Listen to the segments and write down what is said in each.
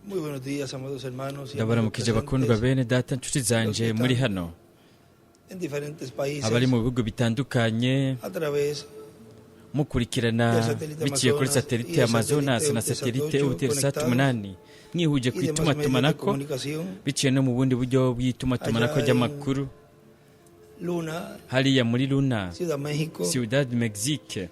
Muy buenos días, amados hermanos y ndabaramukije bakundwa bene data nshuti zanje muri hano en diferentes países abari mu bihugu bitandukanye a través mukurikirana biciye kuri satelite Amazonas na satelite Eutelsat 8 mwihuje ku itumatumanako biciye no mu bundi buryo bw'itumatumanako ry'amakuru Luna, hariya muri Luna, Ciudad de Mexique,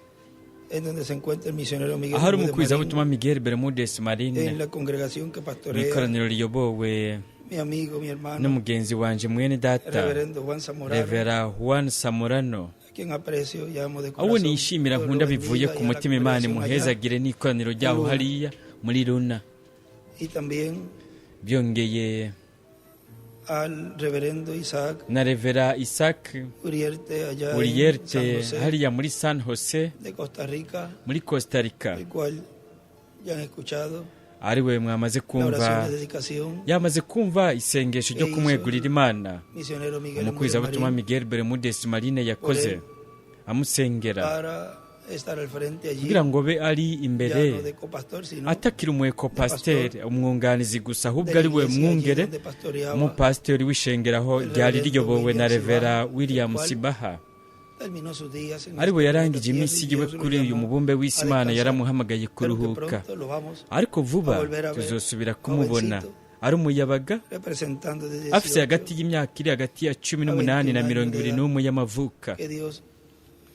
en donde se encuentra el misionero Miguel ahari Bermúdez umukwizabutumwa Marín, Miguel Bermúdez Marín en la congregación que mu pastorea ikoraniro riyobowe mi amigo, mi hermano, n'umugenzi wanje mwene el data reverendo Juan Zamorano, Revera Juan Samorano, a quien aprecio y amo de abo corazón. nishimira Dios lo nkunda bendiga bivuye y ku a la mutima Imana congregación allá. imuhezagire n'ikoraniro ryaho Luna. hariya muri Luna. Y también Byongeye al reverendo Isaac na Revera Isaac Urierte allá en San Urierte José hariya muri San Jose de Costa Rica, muri Costa Rica, el cual ya han escuchado ariwe mwamaze la oración kumva de dedicación. yamaze kumva isengesho ryo kumwegurira Imana Misionero Miguel Bermúdez umukwizabutumwa Marín, Miguel Bermúdez Marín yakoze amusengera para estar al frente allí, kugira ngo be ari ya imbere no de copastor, sino atakiri umwekopasiteri umwunganizi gusa ahubwo de ari la we iglesia mwungere allí donde pastoreaba umupasiteri w'ishengeraho ryari riyobowe na Revera William Cual Sibaha, terminó sus días en ari we este yarangije planeta iminsi Tierra, y yiwe Dios lo kuri uyu llamó mubumbe w'isi a Imana descansar. yaramuhamagaye Pero que kuruhuka, pronto lo vamos ariko vuba a volver a ver, tuzosubira kumubona jovencito, ari umuyabaga representando de afise 18, hagati y'imyaka iri hagati ya 18 na 21 y'amavuka. que Dios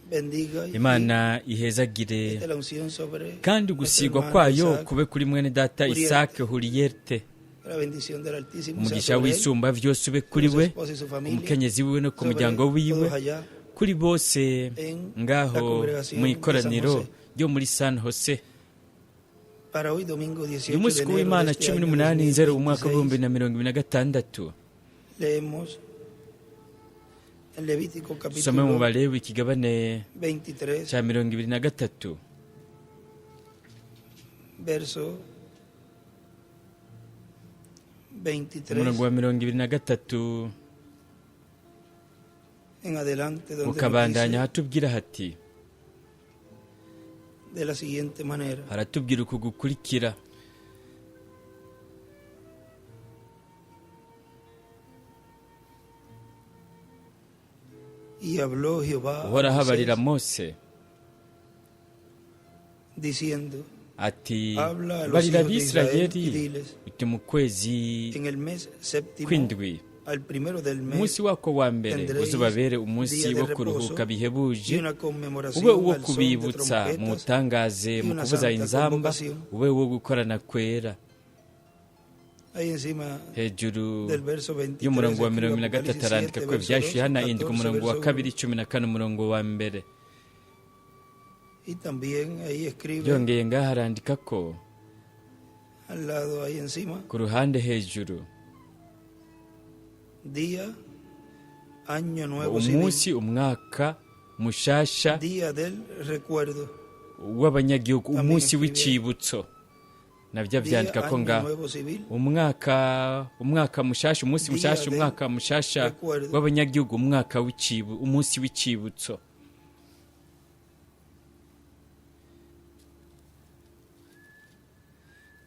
bendiga y Imana ihezagire mete la unción sobre kandi nuestro gusigwa hermano kwayo Isaac, kube kuri mwene data Urierte. Isaac Hurierte, la bendición del Altísimo sea umugisha sobre él, w'isumba vyose ube sobre kuri su we, esposa y su familia, umukenyezi wiwe no ku sobre muryango wiwe, todos allá kuri bose en la ngaho congregación mu de ikoraniro San José. ryo muri San Jose. para hoy domingo 18 uyu munsi de enero w'Imana de este año 18 nzero umwaka 2026, 2026 leemos en Levítico dusome mu capítulo Balewi ikigabane 23, cya 23 verso 23 umurongo wa 23 en adelante, donde nos ukabandanya dice hatubwira hati, de la siguiente manera: haratubwira uku gukurikira: y habló Jehová a uhoraho abarira Moisés, Mose diciendo, ati, habla a los barira hijos de Israel y Abisirayeli diles, uti mu kwezi en el mes séptimo, kw'indwi al primero del mes, umunsi wako wa mbere tendréis uzubabere umunsi día de wo reposo kuruhuka y bihebuje, una ube conmemoración uwo al son de kubibutsa mu trompetas butangaze y mu una kuvuza santa inzamba, convocación. ube uwo gukorana kwera. Ahí encima Hejuru del verso 23 y'umurongo wa escribe 23 Apocalipsis arandika 7, ko verso byashyuye 2, hanahindika 14, umurongo wa verso kabiri 1. 14 umurongo wa mbere. Y también ahí escribe byongeye ngaho arandika ko al lado, ahí encima, ku ruhande hejuru día, año nuevo civil, umunsi umwaka mushasha día del recuerdo, w'abanyagihugu, También umunsi escribe w'icibutso, nabyo día, byandika ko año ngaho nuevo civil, umwaka mushasha, umunsi Dia mushasha, del umwaka mushasha recuerdo. w'abanyagihugu, umunsi w'icibutso.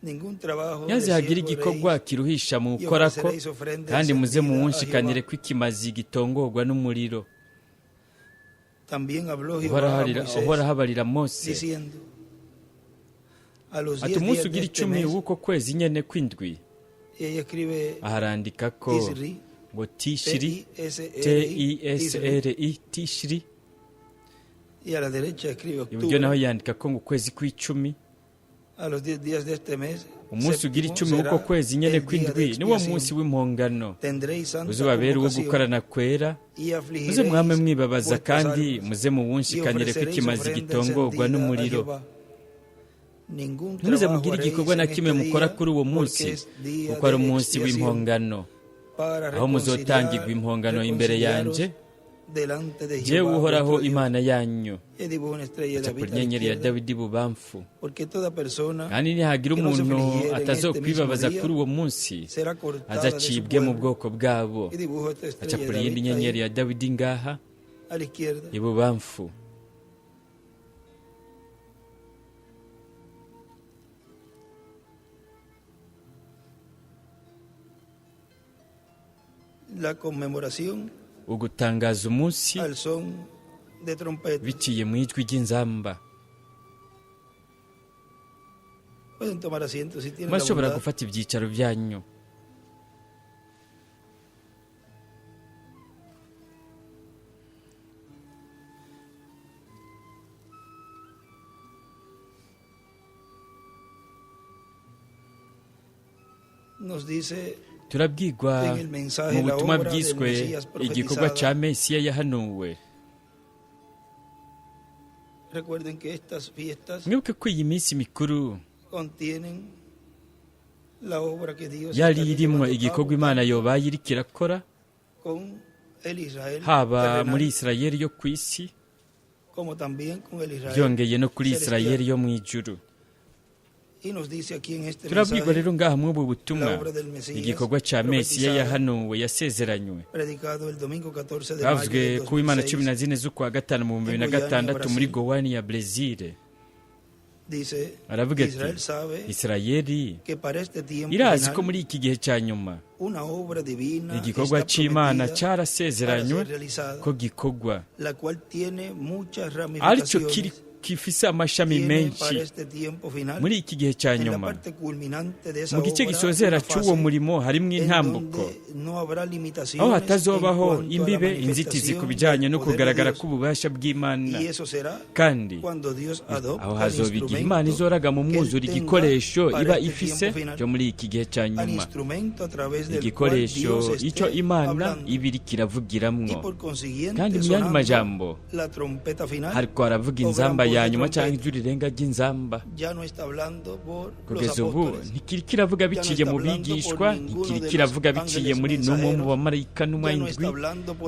ningún trabajo de yaze hagira siervo igikorwa haréis, kiruhisha mu y gukora ko, ofreceréis ofrendas kandi muze encendidas a muwunshikanire Jehová. ko ikimazi gitongorwa n'umuriro. También habló Jehová a Moisés, uhoraho abarira Mose diciendo, a los ati 10 umunsi días de ugira este 10 mes, w'uko kwezi nyene kw'indwi, y ella escribe aharandika ko Tisri, ngo Tishri, Tisri, Tishri, Tishri, y a la derecha escribe iburyo naho octubre. yandika ko ngo ukwezi kw'icumi, A los 10 días de este mes, umunsi ugira séptimo 10 w'uko será kwezi nyene el día de kw'indwi niwo expiación. munsi w'impongano, Tendréis santa uzubabere uwo convocación, gukorana kwera, y muze mwame afligiréis mwibabaza vuestras kandi almas, muze y muwunshikanire ko ofreceréis ikimazi ofrenda gitongorwa encendida a n'umuriro. Jehová. Ningún ntimuze trabajo mugire haréis igikorwa na en kimwe este mukora día, kuri uwo porque munsi, es día kuko ari de umunsi expiación, w'impongano, para aho muzotangirwa reconciliar, impongano imbere yanje, delante de jewe Jehová uhoraho vuestro Dios. Imana yanyu. Y dibujó una estrella de aca ku David a la nyenyeri ya izquierda, Dawidi ibubamfu, porque toda persona kandi nihagira que no se umuntu afligiere en atazokwibabaza este mismo kuri día, uwo munsi, será cortada de su azacibwe mu pueblo. bwoko bwabo. Y dibujó esta aca estrella ku de yindi David nyenyeri ahí, ya Dawidi ngaha a la izquierda. ibubamfu. ugutangaza umunsi biciye mu ijwi ry'inzamba. Mwashobora gufata ibyicaro byanyu. Turabwirwa mu butumwa bwiswe igikorwa cya Mesiya yahanuwe. Mwibuke ko iyi minsi mikuru yari irimwo igikorwa Imana yobaye iriko irakora, haba muri Isirayeli yo ku isi, byongeye no kuri Isirayeli yo mu ijuru. Turabwirwa rero ngaha muri ubu butumwa igikorwa cya Mesiya yahanuwe yasezeranywe. Bavuzwe ku Imana 14 z'ukwa gatanu mu 2006 muri Gowani ya Brezil. Aravuga ati, Isirayeli irazi ko muri iki gihe cya nyuma igikorwa cy'Imana cyarasezeranywe ko gikorwa, aricyo kifise amashami menshi muri iki gihe cya nyuma. Mu gice gisozera cy'uwo murimo harimwo intambuko, aho hatazobaho imbibe, inzitizi ku bijyanye no kugaragara k'ububasha bw'Imana, kandi aho hazoba igihe Imana izoraga mu mwuzure igikoresho iba ifise cyo muri iki gihe cya nyuma, igikoresho icyo Imana ibiri kiravugiramwo. Kandi mu yandi majambo hariko haravuga inzamba ya nyuma cyangwa ijwi rirenga ry'inzamba. Kugeza ubu ntikiri kiravuga biciye mu bigishwa, ntikiri kiravuga biciye muri n'umwe mu bamarayika n'umwe indwi,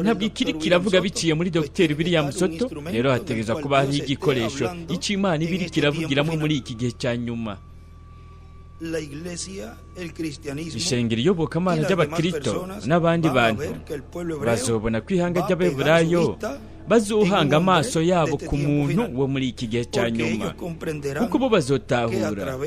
ntabwo ikiri kiravuga biciye muri Dr. William Soto. Rero hategereza kuba hari igikoresho icyo Imana ibiri kiravugiramo muri iki gihe cya nyuma. Ishengero iyobokamana ry'Abakristo n'abandi bantu bazobona ko ihanga ry'Abaheburayo bazohanga amaso yabo ku muntu wo muri iki gihe cya nyuma, kuko bo bazotahura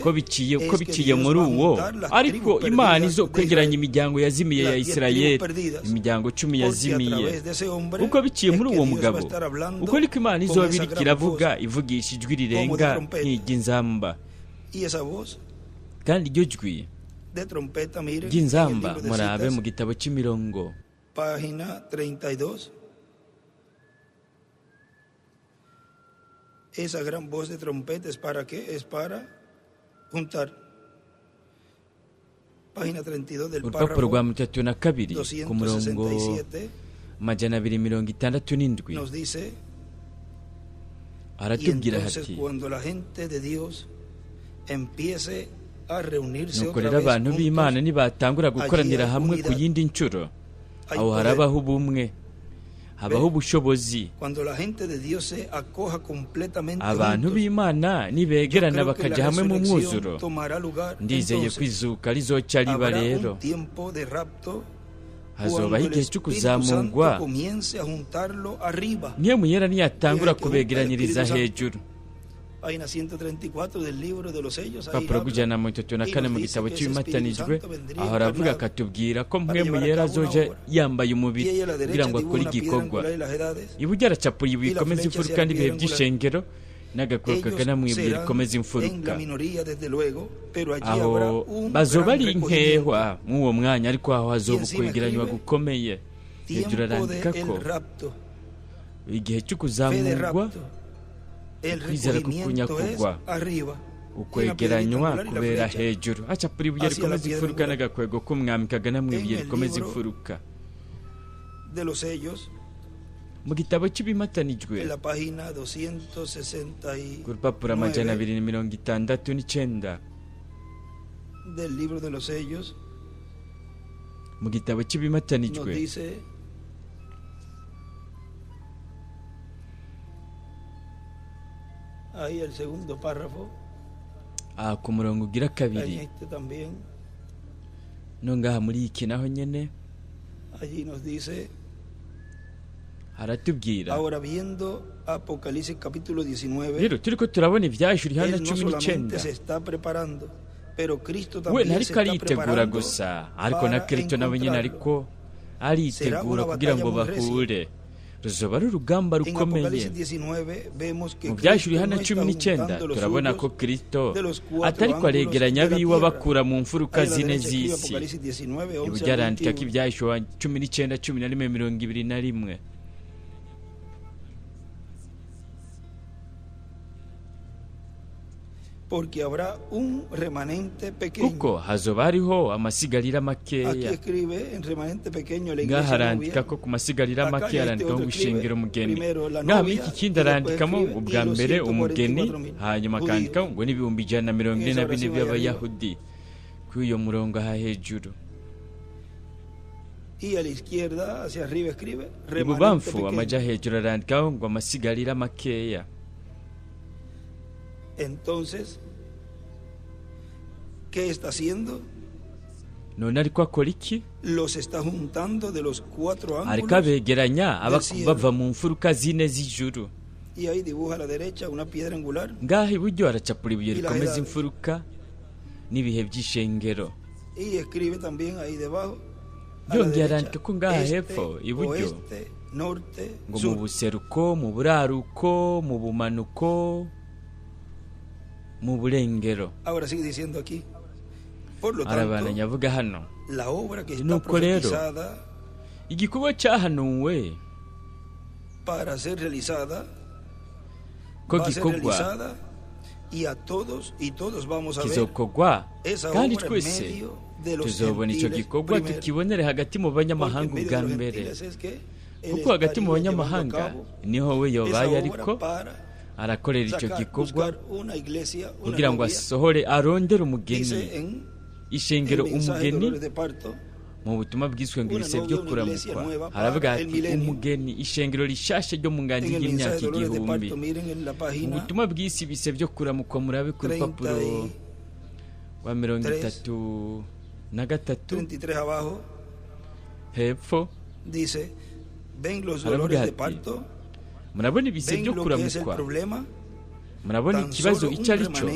ko biciye muri uwo ariko Imana izo kwegeranya imiryango yazimiye ya Isirayeli, imiryango 10 yazimiye, kuko biciye muri uwo mugabo uko niko Imana izoba iri kiravuga, ivugisha ijwi rirenga nk'iry'inzamba. Kandi iryo jwi ry'inzamba murabe mu gitabo cy'imirongo página 32. Esa gran voz de trompeta es para qué? Es para juntar. Página 32 del urupapuro rwa 32 ku murongo 267 nos dice, aratubwira ati, cuando la gente de Dios empiece a reunirse nuko rero abantu b'Imana nibatangura gukoranira hamwe ku yindi ncuro, aho harabaho ubumwe, habaho ubushobozi. Abantu b'Imana nibegerana bakajya hamwe mu mwuzuro, ndizeye kwizuka rizoca riba. Rero hazobaho igihe cyo kuzamurwa, niyo muyera niyatangura kubegeranyiriza hejuru. Papuro gujana mu 34 mu gitabo cy'ibimatanijwe, aho aravuga akatubwira ko mwe muyera azoje yambaye umubiri kugira ngo akore igikorwa. Iburyo aracapura ibuye rikomeza imfuruka n'ibihe by'ishengero, n'agakoko kagana mu ibuye rikomeza imfuruka. Aho bazoba ari inkehwa mw'uwo mwanya, ariko aho hazoba ukwegeranywa gukomeye. Hejuru arandika ko igihe cyo kuzamurwa, kwizera kukunya kugwa, ukwegeranywa kubera hejuru. Acapura ibuye rikomeza imfuruka n'agakwego k'umwami kagana mu ibuye rikomeza imfuruka. Mu gitabo cy'ibimatanijwe ku rupapuro 269 mu gitabo cy'ibimatanijwe ahí el segundo párrafo, ku murongo ugira kabiri, no ngaha muri iki naho nyene allí nos dice, haratubwira, ahora viendo Apocalipsis capítulo 19, rero turiko turabona ivyashuri hana 19, se está preparando, pero Cristo we también se ntariko está aritegura preparando gusa, ariko na Kristo nawe nyene ariko aritegura kugira ngo bahure. Ruzoba ari urugamba rukomeye. Mu byashuri hano 19 turabona ko Kristo atariko aregeranya abiwe bakura mu mfuruka zine z'isi. Ibu byarandika ko ibyashuri 19:11-21. Porque habrá un remanente pequeño. Kuko hazoba hariho amasigarira makeya. Ngaha arandika ko ku masigarira makeya arandika ngo ishengero umugeni. Ngaha muri iki kindi arandikamo ubwa mbere umugeni, hanyuma akandika ngo n'ibihumbi 144 by'abayahudi kuri uyo murongo aha hejuru. Ibubamfu amaja hejuru arandika ngo amasigarira makeya. Entonces, ¿qué está haciendo? None ariko akora iki? Los está juntando de los 4 ángulos. Ariko abegeranya bava mu mfuruka zine z'ijuru. Y ahí dibuja a la derecha una piedra angular. Ngaha iburyo aracapura ibuye rikomeza imfuruka n'ibihe by'ishengero. Y escribe también ahí debajo. Yongera arandika ko ngaha hepfo iburyo ngo mu buseruko, mu buraruko, mu bumanuko, mu burengero. Ahora sigue diciendo aquí. Por lo tanto, arabandanya avuga hano, la obra que está nuko rero profetizada igikorwa cyahanuwe para ser realizada ko gikorwa y a todos vamos a ver kizokorwa kandi twese tuzobona icyo gikorwa tukibonere hagati mu banyamahanga ubwa mbere, kuko hagati mu banyamahanga niho we yobaye ariko arakorera icyo gikorwa kugira ngo asohore arondere umugeni, ishengero umugeni. Mu butumwa bwiswe ngo ibise byo kuramukwa haravuga ati umugeni, ishengero rishashe ryo mu ngandi y'imyaka 1000. Mu butumwa bw'isi ibise byo kuramukwa murabe ku rupapuro rwa 33 hepfo haravuga ati murabona ibise byo kuramukwa, murabona ikibazo icyo ari cyo,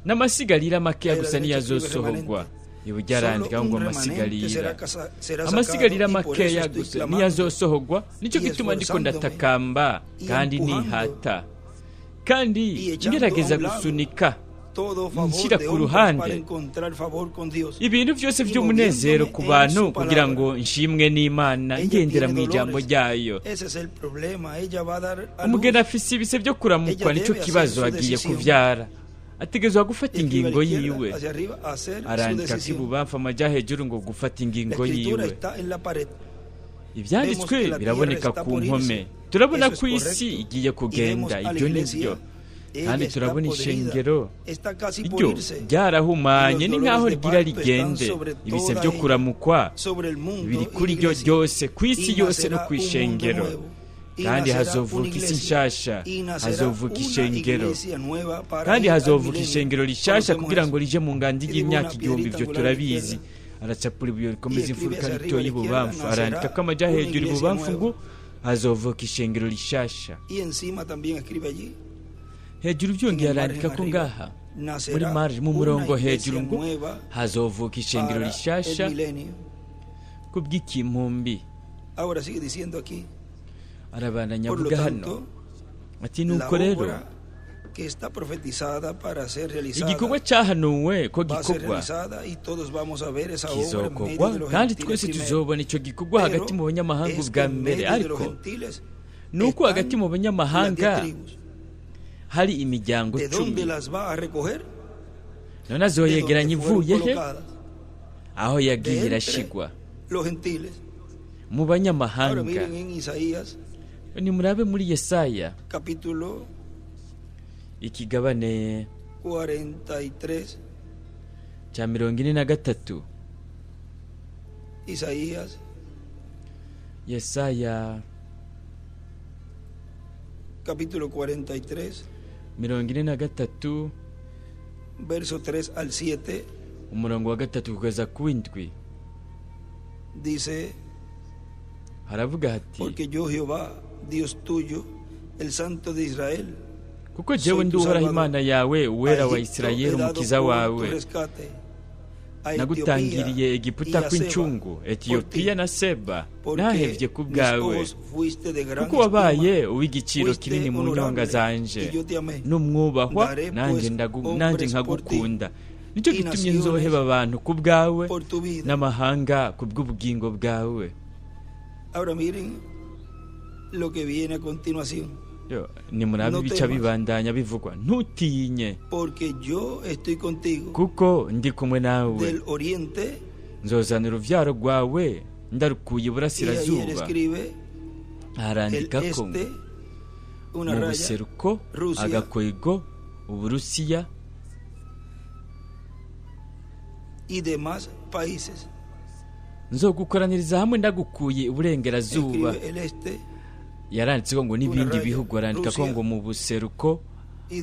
n'amasigarira makeya gusa niyazosohorwa. Ibu byarandika ngo amasigarira makeya gusa niyazosohorwa. Nicyo gituma ndiko ndatakamba kandi nihata kandi ngerageza gusunika nshyira ku ruhande ibintu byose by'umunezero ku bantu kugira ngo nshimwe n'Imana ngendera mu ijambo ryayo. Umugeni afise ibise byo kuramukwa, nicyo kibazo agiye kuvyara, ategezwa gufata ingingo yiwe. Arandika ko ibubamfu amaja hejuru ngo gufata ingingo yiwe. Ibyanditswe biraboneka ku mpome, turabona ko isi igiye kugenda, ibyo nibyo, kandi turabona ishengero iryo ryarahumanye, ni nkaho rigira rigende. Ibise byo kuramukwa biri kuri ryo ryose, ku isi yose no ku ishengero, kandi hazovuka isi nshasha, hazovuka ishengero, kandi hazovuka ishengero rishasha kugira ngo rije mu ngandi y'imyaka 1000. Ibyo turabizi. Aracapura ibuye rikomeza imfuruka ritoya ibubamfu, arandika ko amaja hejuru ibubamfu ngo hazovuka ishengero rishasha. Hejuru byongera arandika ko ngaha muri marge mu murongo hejuru ngo hazovuka ishengero rishasha kubw'ikimpumbi. Arabandanya avuga hano ati nuko rero igikorwa cyahanuwe ko gikorwa kizokorwa, kandi twese tuzobona icyo gikorwa hagati mu banyamahanga ubwa mbere. Ariko nuko hagati mu banyamahanga hari imiryango 10. None azoyegeranya ivuye he? Aho yagiye irashigwa mu banyamahanga. Ni murabe muri Yesaya capítulo ikigabane 43 cya 43. Isaías, Yesaya capítulo 43 43 verso 3 al 7. umurongo wa 3 kugeza ku 7. Dice, haravuga hati, porque yo Jehová Dios tuyo, el Santo de Israel, kuko jewe ndi Uhoraho Imana yawe, uwera wa Isirayeli, umukiza wawe. nagutangiriye Egiputa kw'incungu, Etiyopiya na Seba nahevye ku bwawe, kuko wabaye uw'igiciro kinini mu nyonga zanje n'umwubahwa, nanje nkagukunda. Nicyo gitumye nzoheba abantu ku bwawe n'amahanga ku bw'ubugingo bwawe. Ahora miren lo que viene a continuación. Nimurabe ibica bibandanya bivugwa, ntutinye kuko ndi kumwe nawe, nzozana uruvyaro rwawe ndarukuye iburasirazuba. Arandika ko mu buseruko, agakwego, Uburusiya nzogukoraniriza hamwe ndagukuye iburengerazuba. Yaranditseho ngo n'ibindi bihugu, arandika ko ngo mu buseruko,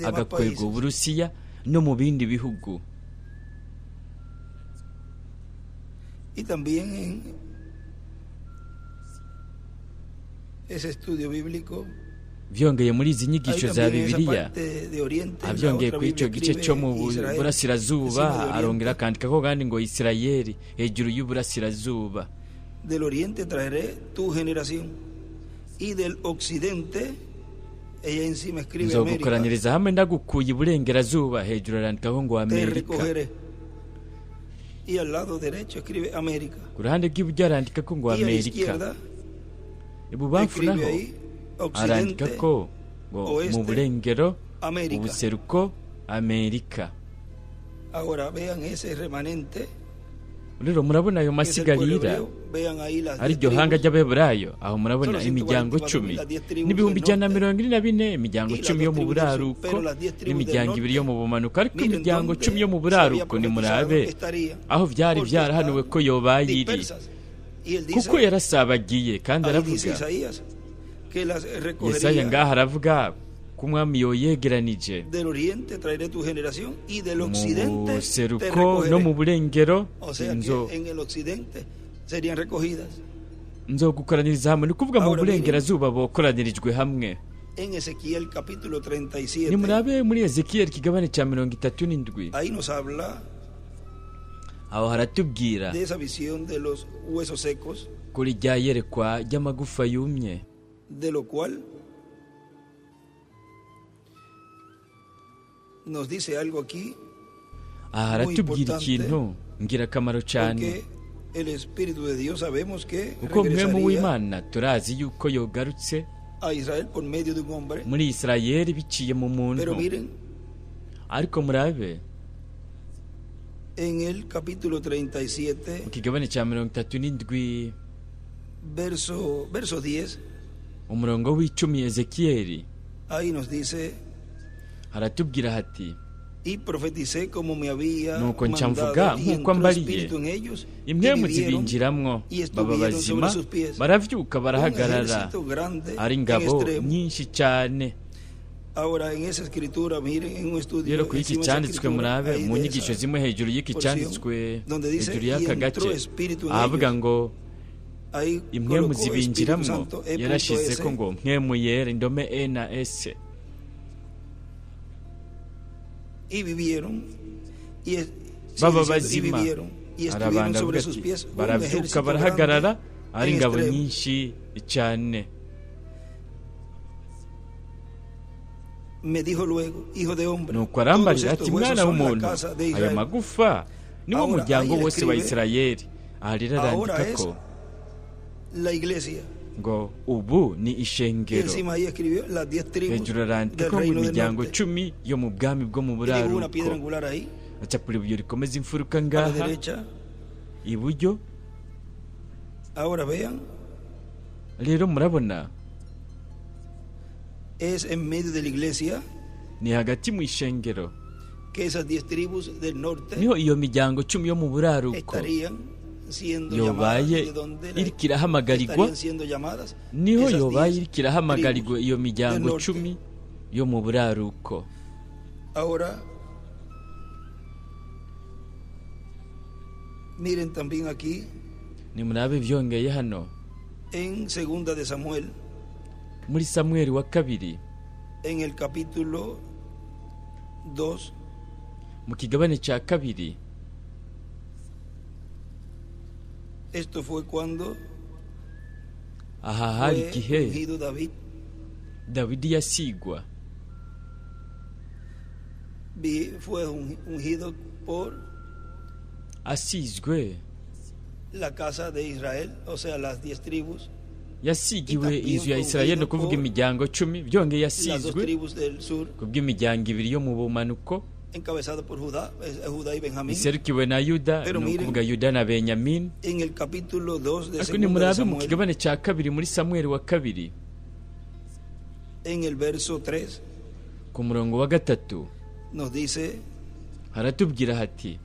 agakwego, Uburusiya no mu bindi bihugu. Vyongeye muri izi nyigisho za Bibiliya, avyongeye ku ico gice cyo mu burasirazuba, arongera akandika ko kandi ngo Isirayeli hejuru y'uburasirazuba. Del oriente traeré tu generación y del occidente ella encima escribe América. Nzogukoraniriza hamwe ndagukuye iburengerazuba, hejuru arandika ko ngo Amerika. Y al lado derecho escribe América. Ku ruhande rw'iburyo arandika ko ngo Amerika. Ibubamfu naho arandika ko ngo mu burengero, ubuseruko, Amerika. Ahora vean ese remanente. Rero murabona ayo masigarira ari ryo hanga ry'Abaheburayo, aho murabona imiryango 10 n'ibihumbi 124, imiryango 10 yo mu buraruko n'imiryango 2 yo mu bumanuko. Ariko imiryango 10 yo mu buraruko ni murabe aho vyari vyarahanuwe ko yobaye iri, kuko yarasabagiye. Kandi aravuga, Yesaya ngaha aravuga ko umwami yoyegeranije mu buseruko no mu burengero, nzogukoraniriza hamwe. Ni kuvuga mu burengerazuba bokoranirijwe hamwe. Nimurabe muri Ezekiyeli kigabane cya 37, aho haratubwira kuri rya yerekwa ry'amagufa yumye, de lo cual nos dice algo aquí. Haratubwira ikintu ngirakamaro cyane, kuko mpwemu w'Imana turazi yuko yogarutse muri Isirayeli biciye mu muntu. Ariko murabe mu kigabane cya 37 verso 10, umurongo w'icumi, Ezekiyeli ahí nos dice, haratubwira hati, nuko nca mvuga nk'uko mbariye, impwemu zibinjiramwo, baba bazima, baravyuka barahagarara, ari ingabo nyinshi cyane. Rero kuri iki cyanditswe murabe mu nyigisho zimwe hejuru y'iki cyanditswe, hejuru y'aka gace ahavuga ngo impwemu zibinjiramwo, yarashize ko ngo mpwemu yera, indome E na S. Baba bazima, arabanda avuga ati, baravyuka barahagarara, ari ingabo nyinshi cyane. Nuko arambarira ati, mwana w'umuntu, ayo magufa niwo muryango wose wa Isirayeli. Aha rero arandika ko ngo ubu ni ishengero. Hejuru arandika ko imiryango 10 yo mu bwami bwo mu buraruko. Acapura ibuye rikomeza imfuruka ngaha iburyo. Rero murabona ni hagati mu ishengero, niho iyo miryango 10 yo mu buraruko yobaye iriko irahamagarirwa, niho yobaye iriko irahamagarirwa iyo miryango 10 yo mu buraruko. Miren también aquí, ni murabe vyongeye hano en segunda de Samuel, muri Samueli wa kabiri, en el capítulo 2, mu kigabane cya kabiri, Esto fue cuando aha hari fue igihe ungido David. dawidi yasigwa, Fue ungido por asizwe, la casa de Israel, o sea, las 10 tribus, yasigiwe inzu ya Isirayeli, no kuvuga imiryango 10, byongeye las 2 yasizwe tribus del sur, kubw'imiryango 2 yo mu bumanuko encabezado por Judá y Benjamín. iserukiwe na Yuda, Pero no miren, kuvuga Yuda na Benyamini. En el capítulo 2 de Ariko Segunda de nimurabe mu Samuel, kigabane cya 2 muri Samweli wa 2 en el verso 3, ku murongo wa 3 nos dice: haratubwira hati,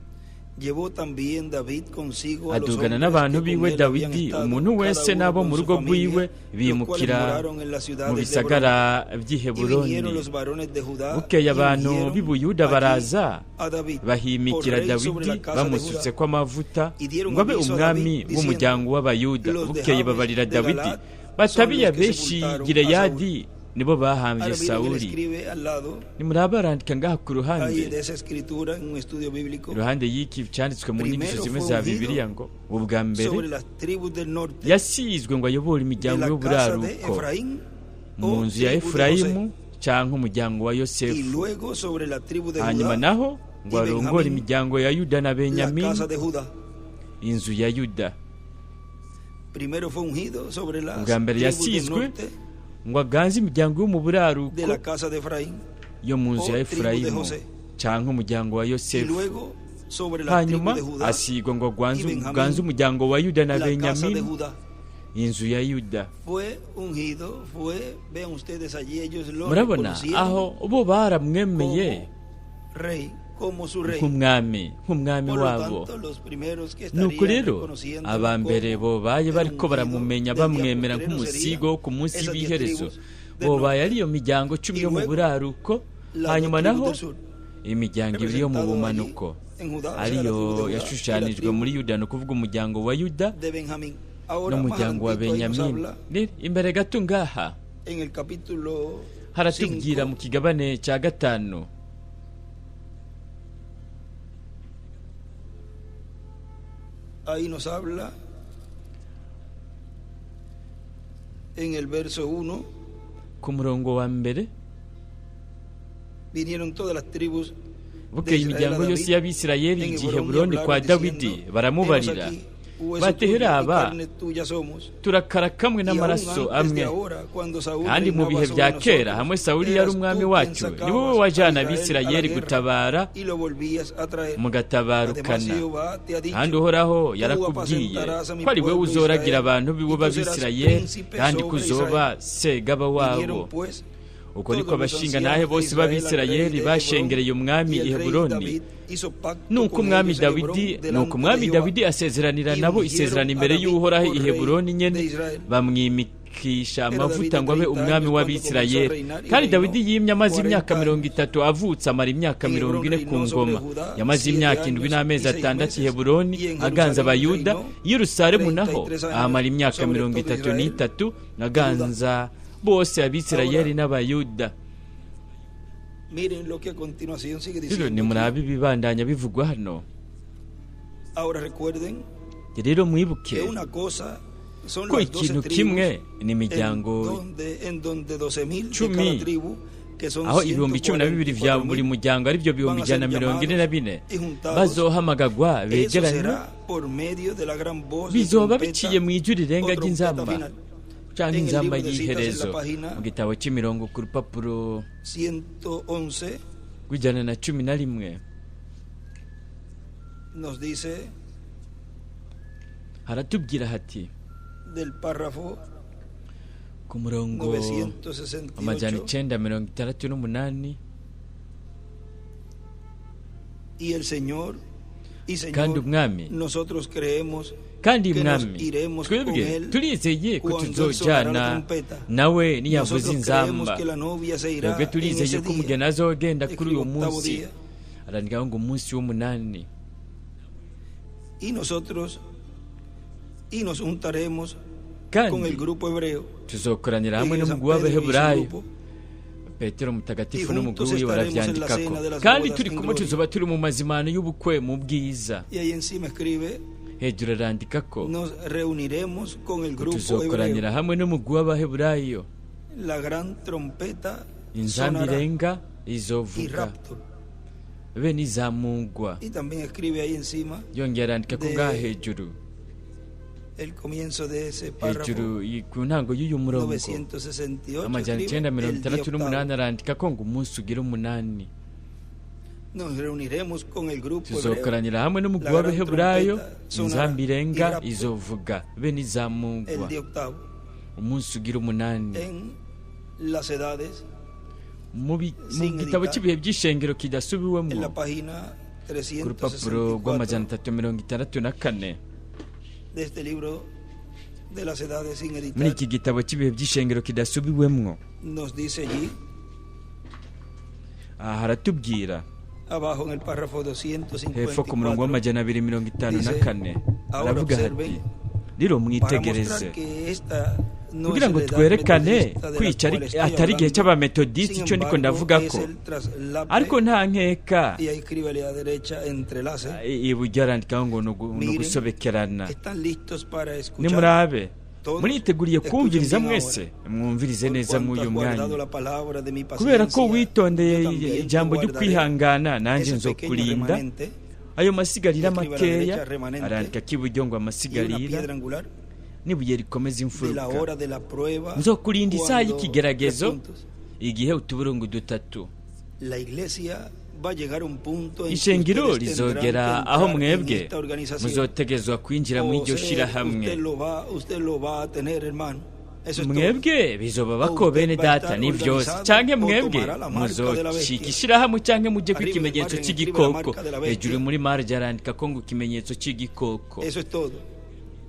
llevó también David consigo a los adugana hombres n'abantu que con biwe él habían Dawidi, estado, umuntu cada wese uno n'abo con mu su rugo familia, rwiwe los cuales bimukira moraron en la ciudad mu de bisagara by'i Hebrón. Y Heburoni. vinieron los varones de Judá Bukeye y abantu ungieron b'i Buyuda allí baraza a David bahimikira por rey sobre Dawidi la casa de bamusutse Judá. ko amavuta Y dieron ngo abe aviso a umwami David, w'umuryango w'Abayuda. los de Bukeye Jabes babarira de Dawidi Galaad batabiya son los que benshi sepultaron Gileyadi nibo bahambye Ahora miren, él Sawuli. escribe al lado Nimuraba arandika ngaha ku ahí ruhande de esa escritura en un estudio bíblico iruhande y'iki cyanditswe mu nyigisho zimwe za Bibiliya ngo ubwa sobre mbere las tribus del norte yasizwe ngo ayobore de imiryango la casa de y'uburaruko Efraín mu o nzu ya tribu de Efurayimu José, cyangwa umuryango wa y Yosefu, luego sobre la tribu de hanyuma Judá naho ngo y arongore Benjamín, imiryango ya Yuda na la Benyamini, casa de Judá. inzu ya Yuda. Primero fue ungido sobre las Ubwa mbere tribus del yasizwe norte ngo aganze imiryango yo mu buraruko de la casa de Efraín yo mu nzu ya o tribu de Efurayimu José, cyangwa umuryango wa y Yosefu, luego sobre la tribu hanyuma de Judá asigwa ngo y Benjamín, aganze umuryango wa Yuda na la casa de Benyamini, Judá. inzu ya Yuda. Fue ungido, vean ustedes allí, ellos lo Murabona reconocieron aho bo baramwemeye como rey, como su rey. nk'umwami Por lo wabo. tanto, los primeros que Nuko estarían rero reconociendo aba mbere bo baye bariko baramumenya bamwemera nk'umusigo nk'umusigo wo ku munsi esas 10 w'iherezo, tribus bo del baye norte. ari iyo miryango 10 yo mu luego, buraruko, las hanyuma dos tribus naho del sur, imiryango 2 yo mu representado bumanuko allí en Judá, o sea, la ariyo tribu de Judá y la yashushanijwe tribu muri Yuda, no kuvuga umuryango wa Yuda de Benjamín. Ahora, más n'umuryango wa adelantito, ahí nos Benyamini. habla Imbere gato ngaha en el capítulo haratubwira 5, mu kigabane cya 5 ahí nos habla en el verso 1, ku murongo wa mbere, vinieron todas las tribus bukeye imiryango yose y'Abisirayeli igihe Heburoni kwa Dawidi baramubarira bati, heraba turakara kamwe n'amaraso amwe, kandi mu bihe bya kera hamwe Sawuli yari umwami wacu, ni wowe wajyana Abisirayeli gutabara mugatabarukana, kandi Uhoraho yarakubwiye ko ari wowe uzoragira abantu biwe b'Abisirayeli kandi kuzoba segaba wabo. Uko niko abashinga nahe bose b'Abisirayeli bashengereye umwami i Heburoni. Nuko umwami Dawidi asezeranira nabo isezerano imbere y'Uhoraho i Heburoni nyene, bamwimikisha amavuta ngo abe umwami w'Abisirayeli. Kandi Dawidi yimye amaze imyaka 30 avutse, amara imyaka 40 ku ngoma. Yamaze imyaka 7 n'amezi 6 i Heburoni aganza Abayuda. I Yerusalemu naho ahamara imyaka 33 aganza bose Abisirayeli n'Abayuda. Miren lo que a continuación sigue Rero diciendo. nimurabe ibibandanya bivugwa hano. Ahora recuerden Rero que mwibuke una cosa son ko las 12 ikintu tribus kimwe n'imiryango en donde 12,000 de Cumi, cada tribu, que son aho ibihumbi 12 vya buri 144,000, muryango ari byo bihumbi 144 bazohamagagwa eso begeranye, será por medio de la gran voz de bizoba trompeta biciye mu ijwi rirenga o trompeta ry'inzamba final. cyangwa En el inzamba libro de citas, en y'iherezo. la página Mu gitabo cy'imirongo ku rupapuro 111 rw'111 nos dice haratubwira hati del párrafo ku murongo 968 968 y el Señor y kandi Señor, umwami nosotros creemos kandi que nos mwami iremos con twebwe él turizeye ko cuando él sonará la tuzojyana trompeta. nawe niyavuze Nosotros creemos inzamba. que la novia se irá Twebwe en turizeye ese ko día. umugeni azogenda kuri uyu Escribe octavo munsi, día. arandikaho ngo umunsi w'umunani, Y nosotros nos juntaremos kandi con el grupo hebreo. tuzokoranira hamwe San n'umugwi Pedro y su w'Abaheburayo. grupo, Petero mutagatifu Y n'umugwi juntos wiwe estaremos en la baravyandikako, cena de las kandi bodas turi en kumwe gloria. tuzoba turi mu mazimano y'ubukwe mu bwiza. Y ahí encima escribe hejuru arandika ko nos reuniremos con el grupo tuzokoranira hebreo. hamwe n'umugwi w'abaheburayo, La gran trompeta inzambi sonará irenga y izovuga rapto. be n'izamugwa. Y también escribe ahí encima Yongera arandika ko de- ngaha hejuru el comienzo de ese párrafo ku ntango y'uyu murongo 968. amajana escribe 968 el día arandika ko ngo umunsi ugira 8 nos reuniremos con el grupo hebreo. tuzokoranira hamwe n'umugwi La gran w'abaheburayo, trompeta sonará inzambi irenga y rapto. izovuga be El n'izamugwa día octavo umunsi ugira 8. en las edades, mu Sin gitabo editar. cy'ibihe by'ishengero en kidasubiwemo la página ku rupapuro 364 rw'amajana 364 de este libro de las edades sin muri editar, iki gitabo cy'ibihe by'ishengero kidasubiwemo nos dice allí aha haratubwira abajo en el párrafo hepfo ku murongo 254 w'amajana 254 aravuga hati rero para mwitegereze mostrar que esta no kugira es ngo la edad twerekane metodista de la kwica cual estoy atari igihe hablando. cy'abametodisiti Sin icyo ndiko embargo, ndavuga es ko el traslape, ariko nta nkeka y ahí escribe a la derecha entrelace. iburyo arandikaho ngo ni Miren, ugusobekerana están listos para escuchar. nimurabe Todos muriteguriye kumviriza escuchen bien mwese ahora. mwumvirize Por neza cuanto muri uyu has guardado mwanya la palabra de mi kubera ko paciencia, witondeye yo también te ijambo ryo guardaré. kwihangana nanjye Ese pequeño nzokurinda remanente ayo masigarira escribe a la makeya derecha remanente arandika k'iburyo ngo y una amasigarira piedra angular n'ibuye rikomeza de la imfuruka hora de la prueba. nzokurinda isaha cuando- y'ikigeragezo tres puntos. igihe utuburungu 3 La iglesia va a llegar a un punto en que ishengero ustedes tendrán rizogera que aho entrar en mwebwe esta organización. muzotegezwa kwinjira muri iryo O sea, shirahamwe usted lo va a tener, hermano. Eso es todo. mwebwe bizoba bako bene data ni byose canke mwebwe muzoshika ishirahamwe canke muje ku ikimenyetso cy'igikoko hejuru muri marge arandika ko ngo ikimenyetso cy'igikoko Eso es todo.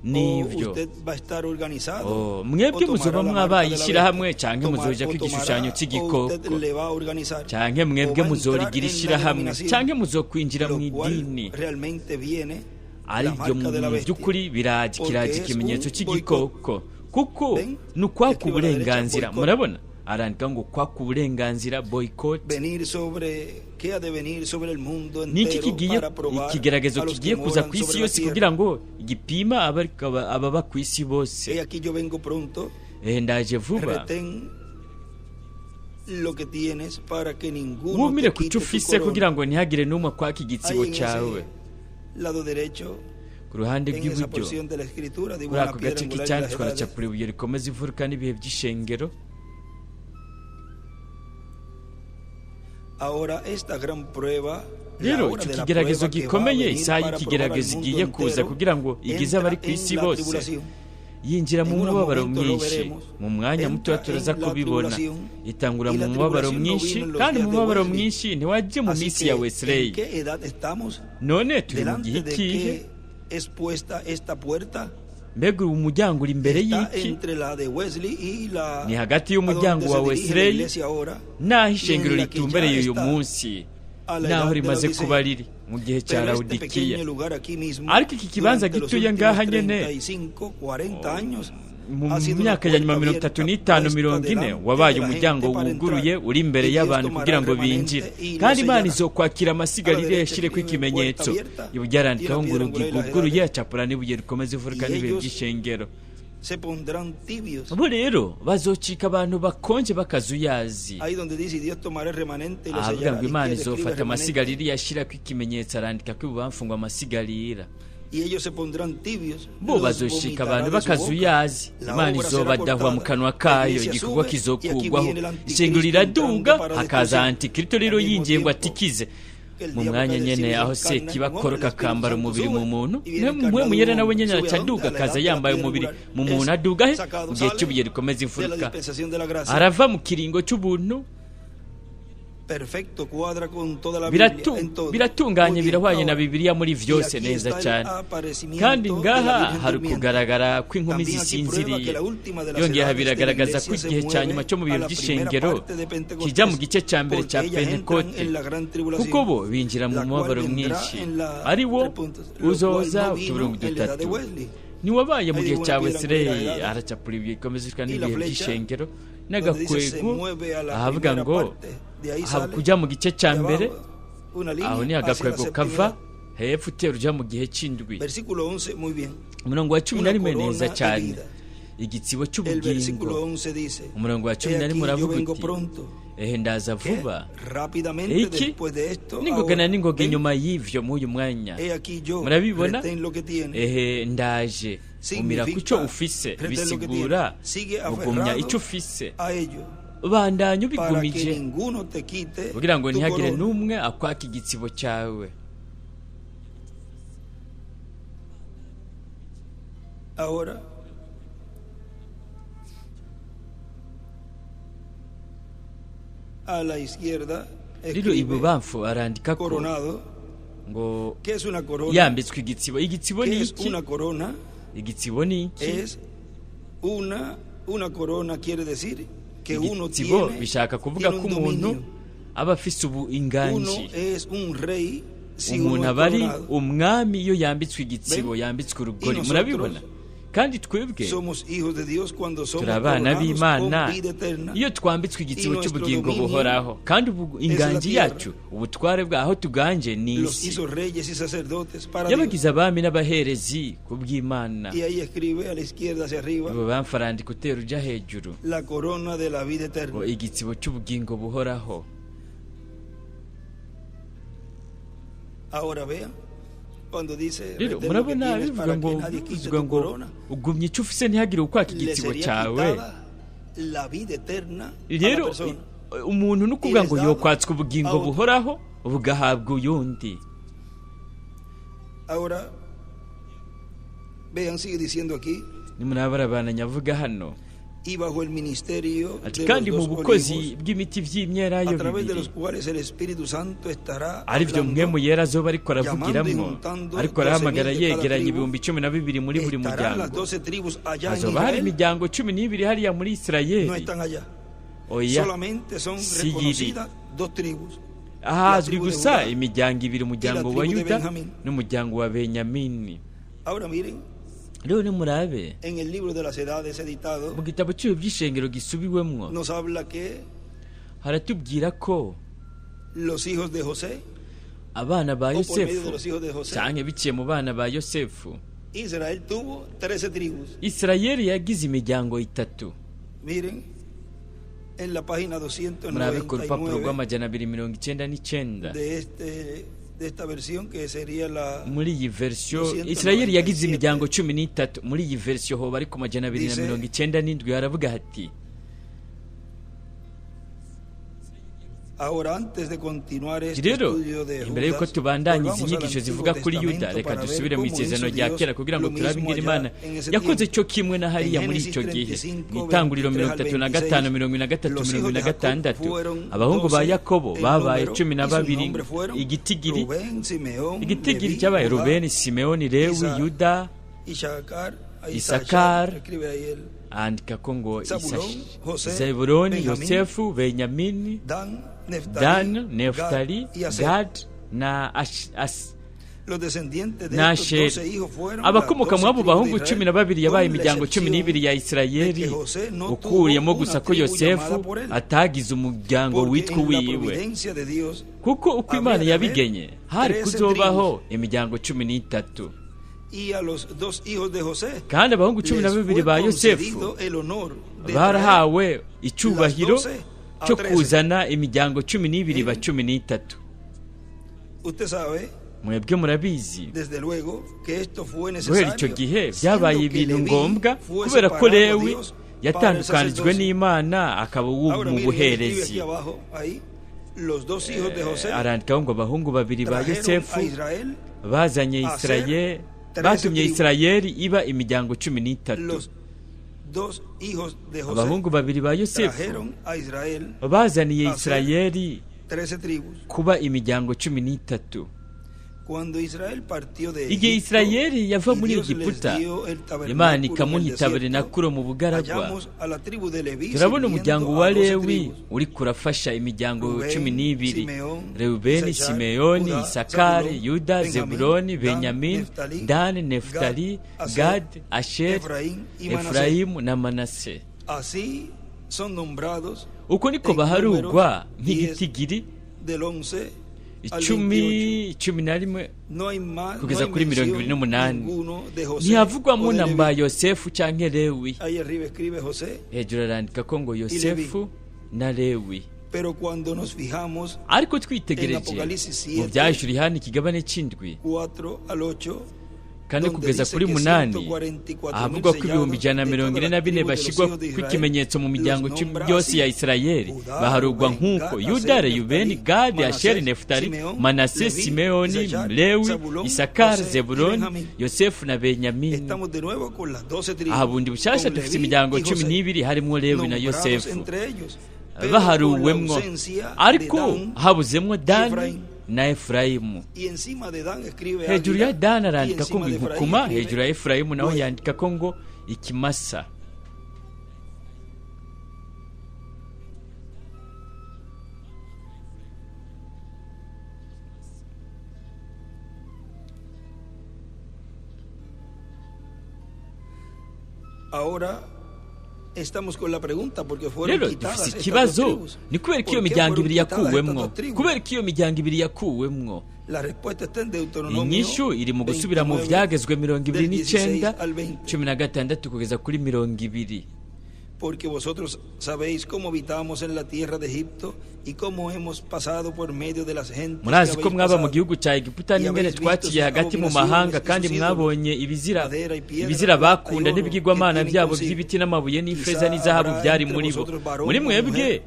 nivyo Usted va a estar organizado. mwebwe o muzoba tomará la mwabaye marca de la ishirahamwe bestia, canke tomar- muzoja o ku tomará- igishushanyo o cy'igikoko usted le va a organizar, canke o mwebwe va a muzorigira entrar en la ishirahamwe denominación, canke muzokwinjira mu lo cual idini realmente viene ari la byo marca de la mu bestia. by'ukuri biraje Porque kiraje es ikimenyetso un cy'igikoko kuko Ven, ni ukwaka escriba a la derecha, uburenganzira boicot. murabona arandika ngo kwaka uburenganzira boycott venir sobre qué ha de venir sobre el mundo niki entero kigiye para probar ikigeragezo a los kigiye que kuza moran ku isi sobre la yose tierra. kugira ngo gipima ababa ku isi He bose aquí yo vengo pronto, ndaje vuba retén lo que tienes para que ninguno wumire te ku quite cyo tu ufise corona. kugira ngo ntihagire n'umwe kwaka Ahí igitsibo en cyawe ese lado derecho, ku ruhande en esa rw'iburyo porción de la escritura, kuri dibuja una ako piedra gace angular y las k'icyanditswe edades. haracapura ibuye rikomeza imfuruka n'ibihe by'ishengero Ahora esta gran prueba, la rero hora icyo de la kigeragezo prueba que va a gikomeye venir isaha para y'ikigeragezo probar al igiye mundo kuza entero, kugira ngo igize abari ku entra isi en la bose tribulación. yinjira mu En unos mubabaro momentos lo mwinshi veremos. mu mwanya mutoya Entra turaza en la kubibona tribulación. itangura Y mu la mubabaro tribulación no mwinshi vino en los kandi días mu de mubabaro Wesley. mwinshi ntiwaje mu Así minsi que, ya Wesley ¿en qué edad estamos? none turi mu gihe Delante de kihe qué es puesta esta puerta. mbega uyu muryango uri imbere Está y'iki entre la de Wesley y la ni hagati y'umuryango wa Wesley n'aho ishengero ritumbereye uyu munsi n'aho rimaze kuba riri mu gihe cya Lawodikiya ariko iki kibanza gituye ngaha nyene mu myaka ya nyuma 35 40 wabaye umuryango wuguruye uri imbere y'abantu kugira ngo binjire kandi Imana izokwakira amasigarire yashire ku ikimenyetso iburyo arandikaho ngo urugi rwuguruye acapura n'ibuye rikomeza ifuruka n'ibihe by'ishengero bo rero bazocika abantu bakonje bakazuyazi ahavuga ngo Imana izofata amasigarire yashira ku ikimenyetso arandika ko ibubamfu ngo amasigarira bo bazoshika abantu bakazuyazi Imana izobadahwa mu kanwa kayo igikorwa kizokugwaho ishengero riraduga hakaza antikristo rero yinjiye ngo atikize mu mwanya nyene aho Sekibi akoroka akambara umubiri mu muntu mwe muyere nawe nyene aracaduga akaza yambaye umubiri mu muntu aduga he mu gihe cy'ubuye rikomeza imfuruka arava mu kiringo cy'ubuntu biratunganye birahwanye na Bibiliya muri vyose neza cyane kandi ngaha hari kugaragara ko inkumi zisinziriye yongeye biragaragaza ko igihe cya nyuma cyo mu bihe by'ishengero kijya mu gice cya mbere cya Pentekote kuko bo binjira mu mubabaro mwinshi ari wo uzoza utuburungu 3 niwabaye mu gihe cya Wesley aracapura ibikomeza n'ibihe by'ishengero n'agakwego ahavuga ngo kujya mu gice cya mbere aho ni agakwego kava hepfo utera uja mu gihe c'indwi. Versículo 11, muy bien. Umurongo wa 11 neza cyane. Igitsibo cy'ubugingo. Umurongo wa 11 muravuga uti ehe ndaza vuba. Iki ningogana ningoga inyuma y'ivyo muyu mwanya. Murabibona? Ehe ndaje. Umira kuco ufise bisigura ugumya icyo ufise. Bandanye ubigumije kugira ngo ntihagire n'umwe akwaka igitsibo cyawe. Ahora a la izquierda ibubamfu arandika ko ngo yambitswe igitsibo. Igitsibo ni iki? Igitsibo ni iki? Es una corona, quiere decir que uno tiene. Bishaka kuvuga ko umuntu aba afise ubu inganji. Umuntu aba ari umwami iyo yambitswe igitsibo, yambitswe urugori. Murabibona? Kandi twebwe turi abana b'Imana iyo twambitswe igitsibo cy'ubugingo buhoraho. Kandi ubu inganji yacu, ubutware bwaho tuganje ni isi. Yabagize abami n'abaherezi ku bw'Imana. Ubu bamfarandika utera uja hejuru. Igitsibo cy'ubugingo buhoraho. Ahora vea. Rero murabona bivuga ngo ugumye icyo ufise ntihagire ukwaka igitsibo cyawe. Rero umuntu nukuvuga ngo yokwatswe ubugingo buhoraho bugahabwa uyundi. Ahora vean, sigue diciendo aquí. Nimurabara bana nyavuga hano. Y bajo el ministerio de kandi mu bukozi bw'imiti vy'imyerayo bibiri arivyo mwe mu yera zo bariko aravugiramwo, ariko arahamagara yegeranye 12,000 muri buri muryango. Azoba hari imiryango 12 hariya muri Isirayeli. Oya, sigiri ahazwi gusa imiryango 2, umuryango wa Yuda n'umuryango wa Benyamini. Rero nimurabe mu gitabo cy'Ibyishengero gisubiwemwo haratubwira ko abana ba Yosefu cyane biciye mu bana ba Yosefu Isirayeli yagize imiryango 3. Murabe ku rupapuro rw'amajana 299 de esta versión que sería la muri iyi version Isirayeli yagize imiryango 13. Muri iyi version ho bari ku majana 297 haravuga hati ahora antes de continuar este estudio de imbere yuko tubandanya inyigisho zivuga kuri Yuda, reka dusubire mu isezerano rya kera kugira ngo turabe ingene Imana yakoze cyo kimwe na hariya muri icyo gihe. Mu Itanguriro 35, 23, 26 abahungu ba Yakobo babaye 12. Igitigiri cyabaye Rubeni, Simeoni, Lewi, Yuda, Isakar, andika ko ngo Zebuloni, Yosefu, Benyamini, Dan, Neftali, Gad na Asheri. Abakomoka mu abo bahungu 12 yabaye imiryango 12 ya Isirayeli, ukuyemo gusa ko Yosefu atagize umuryango witwa wiwe, kuko uko Imana yabigenye hari kuzobaho imiryango 13. Kandi abahungu 12 ba Yosefu barahawe icyubahiro cyo kuzana imiryango 12 ba 13. Mwebwe murabizi guhera icyo gihe byabaye ibintu ngombwa kubera ko Lewi yatandukanijwe n'Imana akaba mu buherezi. Arandika ngo abahungu 2 ba Yosefu bazanye Isirayeli, batumye Isirayeli iba imiryango 13. Abahungu 2 ba Yosefu bazaniye Isirayeli kuba imiryango 13. Igihe Isirayeli yava muri Egiputa, Imana ikamuhitabira nakuro mu bugaragwa. Turabona umuryango wa Lewi uri kurafasha imiryango 12: Reubeni, Simeoni, Isakari, Yuda, Zebuloni, Benyamini, Dan, Neftali, Gad, Asher, Efraimu na Manase. Uko niko baharugwa nk'igitigiri 11 kugeza kuri 28 ntihavugwamo na mba Yosefu canke Lewi. Hejuru arandika ko ngo Yosefu na Lewi. Ariko twitegereje mu byajuru Yohana ikigabane c'indwi kandi kugeza kuri 8 ahavugwa ko 144 bashigwa kw'ikimenyetso mu miryango yose ya Isirayeli baharugwa nk'uko Yuda, Rubeni, Gadi, Asheri, Neftali, Manase, Simeoni, Lewi, Isakari, Zebuloni, Yosefu na Benyamini. Aha bundi bushasha dufite imiryango 12 harimo Lewi na Yosefu baharuwemwo, ariko habuzemwo Dani na Efurayimu. Hejuru ya Dani arandika ko ngo inkukuma, hejuru ya Efurayimu naho yandika ko ngo ikimasa. Rero dufise ikibazo, ni kubera ko iyo miryango ibiri yakuwemwo, kubera ko iyo miryango ibiri yakuwemwo. Inyishu iri mu gusubira mu vyagezwe 29:16 kugeza kuri 20. Porque vosotros sabéis cómo habitamos en la tierra de Egipto y cómo hemos pasado por medio de las gentes. Murazi ko mwaba mu gihugu cya Egiputa n'ingene twaciye hagati mu mahanga, kandi mwabonye ibizira bakunda n'ibigirwamana byabo by'ibiti n'amabuye n'ifeza n'izahabu byari muri bo. Muri mwebwe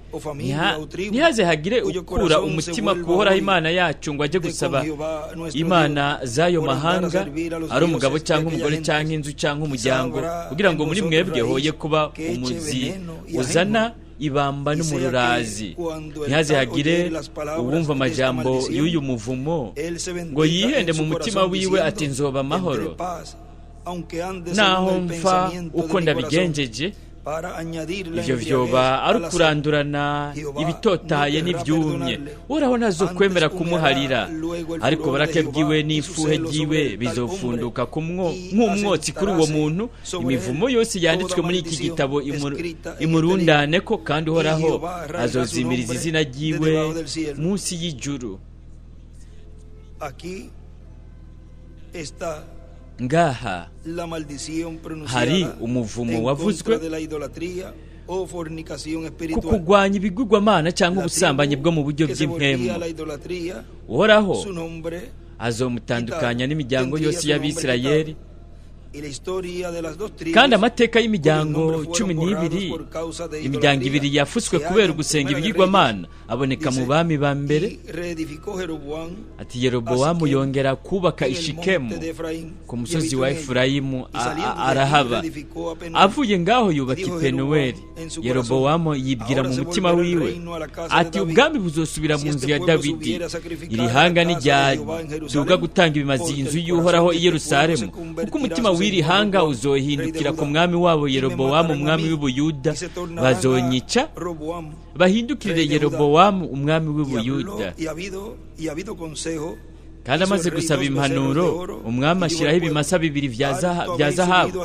ntihaze hagire ukura umutima kuhoraho Imana yacu ngo ajye gusaba imana z'ayo mahanga, ari umugabo cyangwa umugore cyangwa inzu cyangwa umuryango, kugira ngo muri mwebwe hoye kuba umuzi uzana ibamba n'umururazi. Ntihaze hagire uwumva amajambo y'uyu muvumo ngo yihende mu mutima wiwe ati nzoba amahoro naho mfa uko ndabigenjeje. Ivyo vyoba ari kurandurana ibitotaye n'ivyumye. Uhoraho nazo kwemera kumuharira, ariko barake bwiwe n'ifuhe ryiwe bizofunduka nk'umwotsi kuri uwo muntu. Imivumo yose yanditswe muri iki gitabo imurundane ko, kandi Uhoraho azozimiriza izina ryiwe munsi y'ijuru. Ngaha hari umuvumo wavuzwe ku kugwanya ibigirwamana cyangwa ubusambanyi bwo mu buryo bw'impwemu. Uhoraho azomutandukanya n'imiryango yose y'Abisirayeli, kandi amateka y'imiryango 12, imiryango 2 yafuswe kubera gusenga ibigirwamana aboneka mu bami ba mbere. Ati Yerobowamu yongera kubaka Ishikemu ku musozi wa Efurayimu arahaba. Avuye ngaho yubaka Penuweli. Yerobowamu yibwira mu mutima wiwe ati ubwami buzosubira mu nzu ya Dawidi. Iri hanga nijyaduga gutanga ibimazi inzu y'Uhoraho i Yerusalemu, kuko umutima w'iri hanga uzohindukira ku mwami wabo Yerobowamu umwami w'Ubuyuda. Bazonyica bahindukirire Yerobowamu umwami w'Ubuyuda. Kandi amaze gusaba impanuro, umwami ashyiraho ibimasa 2 vya zahabu,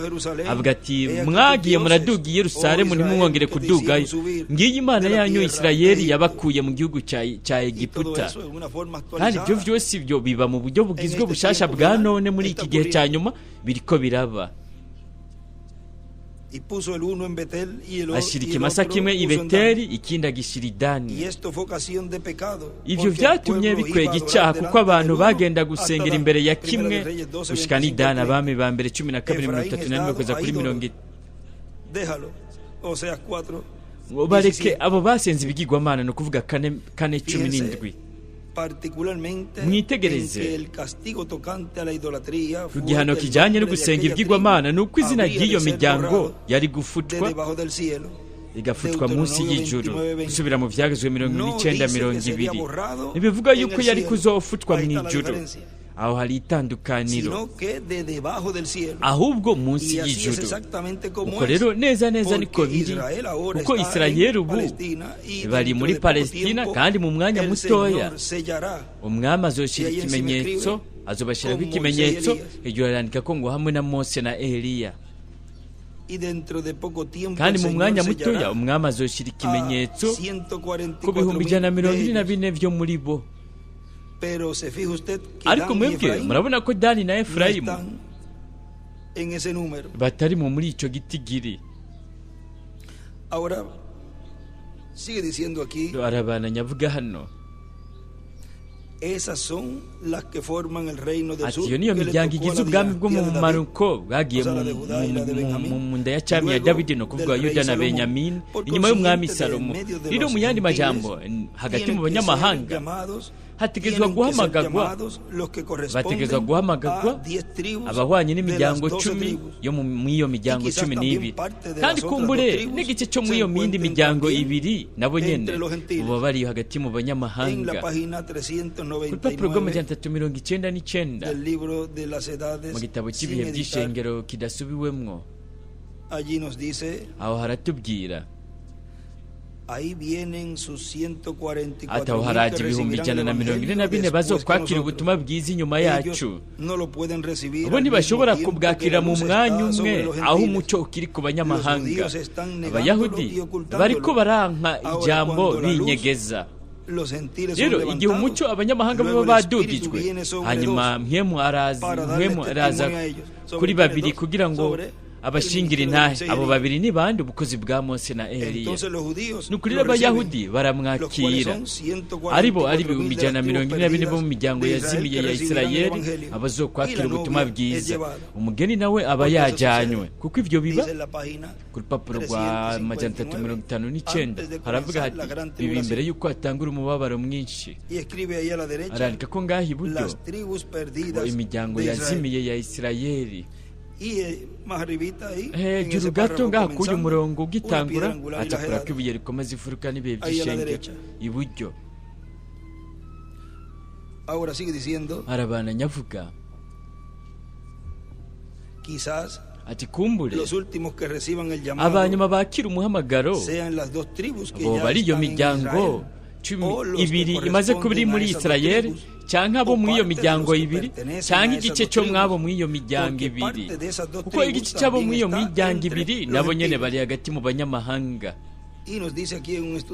avuga ati mwagiye muraduga i Yerusalemu ntimwongere kudugayo. Ngiyi Imana yanyu Isirayeli yabakuye mu gihugu cya Egiputa. Kandi ibyo vyose ibyo biba mu buryo bugizwe bushasha bwa none muri iki gihe cya nyuma biriko biraba. Ashira ikimasa kimwe i Beteli, ikindi agishira i Dani. Ivyo vyatumye bikwega icyaha, kuko abantu bagenda gusengera imbere ya kimwe gushika ni Dani. Abami ba mbere 12:34 kugeza kuri 40. Bareke abo basenze ibigirwamana, no kuvuga 4:17. Mwitegereze ku gihano kijyanye no gusenga ibigirwamana, nuko izina ry'iyo miryango yari gufutwa, igafutwa munsi y'ijuru. Gusubira mu vyagezwe 29:20 nibivuga yuko yari kuzofutwa mu ijuru. Aho hari itandukaniro, ahubwo munsi y'ijuru. Uko rero neza niko biri, kuko Isirayeli ubu bari muri Palestina, kandi mu mwanya mutoya umwami azoshira ikimenyetso, azobashiraho ikimenyetso. Hejuru arandika ko ngo hamwe na Mose na Eliya. Kandi mu mwanya mutoya umwami azoshira ikimenyetso ku 144 vyo muri bo. ariko mwebwe murabona ko Dani na Efurayimu batari muri icyo gitigiri. Arabana nyavuga hano ati iyo niyo miryango igize ubwami bwo mu manuko bwagiye mu nda ya cyami ya Dawidi, no kuvuga Yuda na Benyamini inyuma y'umwami Salomo. Rero mu yandi majambo, hagati mu banyamahanga hategezwa guhamagagwa abahwanye n'imiryango 10 yo mu iyo miryango 12, kandi kumbure n'igice cyo mu iyo mindi miryango 2 nabo nyene uba bari hagati mu banyamahanga. Urupapuro rw'amajana 399 mu gitabo cy'ibihe by'ishengero kidasubiwemwo, aho haratubwira ati aho haraje 144 bazokwakira ubutumwa bwiza inyuma yacu. Bo ntibashobora kubwakira mu mwanya umwe aho umucyo ukiri ku banyamahanga. Abayahudi bariko baranka ijambo binyegeza. Rero igihe umucyo abanyamahanga baba badugijwe, hanyuma mpemu araza kuri babiri kugira ngo abashingire intahe. Abo babiri ni bande? Ubukozi bwa Mose na Eliya. Nukuri abayahudi baramwakira, aribo 144 bo mu miryango yazimiye ya Isirayeli abazokwakira ubutumwa bwiza. Umugeni nawe aba yajanywe, kuko ivyo biba ku rupapuro rwa 359 haravuga hati bibi imbere yuko atangura umubabaro mwinshi. Arandika ko ngaho iburyo imiryango yazimiye ya Isirayeli. Hejuru gato ngaha k'uyu murongo ugitangura acakura ko ibuye rikomeza ifuruka n'ibihe by'ishenge iburyo. Arabana nyavuga ati kumbure abanyuma bakira umuhamagaro bo bari iyo miryango 12 imaze kuba iri muri Isirayeli, cyangwa abo muri iyo miryango 2, cyangwa igice cyo mwabo muri iyo miryango 2, kuko igice cyabo muri iyo miryango 2 nabo nyene bari hagati mu banyamahanga.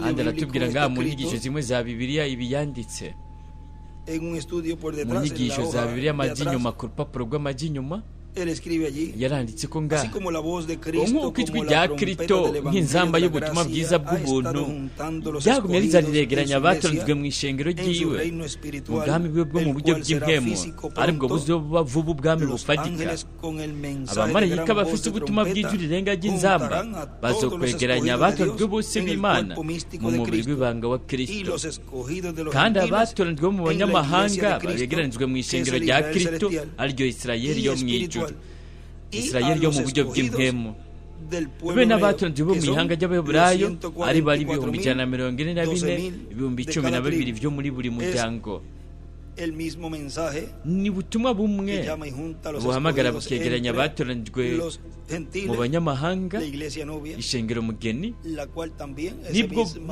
Andi aratubwira ngaha mu nyigisho zimwe za Bibiliya ibi yanditse mu nyigisho za Bibiliya amajyi inyuma ku rupapuro rw'amajyi inyuma yaranditse ko ngaha nk'uko ijwi rya Kristo nk'inzamba y'ubutumwa bwiza bw'ubuntu ryagumye rizaniregeranya abatoranijwe mu ishengero ry'iwe mu bwami bwe bwo mu buryo bw'impemu, aribwo buzoba vuba ubwami bufatika. Abamarayika bafise ubutumwa bw'ijwi rirenga ry'inzamba bazokwegeranya abatoranijwe bose b'Imana mu mubiri w'ibanga wa Kristo, kandi abatoranijwe mu banyamahanga begeranijwe mu ishengero rya Kristo, ariryo Isirayeli yo mw'ijuru, Isirayeli yo mu buryo bw'impemu. Be n'abatonze bo mu ihanga ry'Abaheburayo ari bari 144 12 byo muri buri muryango. Ni butumwa bumwe buhamagara bukegeranya abatoranijwe mu banyamahanga, ishengero mugeni.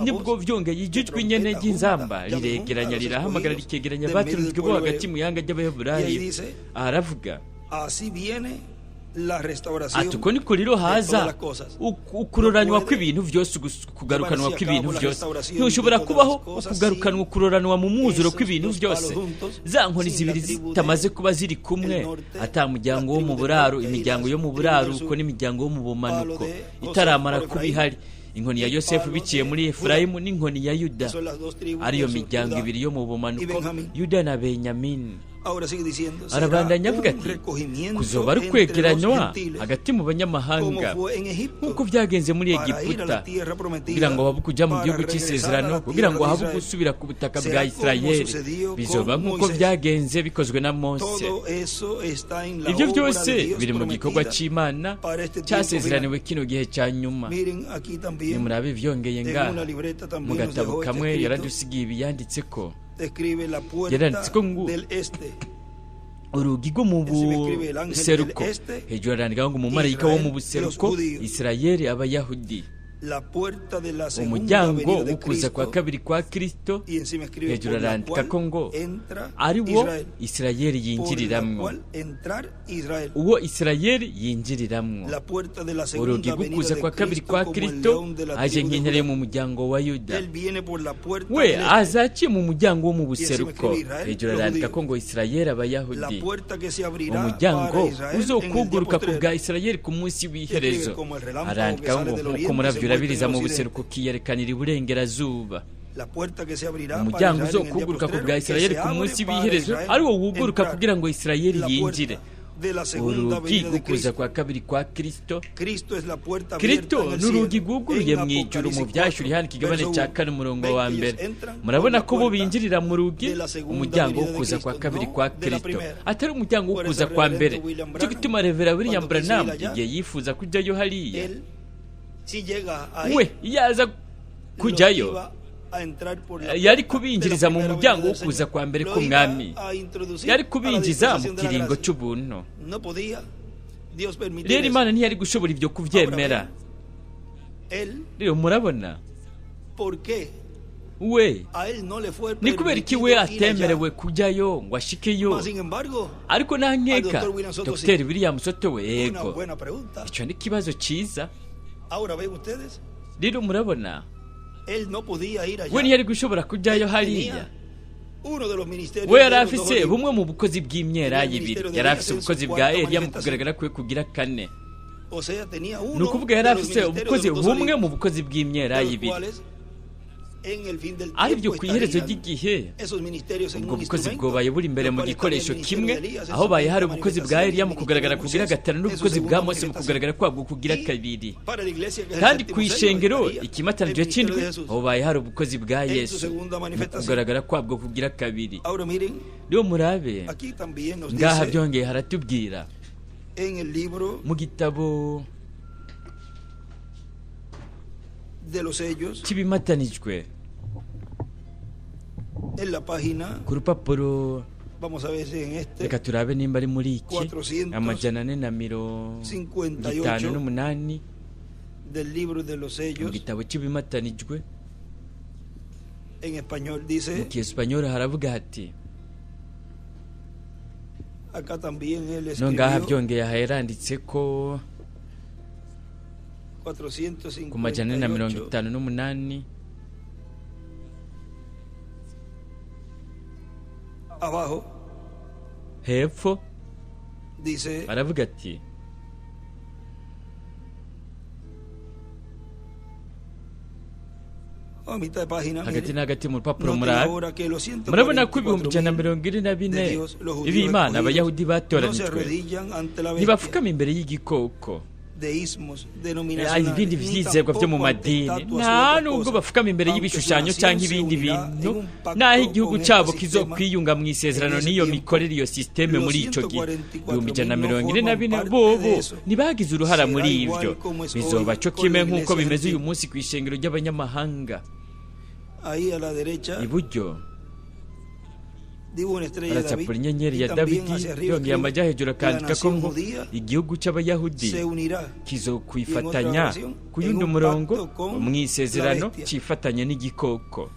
Nibwo vyongeye ijwi nyene ry'inzamba riregeranya rirahamagara rikegeranya abatoranijwe bo hagati mu ihanga ry'Abaheburayo. Aravuga ati uko niko rero haza ukuroranywa kw'ibintu byose, kugarukanwa kw'ibintu byose. Ntushobora kubaho ukugarukanwa ukuroranwa mu mwuzuro kw'ibintu byose. Za nkoni zibiri zitamaze kuba ziri kumwe, ata muryango wo mu buraro, imiryango yo mu buraro uko n'imiryango yo mu bumanuko itaramara kuba ihari. Inkoni ya Yosefu biciye muri Efurayimu n'inkoni ya Yuda, ariyo miryango 2 yo mu bumanuko, Yuda na Benyamini. Arabandanya avuga ati kuzoba ari kwegeranywa hagati mu banyamahanga nk'uko byagenze muri Egiputa, kugira ngo habe kujya mu gihugu cy'isezerano, kugira ngo habe gusubira ku butaka bwa Isirayeli. Bizoba nk'uko byagenze bikozwe na Mose. Ibyo byose biri mu gikorwa cy'Imana cyasezeraniwe kino gihe cya nyuma. Nimurabe byongeye ngaha mu gatabo kamwe yaradusigiye ibiyanditse ko yaranditse ko ngo urugi rwo mu buseruko, hejuru arandika ngo umumarayika wo mu buseruko Isirayeli, Abayahudi. umuryango wo kuza kwa kabiri kwa Kristo, hejuru arandika ko ngo ari wo Isirayeli yinjiriramwo, uwo Isirayeli yinjiriramwo. Urugi rwo kuza kwa kabiri kwa Kristo aje nk'intare mu muryango wa Yuda, we azaciye mu muryango wo mu buseruko, hejuru arandika ko ngo Isirayeli Abayahudi. Umuryango uzokuguruka ku bwa Isirayeli ku munsi w'iherezo, arandika ngo nk'uko muravyurabiriza mu buseruko kiyerekanira iburengerazuba. Umuryango uzokuguruka ku bwa Isirayeli ku munsi w'iherezo ari wo wuguruka kugira ngo Isirayeli yinjire. Urugi gukuza kwa kabiri kwa Kristo, Kristo n'urugi guguruye mu ijuru. Mu Vyashuri hano ikigabane ca 4 umurongo wa mbere murabona ko bo binjirira mu rugi, umuryango wo kuza kwa kabiri kwa Kristo, atari umuryango wo kuza kwa mbere. Cyo gituma Revera William Branham igihe yifuza kujyayo hariya, we yaza kujyayo yari kubinjiriza mu muryango wo kuza kwa mbere k'umwami, yari kubinjiza mu kiringo cy'ubuntu. Rero Imana ntiyari gushobora ibyo kuvyemera. Rero murabona we ni kubera iki we atemerewe kujyayo ngo ashikeyo, ariko nta nkeka Dr. William Soto we yego, icyo ni ikibazo cyiza. Rero murabona we ntiyari gushobora kujyayo hariya. We yari afise bumwe mu bukozi bw'imyelayo ibiri, yari afise ubukozi bwa Eliya mu kugaragara kwe kugira 4. Ni ukuvuga yari afise ubukozi bumwe mu bukozi bw'imyelayo ibiri, ari byo ku iherezo ry'igihe ubwo bukozi bwobaye buri imbere mu gikoresho kimwe, aho baye hari ubukozi bwa Eliya mu kugaragara kugira 5 n'ubukozi bwa Mose mu kugaragara kwabwo kugira 2. Kandi ku ishengero ikimatanije cy'indwi aho baye hari ubukozi bwa Yesu mu kugaragara kwabwo kugira 2. Rero murabe ngaha byongeye haratubwira mu gitabo cy'ibimatanijwe ku rupapuro, reka turabe nimba ari muri iki 458 mu gitabo cy'ibimatanijwe. Mu Kiespanyol haravuga hati, no ngaha byongeye aheranditse ko ku 458 abajo hepfo aravuga ati, hagati na hagati mu rupapuro murabona ko 124 ib'Imana Abayahudi batoranijwe ntibapfukama imbere y'igikoko. Ibindi vyizerwa vyo mu madini nta nubwo bapfukama imbere y'ibishushanyo cyangwa ibindi bintu, naho igihugu cyabo kizokwiyunga mu isezerano n'iyo mikorere, iyo systeme muri ico gihe 124 bobo ntibagize uruhara muri ivyo. Bizoba cyo kimwe nk'uko bimeze uyu munsi ku ishengero ry'abanyamahanga. Iburyo aracapura inyenyeri ya Dawidi, yongeye amajya hejuru akandika ko ngo igihugu cy'Abayahudi kizokwifatanya ku yundi murongo mu isezerano cifatanye n'igikoko.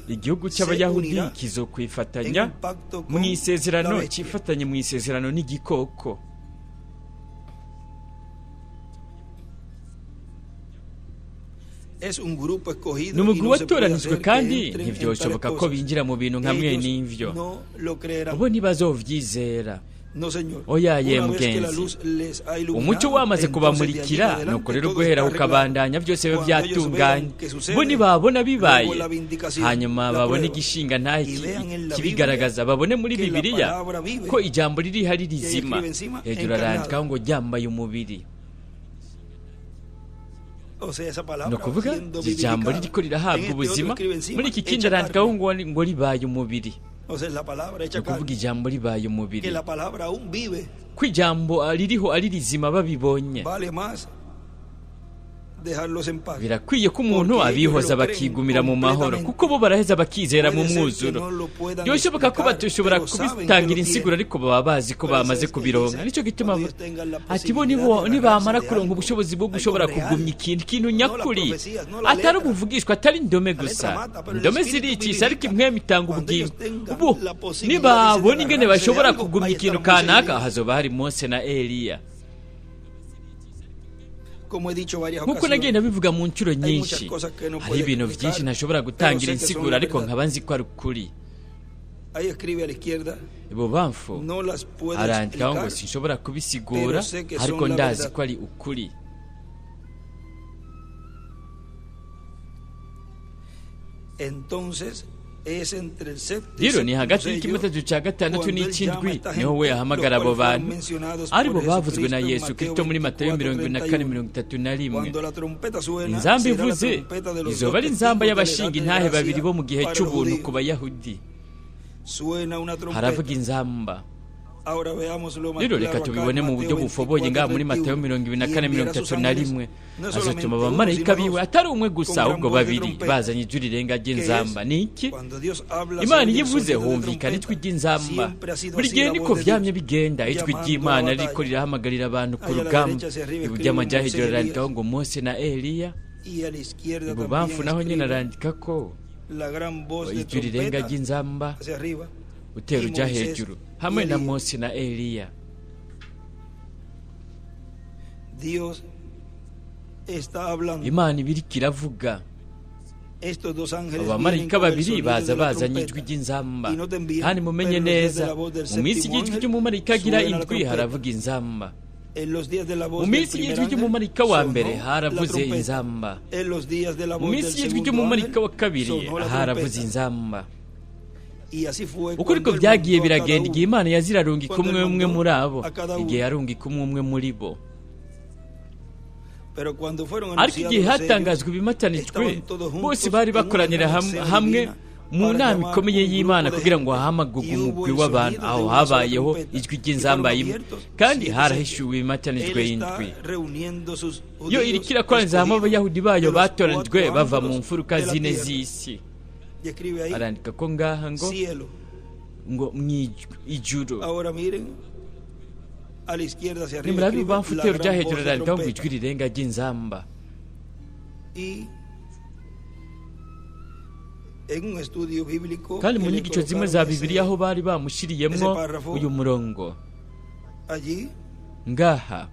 Igihugu cy'Abayahudi kizokwifatanya mu isezerano cifatanye mu isezerano n'igikoko. Ni umugwi watoranijwe kandi ntivyoshoboka ko binjira mu bintu nka mwene n'ivyo. Bo ntibazovyizera. Oya mugenzi, umucyo wamaze kubamurikira, nuko rero guhera ukabandanya byose biba byatunganye. Bo nibabona bibaye, hanyuma babone igishinga ntahe kibigaragaza, babone muri Bibiliya ko ijambo riri hari rizima, hejuru arandikaho ngo ryambaye umubiri. No kuvuga ijambo ririko rirahabwa ubuzima, muri iki kindi arandikaho ngo ribaye umubiri. No kuvuga ijambo ribaye umubiri, ko ijambo ririho ari rizima babibonye. birakwiye ko umuntu abihoza bakigumira mu mahoro, kuko bo baraheza bakizera mu mwuzuro. Byoshoboka ko batoshobora kubitangira insiguro, ariko baba bazi ko bamaze kubironka. Nicyo gituma ati bo nibamara kuronka ubushobozi bwo gushobora kugumya ikintu nyakuri, atari ubuvugishwa, atari indome gusa. Indome ziricisha, ariko impwemu itanga ubugingo. Ubu nibabona ingene bashobora kugumya ikintu kanaka, hazoba hari Mose na Eliya. Nkuko nagenda bivuga mu ncuro nyinshi, hari ibintu byinshi ntashobora gutangira insiguro, ariko nkaba nzi ko ari ukuri. Ibo bamfu arandikaho ngo sinshobora kubisigura, ariko ndazi ko ari ukuri. Rero ni hagati y'ikimenyetso cya gatandatu n'ikindwi niho we ahamagara abo bantu, aribo bavuzwe na Yesu Kristo muri Matayo 24:31. Inzamba ivuze izoba ari inzamba y'abashinga intahe babiri bo mu gihe cy'ubuntu ku Bayahudi. Haravuga inzamba. Rero reka tubibone mu buryo bufoboye ngaha muri Matayo 24:31. Azatuma abamarayika biwe atari umwe gusa, ahubwo babiri, bazanye ijwi rirenga ry'inzamba. Ni iki? Imana iyo ivuze humvikana ijwi ry'inzamba. Buri gihe niko vyamye bigenda, ijwi ry'Imana riko rirahamagarira abantu ku rugamba. Iburyo amajya hejuru arandikaho ngo Mose na Eliya, ibubamfu naho nyine arandika ko ijwi rirenga ry'inzamba utera ujya hejuru hamwe na Mose na Eliya. Imana ibiriko iravuga. Abamarayika babiri bazanye ijwi ry'inzamba, kandi mumenye neza, mu minsi y'ijwi ry'umumarayika agira indwi haravuga inzamba. Mu minsi y'ijwi ry'umumarayika wa mbere haravuze inzamba. Mu minsi y'ijwi ry'umumarayika wa kabiri haravuze inzamba. Uko ariko byagiye biragenda, igihe Imana yazirarungika umwe umwe muri abo, igihe yarungika umwe muri bo. Ariko igihe hatangazwa ibimatanijwe, bose bari bakoranira hamwe mu nama ikomeye y'Imana kugira ngo hahamagurwe umugwi w'abantu. Aho habayeho ijwi ry'inzamba imwe, kandi harahishuwe ibimatanijwe y'indwi. Yo iriko irakoraniza hamwe Abayahudi bayo batoranijwe bava mu mfuruka zine z'isi. Arandika ko ngaha ngo mw'ijuru. Nimurabi bamfute urya hejuru arandika ngo ijwi rirenga ry'inzamba. Kandi mu nyigisho zimwe za Bibiliya aho bari bamushiriyemwo uyu murongo ngaha,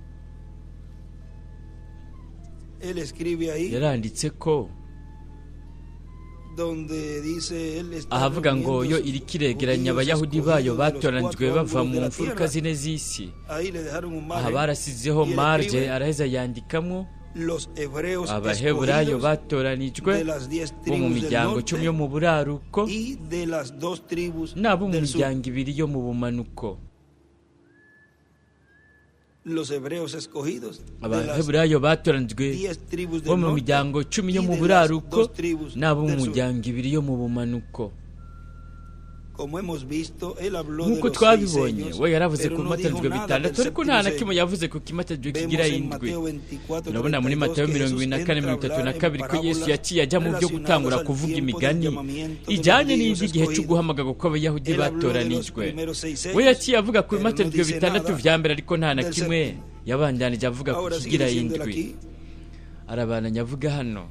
yaranditse ko ahavuga ngo yo iriko iregeranya Abayahudi bayo batoranijwe bava mu mfuruka zine z'isi. Aha barasizeho marge, araheza yandikamwo Abaheburayo batoranijwe bo mu miryango 10 yo mu buraruko n'abo mu miryango 2 yo mu bumanuko. Abaheburayo batoranijwe bo mu miryango 10 yo mu buraruko n'abo mu miryango 2 yo mu bumanuko. Nk'uko twabibonye, we yaravuze ku bimatanijwe 6, ariko nta na kimwe yavuze ku kimatanijwe kigira 7. Turabona muri Matayo 24:32 ko Yesu yaciye ajya mu byo gutangura kuvuga imigani ijyanye n'igihe cyo guhamagaza ko Abayahudi batoranijwe. We yaciye avuga ku bimatanijwe 6 vya mbere, ariko nta na kimwe yabandanije avuga ku kigira 7. Arabananya avuga hano.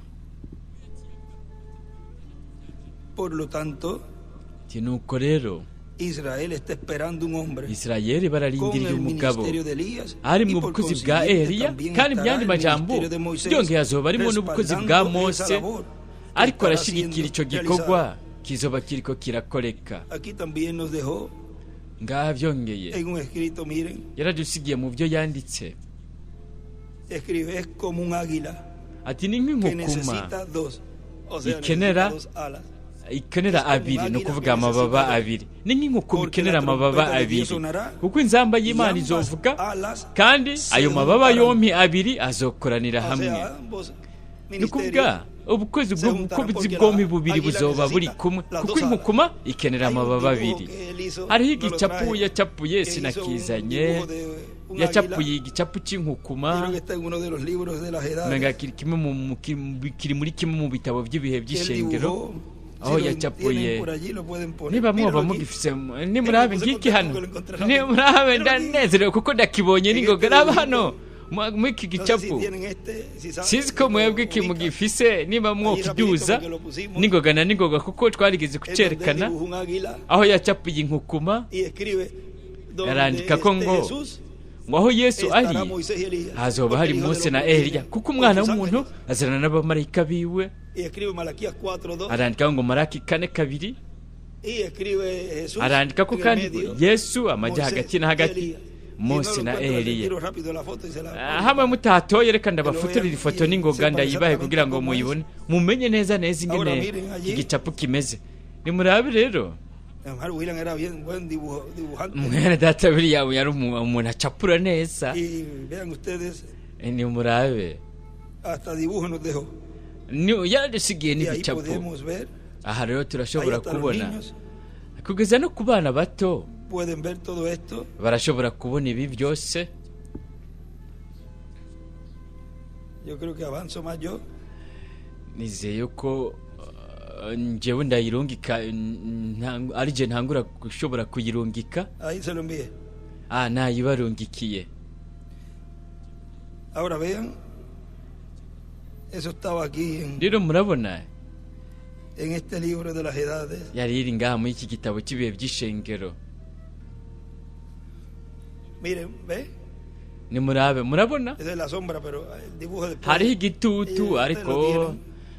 Por lo tanto, nuko rero Isirayeli bararindiriye umugabo ari mu bukozi bwa Eliya, kandi byandi majambo byongeye azoba arimo n'ubukozi bwa Mose, ariko arashigikira ico gikorwa kizoba kiriko kirakoreka. Ngaha byongeye yaradusigiye mu byo yanditse ati ni nk'inkukuma ikenera abiri, no kuvuga amababa abiri. Ni nk'inkukuma ikenera amababa abiri, kuko inzamba y'Imana izovuga, kandi ayo mababa yompi abiri azokoranira hamwe. Ni kuvuga ubukozi bwompi bubiri buzoba buri kumwe, kuko inkukuma ikenera amababa abiri. Hariho igicapu yacapuye sinakizanye yacapuye igicapu cy'inkukuma menga kiri muri kimwe mu bitabo by'ibihe by'ishengero aho yacapuye niba mwoba mugifise nimurabe ngiki hano nimurabe ndanezerewe kuko ndakibonye n'ingoga raba hano mwiki gicapu sizi ko mwebwe kimugifise niba mwokiduza n'ingoga na n'ingoga kuko twarigeze kucerekana aho yacapuye inkukuma yarandika ko ngo aho Yesu ari hazoba hari Mose na Eliya kuko umwana w'umuntu azana n'abamarayika biwe arandika ngo Malaki 4:2 arandika ko kandi Yesu amajya hagati na hagati Mose na Eliya hamwe mutatoye reka ndabafotorera ifoto n'ingoga ndayibahe kugira ngo muyibone mumenye neza ingene igicapu kimeze nimurabe rero mwene data biriya yari umuntu acapura neza ni murabe yadusigiye n'ibicapu aha rero turashobora kubona kugeza no ku bana bato barashobora kubona ibi byose nizeye ko njyewe ndayirungika arije ntangura gushobora kuyirungika nayibarungikiye rero murabona yari iri ngaha muri iki gitabo cy'ibihe by'ishengero nimurabe murabona hariho igitutu ariko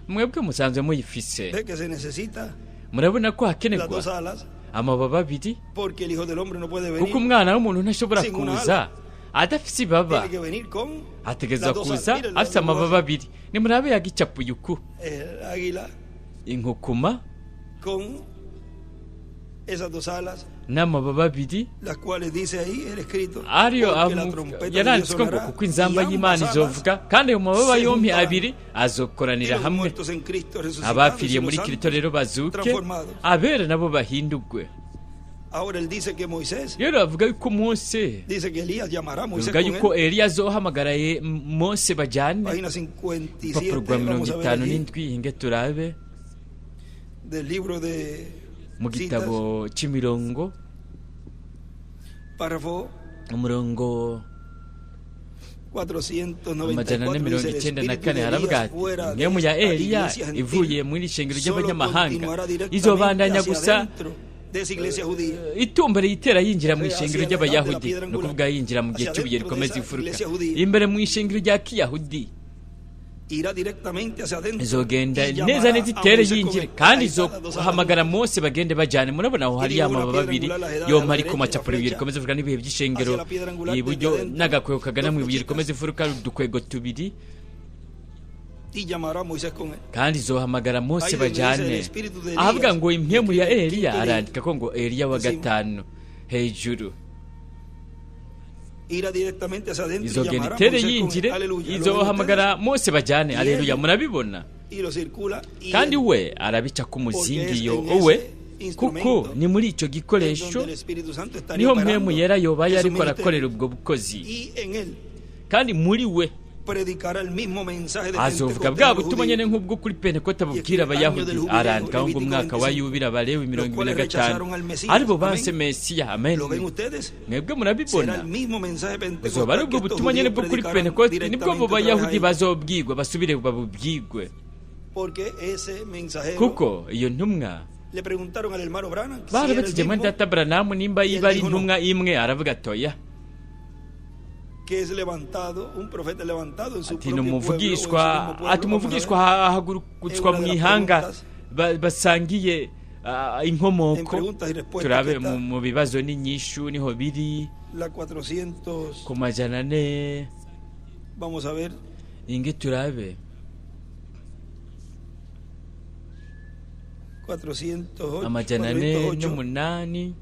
mwebwe musanzwe muyifise murabona ko hakenerwa amababa abiri kuko umwana w'umuntu ntashobora kuza adafise ibaba ategezwa kuza afise amababa abiri nimurabe yagicapuye uku inkukuma n'amababa abiri ariyo yaranditswe ngo kuko inzamba y'Imana izovuga kandi ayo mababa yompi abiri azokoranira hamwe abapfiriye muri Kristo rero bazuke abera nabo bahindurwe rero avuga yuko Mose avuga yuko Eliya azohamagara Mose bajyane urupapuro rwa 57 inge turabe mu gitabo cy'imirongo umurongo 494 haravuga ati mwemu ya Eliya ivuye muri ishengero ry'abanyamahanga izobandanya gusa itumbere yitera yinjira mu ishengero ry'abayahudi no kuvuga yinjira mu gihe cy'ubuye rikomeza imfuruka imbere mu ishengero rya kiyahudi izogenda neza itere yinjire kandi izohamagara Mose bagende bajyane murabona aho hari amababa abiri yompa ariko macapuro ibuye rikomeza ifuruka n'ibihe by'ishengero iburyo n'agakwego kagana mu ibuye rikomeza ifuruka udukwego tubiri kandi izohamagara Mose bajyane ahavuga ngo impemu ya Eliya arandika ko ngo Eliya wa gatanu hejuru izogenda itere yinjire izohamagara Mose bajyane aleluya murabibona kandi we arabica ku muzingiyo we kuko ni muri icyo gikoresho niho mpemu yera yoba yariko arakorera ubwo bukozi kandi muri we azovuga bwa butumwa nyene nk'ubwo kuri Pentekote bubwira abayahudi arandika ngo umwaka wa yubira Abalewi 25 aribo banse Mesiya amen mwebwe murabibona uzoba ari ubwo butumwa nyene bwo kuri Pentekote nibwo bo bayahudi bazobwirwa basubire babubwirwe kuko iyo ntumwa barabatije muri data Branham nimba yiba ari intumwa imwe aravuga toya ati umuvugishwa hahagurutswa mu ihanga basangiye inkomoko turabe mu bibazo n'inyishu niho biri ku 400 inge turabe 408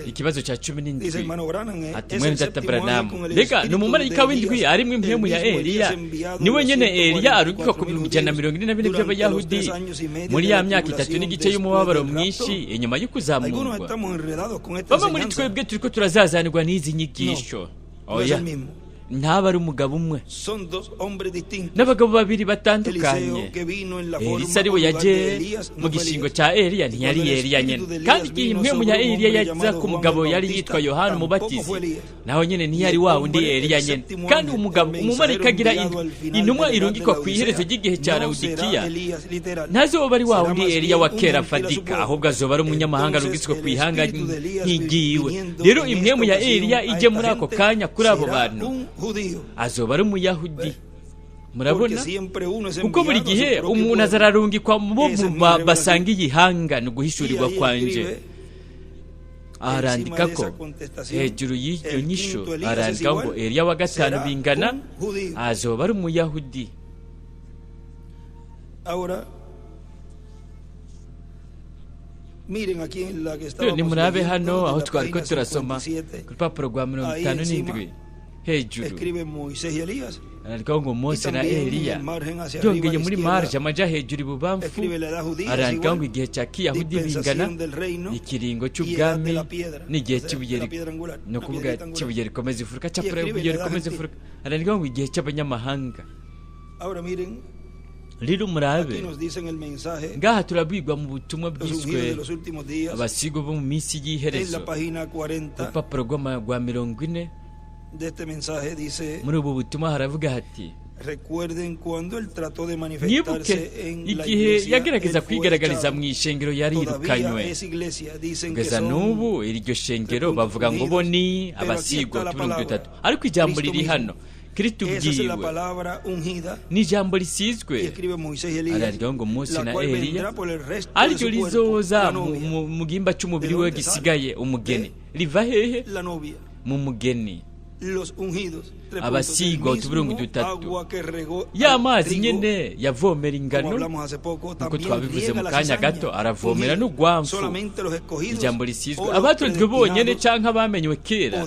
ikibazo cya 17 ati mwene data Branamu, reka ni umumarayika w'indwi arimo impemu ya Eliya, niwe nyene Eliya arungikwa ku 144 by'abayahudi muri ya myaka 3 n'igice y'umubabaro mwinshi inyuma yo kuzamurwa. Baba muri twebwe turiko turazazanirwa n'izi nyigisho. Oya, ntaba ari umugabo umwe, n'abagabo babiri batandukanye. Elisa ariwe yaje mu gishingo cya Eliya, ntiyari Eliya nyene. Kandi igihe impemu ya Eliya yaza ku mugabo yari yitwa Yohana Umubatizi, naho nyene ntiyari wa undi Eliya nyene. Kandi umugabo umumarayika agira intumwa irungikwa ku iherezo ry'igihe cya Lawodikiya ntazoba ari wa undi Eliya wa kera Fadika, ahubwo azoba ari umunyamahanga arungitswe ku ihanga nk'igiwe. Rero impemu ya Eliya ije muri ako kanya kuri abo bantu, azoba ari umuyahudi. Murabona, kuko buri gihe umuntu azararungikwa mu basanga igihanga no guhishurirwa kwanje. Arandika ko hejuru y'icyo nyisho arandika ngo Eliya wa gatanu bingana azoba ari umuyahudi. Nimurabe hano aho twari ko turasoma ku rupapuro rwa 57 hejuru arandikaho ngo Mose na Eliya. Byongeye muri marge amaja hejuru ibubamfu arandikaho ngo igihe cya kiyahudi bingana ikiringo cy'ubwami n'igihe cy'ibuye, no kuvuga cy'ibuye rikomeza ifuruka, cyapura ibuye rikomeza ifuruka. Arandikaho ngo igihe cy'abanyamahanga. Rero murabe ngaha turabwirwa mu butumwa bwiswe abasigo bo mu minsi y'iherezo, urupapuro rwa 40 muri ubu butumwa haravuga hati, mwibuke igihe yagerageza kwigaragariza mu ishengero yarirukanywe. Kugeza n'ubu iryo shengero bavuga ngo bo ni abasigo 3, ariko ijambo riri hano kiritubwiwe ni ijambo risizwe. Araryaho ngo Mose na Eliya ariryo rizoza mu gihimba cy'umubiri we gisigaye umugeni. Riva hehe? Mu mugeni. Abasigwa 3, ya mazi nyene yavomera ingano, nuko twabivuze mu kanya gato, aravomera n'ugwamfu. Ijambo risizwe abatojwe bonyene canke abamenywe kera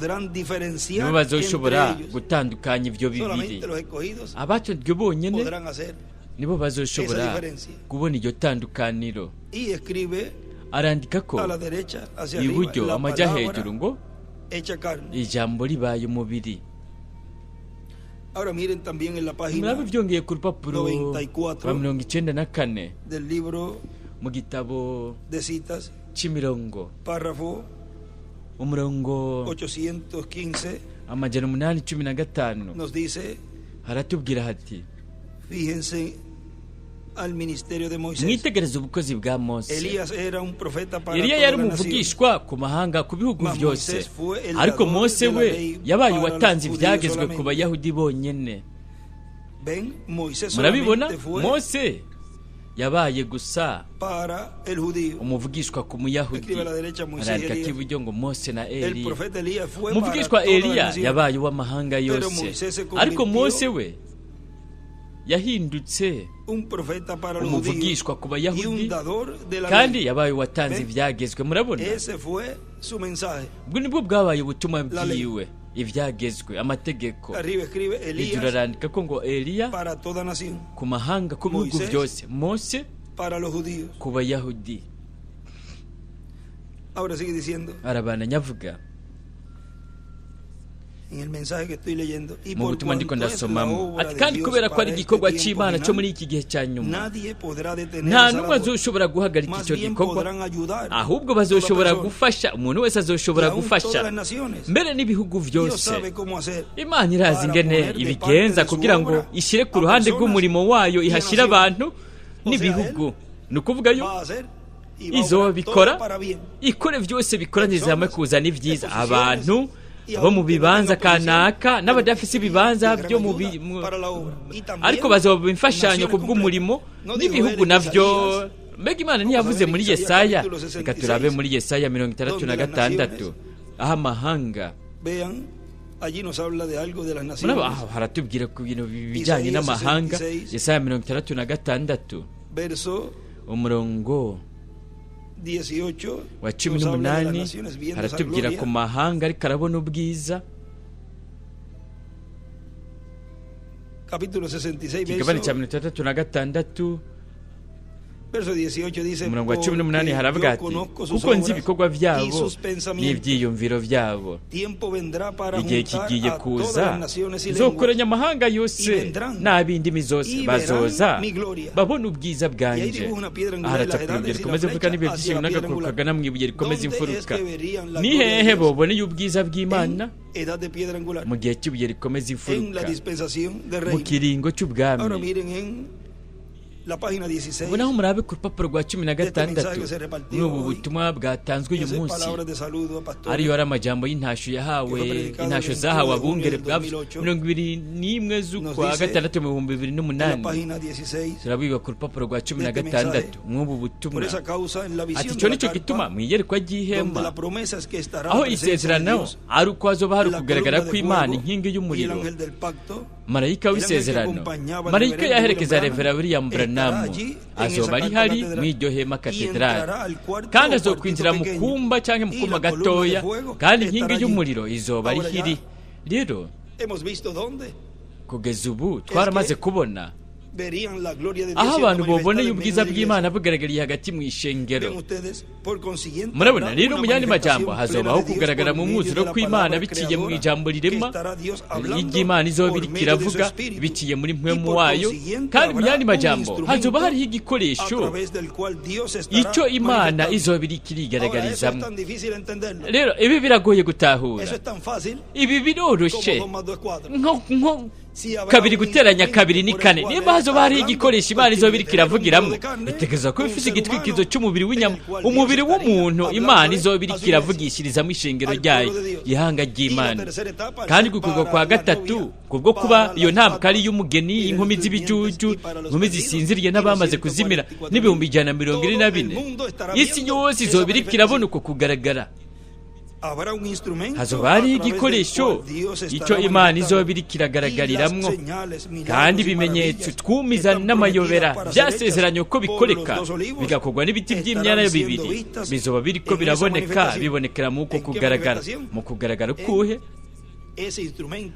nibo bazoshobora gutandukanya ivyo bibiri. Abatojwe bonyene nibo bazoshobora kubona iryo tandukaniro. Arandika ko iburyo amaja hejuru ngo ijambo ribaye umubiri. Murabe byongeye ku rupapuro rwa 94 mu gitabo cy'imirongo, umurongo 815 haratubwira hati, mwitegereze ubukozi bwa Mose. Eliya yari umuvugishwa ku mahanga, ku bihugu byose, ariko Mose we yabaye uwatanze ibyagezwe ku bayahudi bonyene. Murabibona, Mose yabaye gusa umuvugishwa ku muyahudi. Arandika k'iburyo ngo Mose na Eliya. Umuvugishwa Eliya yabaye uw'amahanga yose, ariko Mose we yahindutse umuvugishwa ku bayahudi kandi yabaye watanze ibyagezwe. Murabona, ubwo nibwo bwabaye ubutumwa bwiwe, ibyagezwe, amategeko. Iryo arandika ko ngo Eliya ku mahanga, ku bihugu byose, Mose ku bayahudi. Arabana nyavuga mu butumwa ndiko ndasomamo ati, kandi kubera ko ari igikorwa cy'Imana cyo muri iki gihe cya nyuma, nta n'umwe azoshobora guhagarika icyo gikorwa, ahubwo bazoshobora gufasha. Umuntu wese azoshobora gufasha, mbere n'ibihugu byose. Imana irazi ingene ibigenza kugira ngo ishyire ku ruhande rw'umurimo wayo, ihashyire abantu n'ibihugu. Ni ukuvuga yo izo bikora, ikore byose bikoraniriza hamwe kuzana ibyiza. Abantu bo mu bibanza kanaka n'abadafise ibibanza byo ariko bazoba imfashanyo ku bw'umurimo n'ibihugu navyo. Mbega Imana ntiyavuze muri Yesaya? Reka turabe muri Yesaya 66 aho amahanga haratubwira ku bintu bijyanye n'amahanga. Yesaya 66 umurongo wa 18 haratubwira ku mahanga ariko arabona ubwiza. Ikigabane cya 66 umurongo wa 18 haravuga ati kuko nzi ibikorwa byabo n'ibyiyumviro byabo, igihe kigiye kuza nzokoranya amahanga yose n'ab'indimi zose bazoza babona ubwiza bwanjye. Haratapfa urugero rikomeza imfuruka n'ibihe by'ishyano n'agakuru kagana mu ibuye rikomeza imfuruka. Ni hehe boboneye ubwiza bw'Imana? Mu gihe cy'ibuye rikomeza imfuruka, mu kiringo cy'ubwami. Ubu naho murabe ku rupapuro rwa 16 n'ubu butumwa bwatanzwe uyu munsi, ariyo ari amajambo y'intasho yahawe, intasho zahawe abungere bwa 21 z'ukwa gatandatu mu 2008. Turabwiga ku rupapuro rwa 16 mw'ubu butumwa ati cyo nicyo gituma mwiyerekwa ry'ihema aho isezerano ari uko hazoba hari kugaragara kw'Imana inkingi y'umuriro, marayika w'isezerano, marayika yaherekeza Revera William Branham azoba ari hari mw'iryo hema katedrali, kandi azokwinjira mu kumba cyangwa mu kuma gatoya, kandi inkingi y'umuriro izoba ari hiri. Rero kugeza ubu twaramaze kubona aho abantu boboneye ubwiza bw'Imana bugaragariye hagati mu ishengero. Murabona rero mu yandi majambo hazobaho kugaragara mu mwuzuro kw'Imana biciye mu ijambo rirema ry'Imana izoba iriko iravuga biciye muri mpwemu wayo, kandi mu yandi majambo hazoba hariho igikoresho icyo Imana izoba iriko irigaragarizamo. Rero ibi biragoye gutahura, ibi biroroshe nko kabiri guteranya kabiri ni kane. Niba hazoba hariho igikoresho Imana izoba iriko iravugiramo, itegeza ko bifise igitwikizo cy'umubiri w'inyama, umubiri w'umuntu Imana izoba iriko iravugishirizamo ishengero ryayo, ihanga ry'Imana. Kandi gukurwa kwa gatatu kubwo kuba iyo ntabwo ari y'umugeni, inkumi z'ibijuju, inkumi zisinziriye n'abamaze kuzimira n'ibihumbi 124, isi yose izoba iriko irabona uko kugaragara. Hazoba hariho igikoresho icyo Imana izoba iriko iragaragariramwo, kandi ibimenyetso twumiza n'amayobera byasezeranye ko bikoreka bigakorwa n'ibiti by'imyanya bibiri bizoba biriko biraboneka, bibonekera mu uko kugaragara. Mu kugaragara kuhe?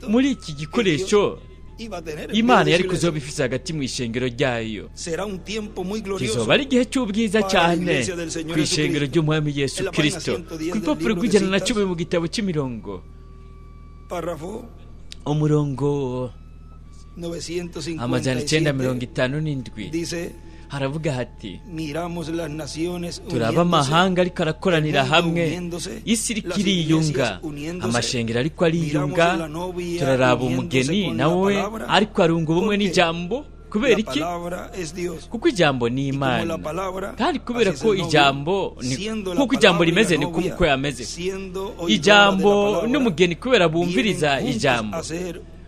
Muri iki gikoresho Imana yari kuzoba ifise hagati mu ishengero ryayo, kizoba ari igihe cy'ubwiza cyane ku ishengero ry'Umwami Yesu Kristo. Ku rupapuro rw'110 mu gitabo cy'imirongo, umurongo 957 haravuga hati turaba amahanga ariko arakoranira hamwe, isi iriko iriyunga, amashengero ariko ariyunga, turaraba umugeni nawe ariko arunga ubumwe n'ijambo. Kubera iki? Kuko ijambo ni Imana, kandi kubera ko ijambo nk'uko ijambo rimeze ni kuko yameze. Ijambo n'umugeni kubera bumviriza ijambo,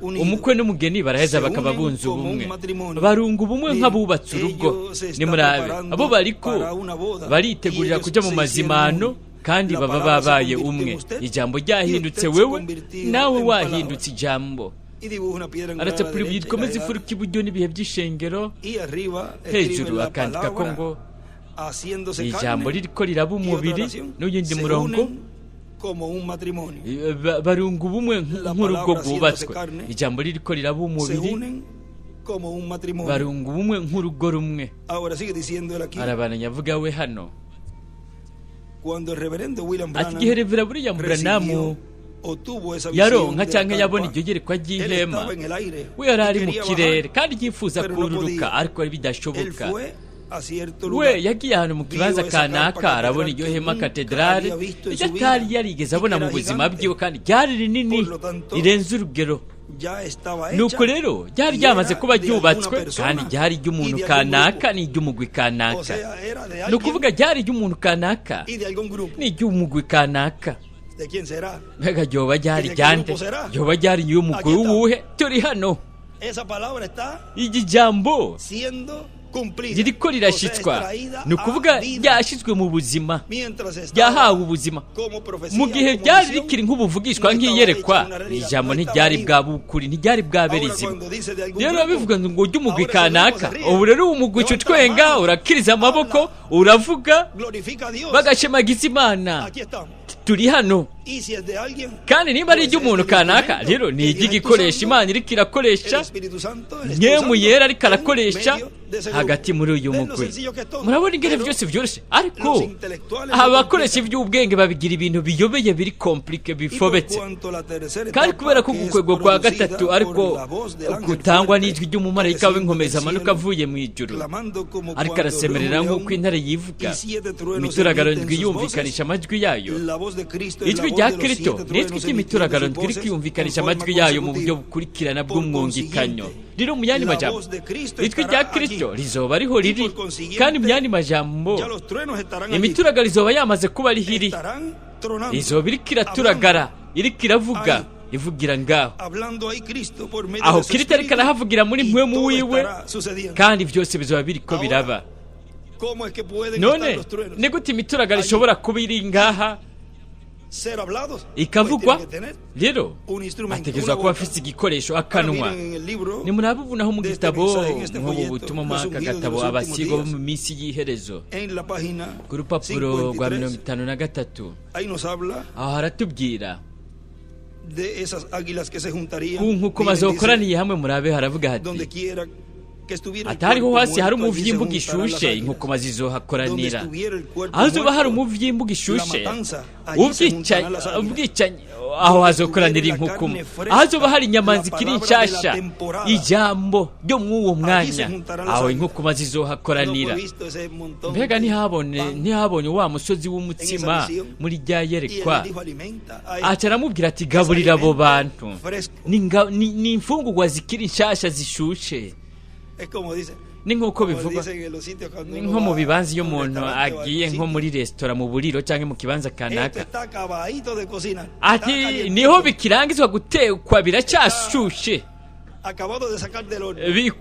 umukwe n'umugeni baraheza bakaba bunze ubumwe, barunga ubumwe nk'abubatse urugo. Nimurabe abo bariko baritegurira kujya mu mazimano, kandi baba babaye umwe. Ijambo ryahindutse wewe, nawe wahindutse ijambo. Aratapura ibuye rikomeza imfuruka iburyo n'ibihe by'ishengero, hejuru akandika ko ngo ijambo ririko riraba umubiri. N'uyindi murongo barunga ubumwe nk'urugo rwubatswe, ijambo ririko riraba umubiri, barunga ubumwe nk'urugo rumwe. Arabananya avuga we hano ati igihe Revera William Branham yaronka cyangwa yabona iryo gerekwa ry'ihema, we yari ari mu kirere kandi yifuza kururuka ariko bidashoboka. We yagiye ahantu mu kibanza kanaka arabona iryo hema katedrali, iryo atari yarigeze abona mu buzima bwiwe, kandi ryari rinini rirenze urugero. Nuko rero ryari ryamaze kuba ryubatswe, kandi ryari iry'umuntu kanaka n'iry'umugwi kanaka. Ni ukuvuga ryari iry'umuntu kanaka n'iry'umugwi kanaka. Mbega ryoba ryari ryande? Ryoba ryari y'umugwi uwuhe? Turi hano, iki jambo ririko rirashitswa, ni ukuvuga ryashyizwe mu buzima, ryahawe ubuzima. Mu gihe ryari rikiri nk'ubuvugishwa nk'iyerekwa, ijambo ntiryari bwabukuri, ntiryari bwabera izima. Rero bivuga ngo ujye umugwi kanaka, ubu rero umugwi uca utwenga, urakiriza amaboko, uravuga, bagashemagiza Imana. Turi hano. Kandi niba ari iry'umuntu kanaka, rero ni iry'igikoresha Imana iriko irakoresha, Mwemu Yera ariko arakoresha hagati muri uyu mugwi. Murabona ingene byose byoroshye, ariko abakoresha iby'ubwenge babigira ibintu biyobeye, biri komplike, bifobetse. Kandi kubera ko gukwego kwa gatatu ariko kutangwa n'ijwi ry'umumarayika w'inkomeza amanuka avuye mu ijuru, ariko arasemerera nk'uko intare yivuga, imituragaro ndwi yumvikanisha amajwi yayo. Ijwi rya Kristo n'ijwi ry'imituragaro ndwi riri kwiyumvikanisha amajwi yayo mu buryo bukurikirana bw'umwungikanyo. Rero mu yandi majambo, ijwi rya Kristo rizoba riho riri, kandi mu yandi majambo, imituragaro izoba yamaze kuba rihiri, izoba iriko iraturagara, iriko iravuga, ivugira ngaho. Aho Kristo ariko arahavugira muri Mwemu wiwe, kandi byose bizoba biriko biraba. None ni gute imituragaro ishobora kuba iri ngaha ikavugwa? Rero ategerezwa kuba afite igikoresho, akanwa. Nimurabubonaho mu gitabo nk'ubu butumwa mu aka gatabo abasigwa bo mu minsi y'iherezo, ku rupapuro rwa 53, aho haratubwira ku nk'uko bazokoraniye hamwe. Murabe haravuga hati, atariho hasi hari umuvyimbu gishushe, inkukuma zizohakoranira. Aho zoba hari umuvyimbu gishushe, ubwicanyi, aho hazokoranira inkukuma. Aho zoba hari inyama zikiri nshasha, ijambo ryo mw'uwo mwanya, aho inkukuma zizohakoranira. Mbega ntihabonye wa musozi w'umutsima muri rya yerekwa, aca aramubwira ati, gaburira abo bantu, ni imfungurwa zikiri nshasha zishushe. Ni nk'uko bivugwa nko mu bibanza iyo umuntu agiye nko muri resitora, mu buriro cyangwa mu kibanza kanaka, ati niho bikirangizwa gutekwa, biracyashushe,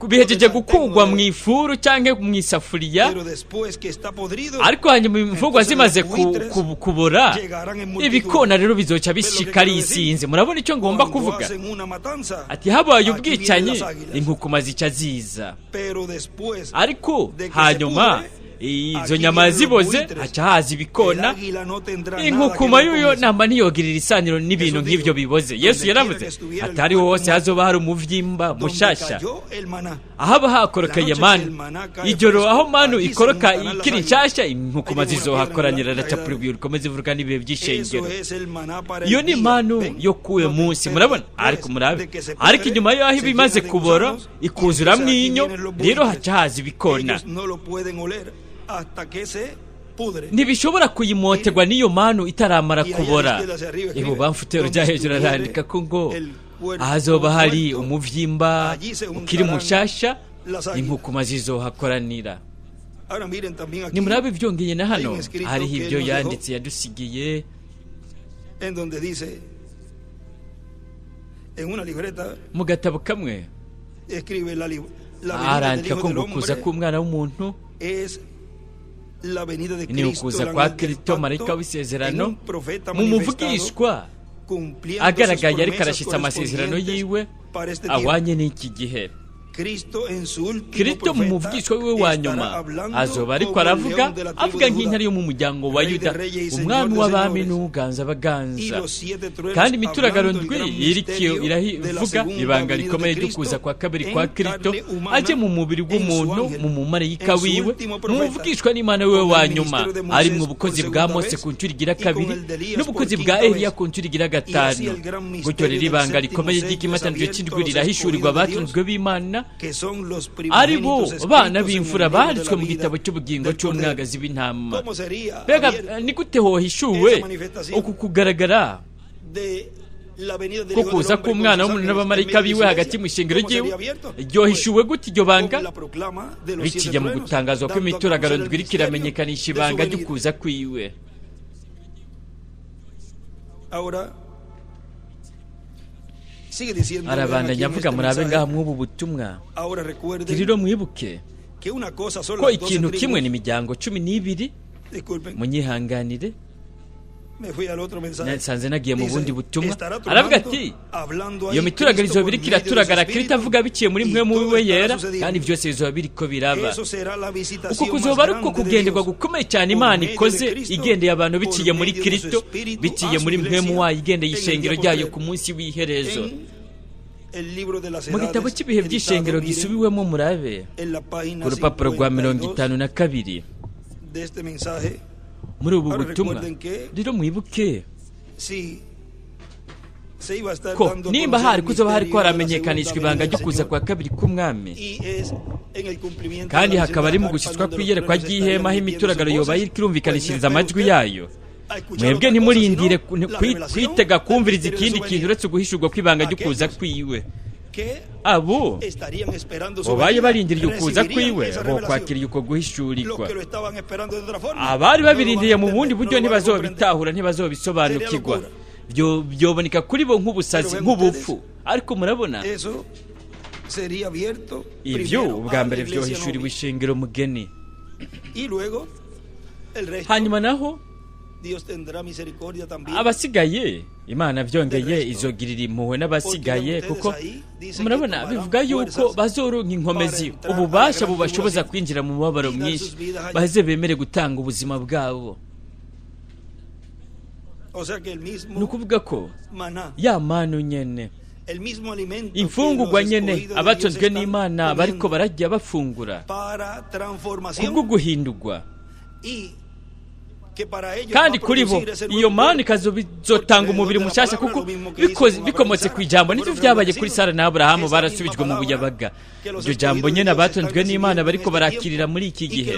bihejeje gukugwa mu ifuru cyangwa mu isafuriya, ariko hanyuma imfungwa zimaze kubora, ibikona rero bizoca bishika ari isinze. Murabona icyo ngomba kuvuga? Ati habaye ubwicanyi, inkukuma zica ziza, ariko hanyuma izo nyama ziboze haca haza ibikona. Inkukuma yuyo namba ntiyogirira isaniro n'ibintu nk'ivyo biboze. Yesu yaravuze atari hose hazoba hari umuvyimba mushasha, ahaba hakorokeye manu. Ijoro aho manu ikoroka ikiri nshasha, inkukuma zizohakoranira na capuribyo rukomeze vuruka n'ibihe by'ishengero. Iyo ni manu yo kuwe munsi, murabona? Ariko murabe, ariko inyuma yaho ibimaze kubora ikuzura mwinyo, rero haca haza ibikona. Ntibishobora kuyimoterwa n'iyo manu itaramara kubora. Ibo bamfutero rya hejuru arandika ko ngo ahazoba hari umuvyimba ukiri mushasha, inkukuma zizohakoranira. Nimurabe byongeye na hano hariho ibyo yanditse yadusigiye mu gatabo kamwe. Arandika ko ngo kuza k'umwana w'umuntu ni ukuza kwa Kristo, marayika w'isezerano, mu muvugishwa agaragaye ariko arashitsa amasezerano yiwe awanye n'iki gihe. Kristo mu muvugishwa wiwe wa nyuma azoba ariko aravuga nk'intare yo mu muryango wa Yuda, umwami w'abami n'uganza abaganza. Kandi imituragaro ndwi irikiyo iravuga ibanga rikomeye ryo kuza kwa kabiri kwa Kristo, aje mu mubiri w'umuntu, mu mumarayika wiwe, mu muvugishwa n'Imana wiwe wa nyuma, ari mu bukozi bwa Mose ku ncuro igira kabiri n'ubukozi bwa Eliya ku ncuro igira gatanu. Gutyo rero ibanga rikomeye ry'ikimataniro cy'indwi rirahishurirwa abatunzwe b'Imana, ari bo bana b'imfura banditswe mu gitabo cy'ubugingo cy'umwagazi w'intama. Mbega ni gute hohishuwe uku kugaragara ko kuza k'umwana w'umuntu n'abamarayika biwe hagati mu ishengero ryiwe? Ryohishuwe gute iryo banga? Biciye mu gutangazwa ko imituragaro ndwi iriko iramenyekanisha ibanga ryo kuza kwiwe. Arabandanya avuga, murabe ngaha mw'ubu butumwa, rero mwibuke ko ikintu kimwe n'imiryango 12. munyihanganire nasanze nagiye mu bundi butumwa. aravuga ati iyo mituragarizo biriko iraturagara kirita avuga biciye muri mwe muwe yera, kandi byose bizoba biriko biraba. uko kuzoba ari uko kugenderwa gukomeye cyane Imana ikoze igendeye abantu biciye muri Kristo, biciye muri mwe muwayo igendeye ishengero ryayo ku munsi w'iherezo. mu gitabo cy'ibihe by'ishengero gisubiwemo murabe ku rupapuro rwa 52 muri ubu butumwa. rero mwibuke ko nimba hari kuzoba hari ko haramenyekanishwa ibanga ryo kuza kwa kabiri k'umwami, kandi hakaba ari mu gushyitswa kw'iyerekwa ry'ihema aho imituragaro yoba irumvikanishiriza amajwi yayo, mwebwe ntimurindire kwitega kumviriza ikindi kintu uretse guhishurwa kw'ibanga ryo kuza kwiwe. abo babaye barindiriye ukuza kwiwe bo kwakiriye uko guhishurirwa. abari babirindiriye mu bundi buryo ntibazobitahura, ntibazobisobanukirwa. byoboneka kuri bo nk'ubusazi, nk'ubupfu. ariko murabona ibyo ubwa mbere byohishuriwe ishengero mugeni. hanyuma naho abasigaye Imana byongeye izogirira impuhwe n'abasigaye, kuko murabona bivuga yuko bazoronka inkomezi, ububasha bubashoboza kwinjira mu mubabaro mwinshi, baze bemere gutanga ubuzima bwabo. ni ukuvuga ko ya manu nyene, imfungurwa nyene abatonzwe n'Imana bariko barajya bafungura kubwo guhindurwa, kandi kuri bo iyo manu ikazotanga umubiri mushasha, kuko bikomotse ku ijambo. nivyo vyabaye kuri Sara na Aburahamu, barasubijwe mu buyabaga. iryo jambo nyene abatonzwe n'Imana bariko barakirira muri iki gihe,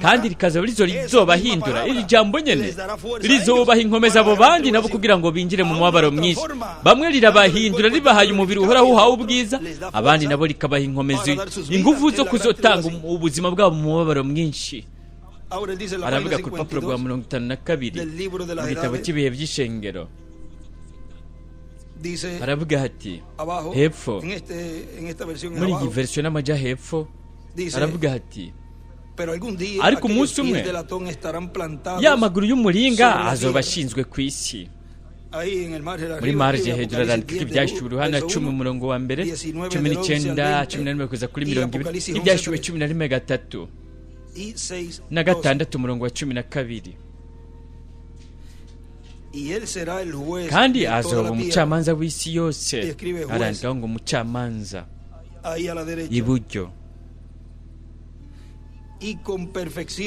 kandi rikaza rizobahindura. iri jambo nyene rizobaha inkomeza abo bandi nabo kugira ngo binjire mu mubabaro mwinshi. bamwe rirabahindura ribahaye umubiri uhoraho uhawe ubwiza, abandi nabo rikabaha inkomezi, ingufu zo kuzotanga ubuzima bwabo mu mubabaro mwinshi. aravuga ku rupapuro rwa 52 mu gitabo cy'ibihe by'ishengero. aravuga hati hepfo muri iyi version n'amaja hepfo, aravuga hati ariko umunsi umwe ya maguru y'umuringa azoba ashinzwe ku isi. muri marge hejuru arandika ibyashyuwe Yohana 10:1-19 kuza kuri 20, ibyashyuwe 11:3 na 6:12. kandi azoba umucamanza w'isi yose. arandikaho ngo umucamanza iburyo,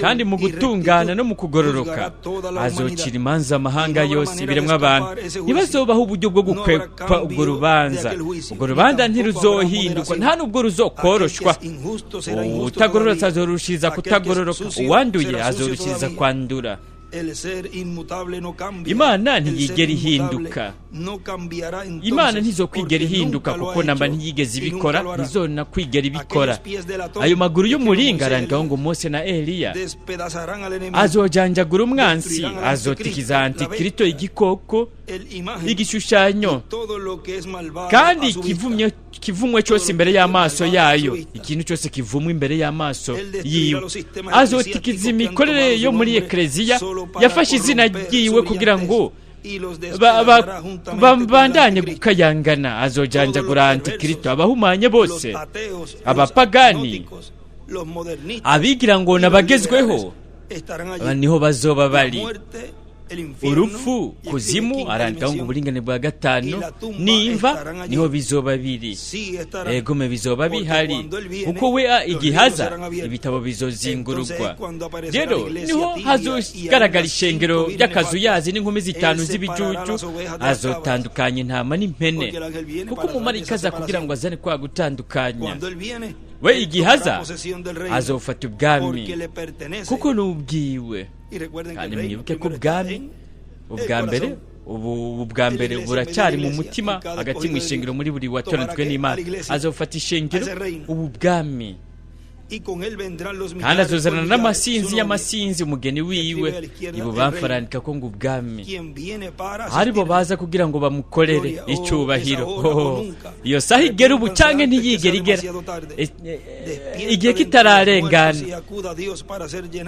kandi mu gutungana no mu kugororoka azocira imanza amahanga yose ibiremwa abantu. ntibazobaho uburyo bwo gukwepa ubwo rubanza. ubwo rubanza ntiruzohindurwa, nta n'ubwo ruzokoroshwa. utagororotse azorushiriza kutagororoka, uwanduye azorushiriza kwandura. Imana ntiyigera ihinduka. Imana ntizokwigera ihinduka, kuko namba ntiyigeze ibikora, ntizona kwigera ibikora. ayo maguru y'umuringa arandikaho ngo Mose na Eliya azojanjagura umwansi, azotikiza Antikrito, igikoko, igishushanyo, kandi kivumwe cyose imbere y'amaso yayo, ikintu cyose kivumwe imbere y'amaso yiwe. azotikiza imikorere yo muri ekleziya yafashe izina ryiwe kugira ngo bandanye gukayangana. azojanjagura Antikrito, abahumanye bose, abapagani, abigira ngo nabagezweho, niho bazoba bari. urupfu, kuzimu, arandikaho ngo uburingane bwa 5 n'imva niho bizoba biri. egome bizoba bihari, kuko we igihaza ibitabo bizozingururwa. rero niho hazogaragara ishengero ry'akazuyazi n'inkumi 5 z'ibijuju. azotandukanya intama n'impene, kuko umumarayika aza kugira ngo azane kwa gutandukanya. we igihaza azofata ubwami, kuko n'ubwiwe. kandi mwibuke ko ubwa mbere buracyari mu mutima hagati mu ishengero muri buri watoranzwe n'Imana. azofata ishengero, ubu bwami kandi azozana n'amasinzi y'amasinzi umugeni wiwe ibubamfu arandika ko ngo ubwami aribo baza kugira ngo bamukorere icyubahiro. Iyo saha igera ubu cyangwa ntiyigera igera, igihe kitararengana.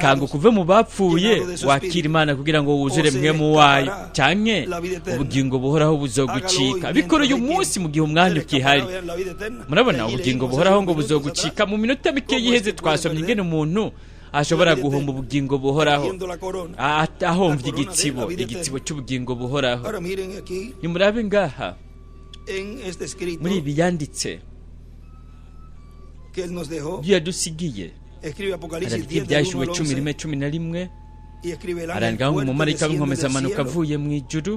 Kanga kuve mu bapfuye wakira Imana kugira ngo wuzure mwemu wayo, cyangwa ubugingo buhoraho buzogucika. Bikora uyu munsi mu gihe umwanya ukihari. Murabona ubugingo buhoraho ngo buzogucika. Mu minota mike yiheze twasomye ingene umuntu ashobora guhomba ubugingo buhoraho ahomvye igitsibo cy'ubugingo buhoraho. Nimurabe ngaha muri ibi yanditse ibyo yadusigiye. Arandika ibyashuwe 10:11, arandika ngo umumarayika w'inkomezamanuka avuye mu ijuru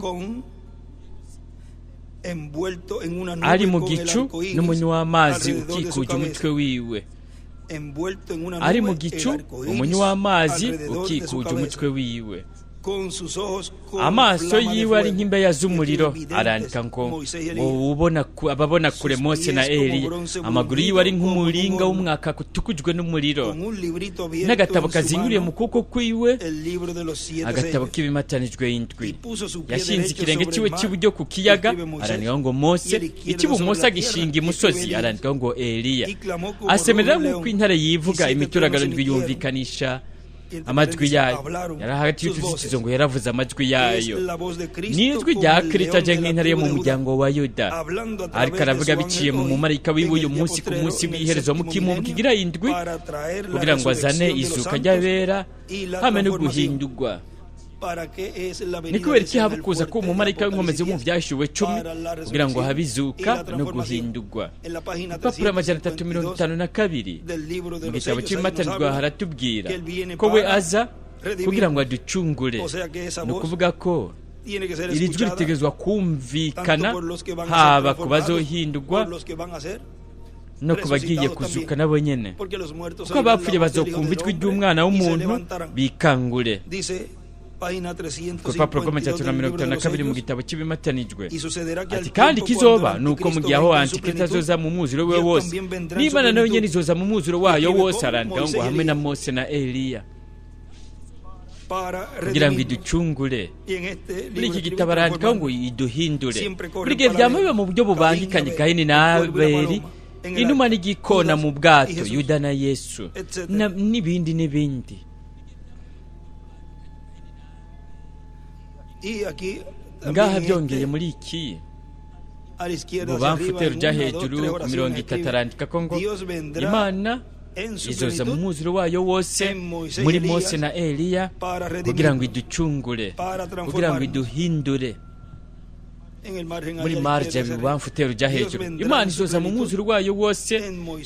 ari mu gicu n'umunywa w'amazi ukikuje umutwe wiwe. Ari mu gicu umunywa w'amazi ukikuje umutwe wiwe, amaso yiwe ari nk'imbeya z'umuriro. Arandika ngo ababona kure Mose na Eliya, amaguru yiwe ari nk'umuringa w'umwaka utukujwe n'umuriro, n'agatabo kazinguriye mu kuboko kwiwe, agatabo k'ibimatanijwe indwi. Yashinze ikirenge cyiwe cy'iburyo ku kiyaga, arandika ngo Mose, icy'ibumoso agishinga imusozi, arandika ngo Eliya. Asemerera nk'uko intare yivuga, imituragaro ndwi yumvikanisha amajwi yayo. Yari hagati y'utuzitizo ngo yaravuze amajwi yayo. N'ijwi rya Kristo aje nk'intare yo mu muryango wa Yuda, ariko aravuga biciye mu mumarayika wiwe uyu munsi ku munsi w'iherezo mu kimumu kigira indwi, kugira ngo azane izuka ry'abera hamwe no guhindurwa. Ni kubera iki haba kuza ko umumarayika w'inkomezi wo mu byashuwe 10 kugira ngo habe izuka no guhindurwa. Papuro 352 mu gitabo cy'imatanirwa haratubwira ko we aza kugira ngo aducungure. Ni ukuvuga ko iri jwi ritegerezwa kumvikana haba ku bazohindurwa no kubagiye kuzuka nabo nyene, kuko abapfuye bazokumva ijwi ry'umwana w'umuntu bikangure. Ku rupapuro rw'352 mu gitabo cy'ibimatanijwe ati, kandi kizoba nuko mu gihe aho Antikrito azoza mu mwuzuro we wose, n'Imana nayo nyene izoza mu mwuzuro wayo wose, arandika ngo hamwe na Mose na Eliya, kugira ngo iducungure. Muri iki gitabo arandika ngo iduhindure. Buri gihe byama biba mu buryo bubangikanye, Kayini na Abeli, inuma n'igikona mu bwato, Yuda na Yesu, n'ibindi n'ibindi. Ngaha byongeye muri iki bubamfu rujya hejuru ku 30 arandika ko ngo Imana izoza mu mwuzuro wayo wose muri Mose na Eliya, kugira ngo iducungure, kugira ngo iduhindure. Muri marje bubamfu rujya hejuru, Imana izoza mu mwuzuro wayo wose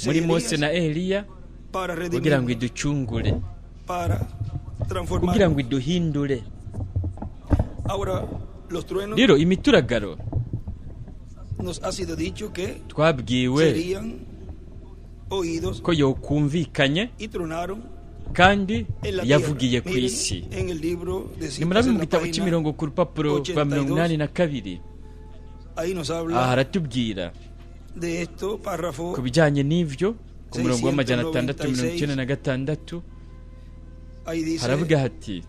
muri Mose na Eliya, kugira ngo iducungure, kugira ngo iduhindure. Rero imituragaro twabwiwe ko yokumvikanye kandi yavugiye ku isi. Nimurabe mu gitabo cy'imirongo ku rupapuro rwa 82, aha haratubwira ku bijyanye n'ivyo. Ku murongo wa 696 haravuga hati,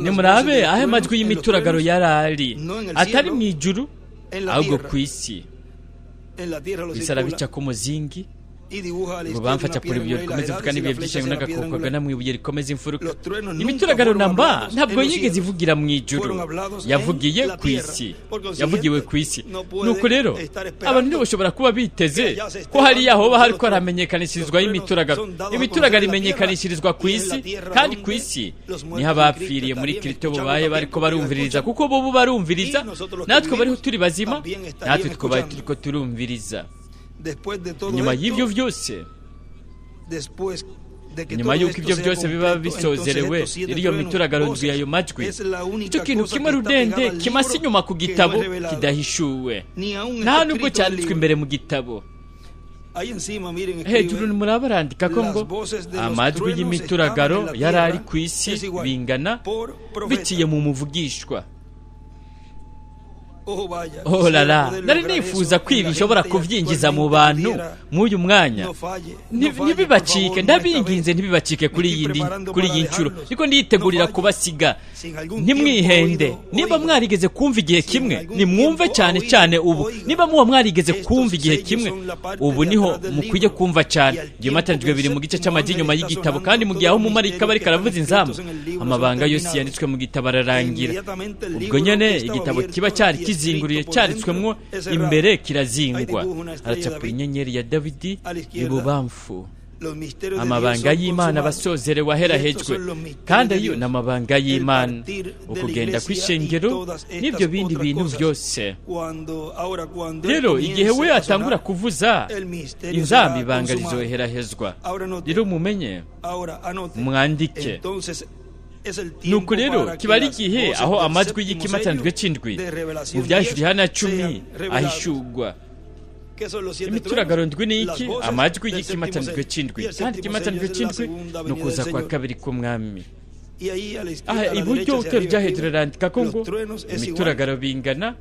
nimurabe aho amajwi y'imituragaro yarari, atari mu ijuru ahubwo ku isi. Bisarabica ku muzingi ngo bamfata puri ibyo rikomeza mfuka n'ibihe by'ishyanga n'agakoko gana mu ibuye rikomeza imfuruka. Imituragaro namba ntabwo yigeze ivugira mu ijuru, yavugiye ku isi, yavugiwe ku isi. Nuko rero abantu bashobora kuba biteze ko hari yaho hari ko haramenyekanishirizwa y'imituragaro. Imituragaro imenyekanishirizwa ku isi, kandi ku isi niho abapfiriye muri Kristo babaye bariko barumviririza, kuko bo barumviriza, natwe bariho turi bazima, natwe twubaye turiko turumviriza. Nyuma y'ibyo byose, nyuma y'uko ibyo byose biba bisozerewe, iriyo mituragaro ndwi ayo majwi, icyo kintu kimwe rudende kimase inyuma ku gitabo kidahishuwe, nta nubwo cyanditswe imbere mu gitabo. Hejuru murabarandika ko ngo amajwi y'imituragaro yari ari ku isi bingana biciye mu muvugishwa. Oh lala, nari nifuza ko ibi nshobora kubyinjiza mu bantu mw'uyu mwanya. Ntibibacike, ndabinginze ntibibacike kuri iyi nshuro. Niko nditegurira kubasiga. Ntimwihende. Niba mwarigeze kumva igihe kimwe, nimwumve cyane cyane ubu. Niba muba mwarigeze kumva igihe kimwe, ubu niho mukwiye kumva cyane. Igihe matanijwe biri mu gice cy'amajyi nyuma y'igitabo, kandi mu gihe aho umumarayika bari karavuza inzamu, amabanga yose yanditswe mu gitabo ararangira. Ubwo nyene igitabo kiba cyari kizinguriye cyaritswemwo imbere kirazingwa. Aracapura inyenyeri ya Dawidi ibubamfu. Amabanga y'Imana basozere waherahejwe, kandi ayo ni amabanga y'Imana. Ukugenda kw'ishengero n'ibyo bindi bintu byose. Rero igihe we atangura kuvuza inzamba, ibanga rizoherahezwa. Rero mumenye, mwandike. Nuko rero kiba ari igihe aho amajwi y'ikimatanijwe c'indwi mu byahishuriye hana 10 ahishurwa. Imituragaro ndwi ni iki? Amajwi y'ikimatanijwe c'indwi. Kandi ikimatanijwe c'indwi ni ukuza kwa kabiri k'umwami. Iburyo utero rya hejuru randika ko ngo imituragaro bingana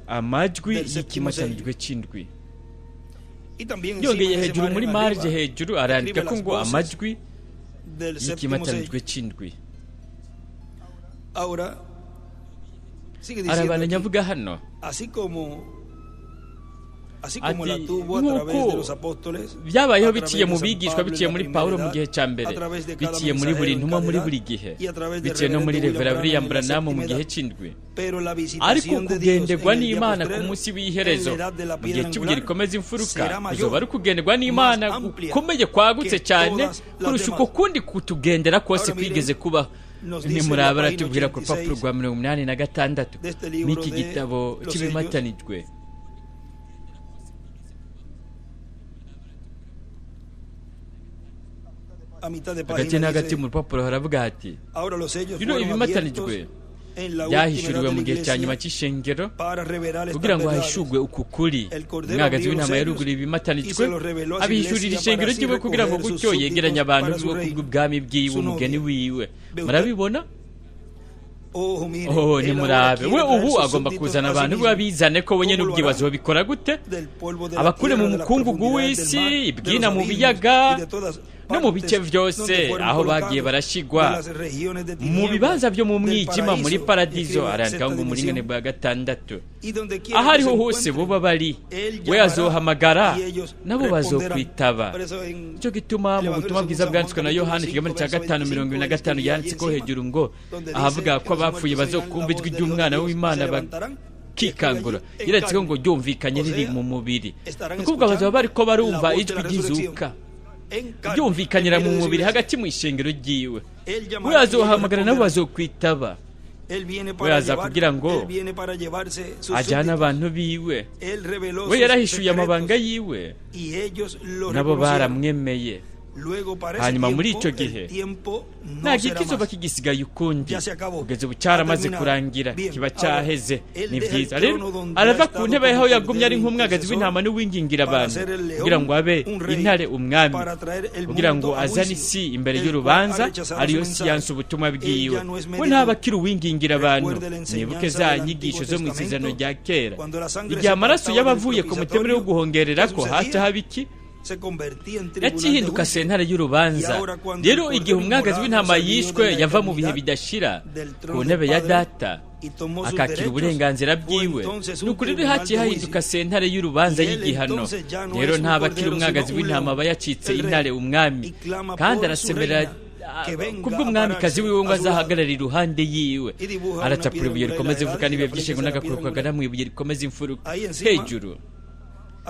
amajwi y'ikimatanijwe c'indwi. Yongeye hejuru muri marge hejuru arandika ko ngo amajwi y'ikimatanijwe c'indwi. Arabana nyavuga hano ati nk'uko byabayeho biciye mu bigishwa, biciye muri Pawulo mu gihe cya mbere, biciye muri buri ntumwa muri buri gihe, biciye no muri Revera William Branham mu gihe c'indwi. Ariko kugenderwa n'Imana ku munsi w'iherezo mu gihe cy'ibuye rikomeza imfuruka, bizoba ari kugenderwa n'Imana gukomeye kwagutse cyane kurusha uko kundi kutugendera kose kwigeze kubaho. Nimuraba aratubwira ku rupapuro rwa 86 n'iki gitabo cy'ibimatanijwe. Hagati na hagati mu rupapuro haravuga hati, bino ibimatanijwe byahishuriwe mu gihe cya nyuma cy'ishengero kugira ngo hahishurwe uku kuri. Umwagazi w'intama yaruguriye ibimatanijwe, abihishurira ishengero ryiwe kugira ngo gutyo yegeranye abantu bw'ubwami bwiwe, umugeni wiwe. Murabibona? Nimurabe, we ubu agomba kuzana abantu b'abizane ko wenye n'ubwibazo bikora gute, abakure mu mukungugu w'isi, ibwina mu biyaga no mu bice byose aho bagiye barashigwa mu bibanza byo mu mwijima muri paradizo. Arandika ngo muri ngene bwa 6 aho ariho hose buba bari, we azohamagara nabo bazokwitaba. Cyo gituma mu butumwa bwiza bwanditswe na Yohana ikigambo cya 5:25 yanditse ko hejuru ngo ahavuga ko abapfuye bazokumva ijwi ry'umwana w'Imana bakikangura. Yeretse ngo ryumvikanye riri mu mubiri, nukuvuga bazoba bari ko barumva ijwi ry'izuka ryumvikanira mu mubiri hagati mu ishengero ryiwe. We azohamagara nabo bazokwitaba. We aza kugira ngo ajyane abantu biwe. We yarahishuye amabanga yiwe, nabo baramwemeye. Hanyuma muri icyo gihe nta gikizoba kigisigaye ukundi, kugeza ubu cyaramaze kurangira, kiba cyaheze. Ni byiza rero arava ku ntebe aho yagumye ari nk'umwagazi w'intama n'uwingingira abantu kugira ngo abe intare umwami, kugira ngo azane isi imbere y'urubanza, ariyo siyansi ubutumwa bwiwe. We ntabakiri uwingingira abantu. Nibuke za nyigisho zo mu isezerano rya kera, igihe amaraso y'abavuye ku mutemere wo guhongerera ko haca habiki yacihinduka sentare y'urubanza. Rero igihe umwagazi w'intama yishwe yava mu bihe bidashira ku ntebe ya data akakira uburenganzira bwiwe, nuko rero haciye hahinduka sentare y'urubanza y'igihano. Rero ntabakiri umwagazi w'intama aba yacitse intare umwami, kandi arasemerera kubw'umwamikazi wiwe ngo azahagarara iruhande yiwe. Aracapura ibuye rikomeza ivuka n'ibihe by'ishengo n'agakuru kagana mu ibuye rikomeza imfuruka hejuru.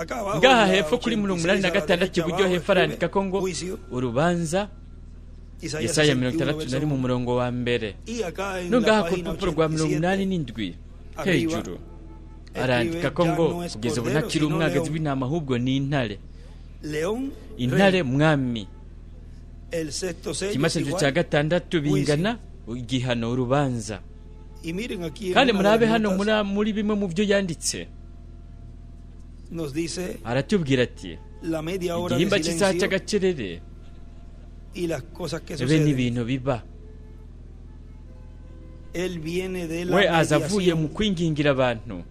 Ngaha hepfo kuri 86 iburyo hepfo arandika ko ngo urubanza, Yesaya 61 mu murongo wa mbere. No ngaha ku rupapuro rwa 87 hejuru arandika ko ngo kugeza ubu ntakiri umwagazi w'intama ahubwo ni intare. Intare mwami. Ikimatanijwe cya 6 bingana igihano, urubanza. Kandi murabe hano muri bimwe mu byo yanditse, aratubwira ati igihimba cy'isaha cy'agacerere be n'ibintu biba. we aza avuye mu kwingingira abantu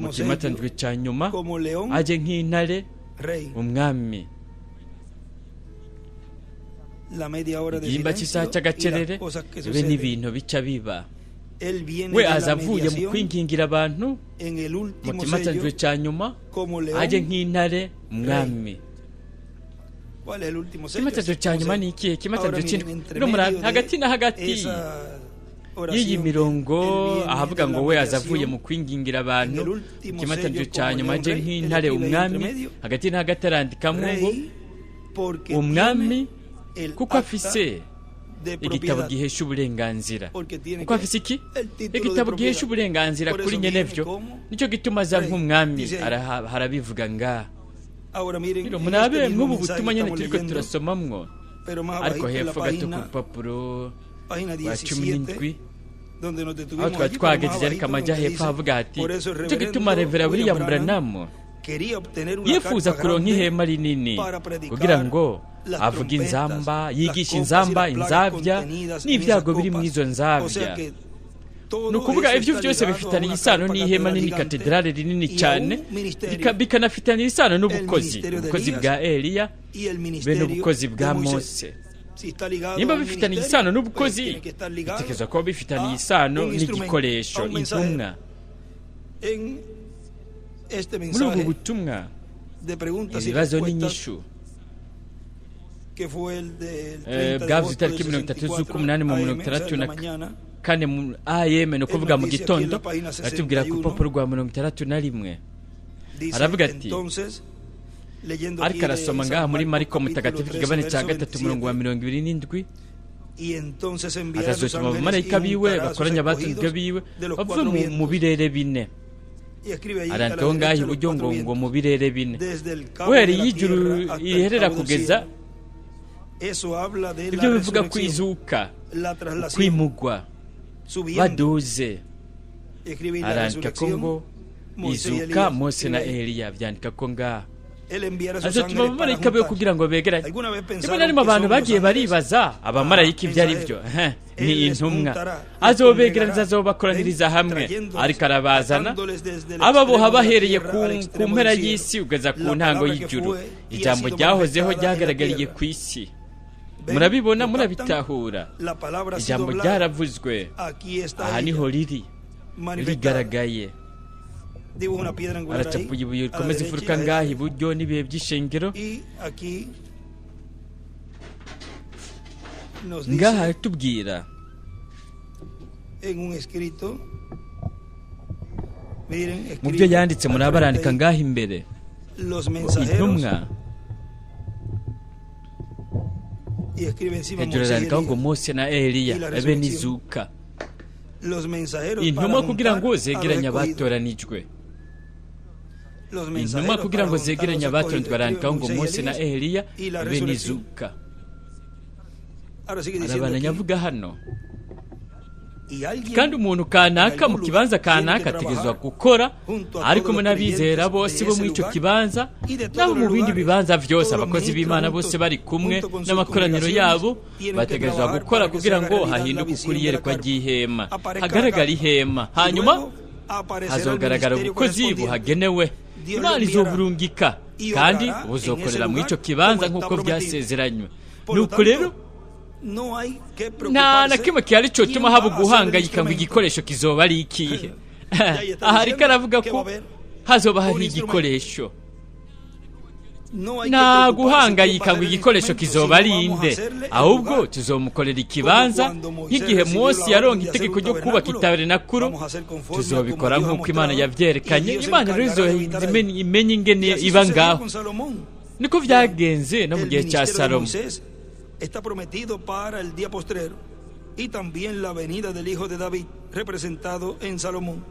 mu kimatanijwe cya nyuma aje nk'intare umwami. igihimba cy'isaha cy'agacerere ibe n'ibintu bica biba. we aza avuye mu kwingingira abantu mu kimatanijwe cya nyuma aje nk'intare umwami. ikimatanijwe cya nyuma ni ikihe? ikimatanijwe cy'intare hagati na hagati y'iyi mirongo ahavuga ngo we aza avuye mu kwingingira abantu mu kimatanijwe cya nyuma aje nk'intare umwami, hagati na hagati arandikamo ngo umwami kuko afise igitabo gihesha uburenganzira. kuko afise iki? igitabo gihesha uburenganzira kuri nyenevyo, nicyo gituma aza nk'umwami. harabivuga ngaha. munabe nk'ubu butumwa nyene turiko turasomamwo, ariko hepfo gato ku rupapuro rwa 17 aho twari twageze, ariko amajya hepfo havuga hati nicyo gituma Revera William Branham yifuza kuronka ihema rinini kugira ngo avuga inzamba, yigisha inzamba, inzabya n'ibyago biri mu izo nzabya. ni ukuvuga ibyo byose bifitaniye isano n'ihema nini, katedrale rinini cyane, bikanafitaniye isano n'ubukozi bwa Eliya be n'ubukozi bwa Mose. nimba bifitaniye isano n'ubukozi, bitekereza ko bifitaniye isano n'igikoresho, intumwa. muri ubu butumwa ibibazo n'inyishu bwavuze itariki 30 z'ukumunani mu 1964 mu AM, ni ukuvuga mu gitondo. aratubwira ku rupapuro rwa 61 aravuga ati, ariko arasoma ngaha muri Mariko mutagatifu ikigabane cya 3:27, atazotuma abamarayika biwe bakoranya abatumwe biwe bava mu birere bine. arandikaho ngaha iburyo ngo mu birere bine, uhereye ijuru riherera kugeza. ibyo bivuga kwizuka, kwimugwa, baduze. arandika ko ngo izuka Mose na Eliya, byandika ko ngaha azotuma abamarayika be kugira ngo begeranye. rimwe na rimwe abantu bagiye baribaza abamarayika ibyo ari byo. ni intumwa. azobegeraniza, azobakoraniriza hamwe, ariko arabazana ababoha bahereye ku mpera y'isi ugeza ku ntango y'ijuru. ijambo ryahozeho ryagaragariye ku isi. murabibona, murabitahura. ijambo ryaravuzwe, aha niho rigaragaye. aracapuye ibuye rikomeza imfuruka ngaha iburyo n'ibihe by'ishengero. ngaha aratubwira mu byo yanditse, murabarandika ngaha imbere. intumwa hejuru arandikaho ngo Mose na Eliya abe n'izuka. intumwa kugira ngo zegeranye abatoranijwe. intumwa kugira ngo zegeranye abatoranijwe arandikaho ngo Mose na Eliya abe n'izuka. arabananya avuga hano, kandi umuntu kanaka mu kibanza kanaka ategerezwa gukora ariko n'abizera bose bo muri icyo kibanza, nabo mu bindi bibanza byose abakozi b'Imana bose bari kumwe n'amakoraniro yabo bategerezwa gukora kugira ngo hahinduke ukuri iyerekwa ry'ihema, hagaragara ihema. hanyuma hazogaragara ubukozi buhagenewe. Imana izoburungika kandi buzokorera muri icyo kibanza nk'uko byasezeranywe. nuko rero nta na kimwe kihari cyotuma haba guhangayika ngo igikoresho kizoba ari ikihe. aha ariko aravuga ko hazoba hari igikoresho. nta guhangayika ngo igikoresho kizoba ari inde, ahubwo tuzomukorera ikibanza nk'igihe Mose yaronka itegeko ryo kubaka itabernakulo. tuzobikora nk'uko Imana yabyerekanye. Imana rero izomenye ingene iba ngaho. niko byagenze no mu gihe cya Salomo. está prometido para el día postrero, y también la venida del hijo de David, representado en Salomón.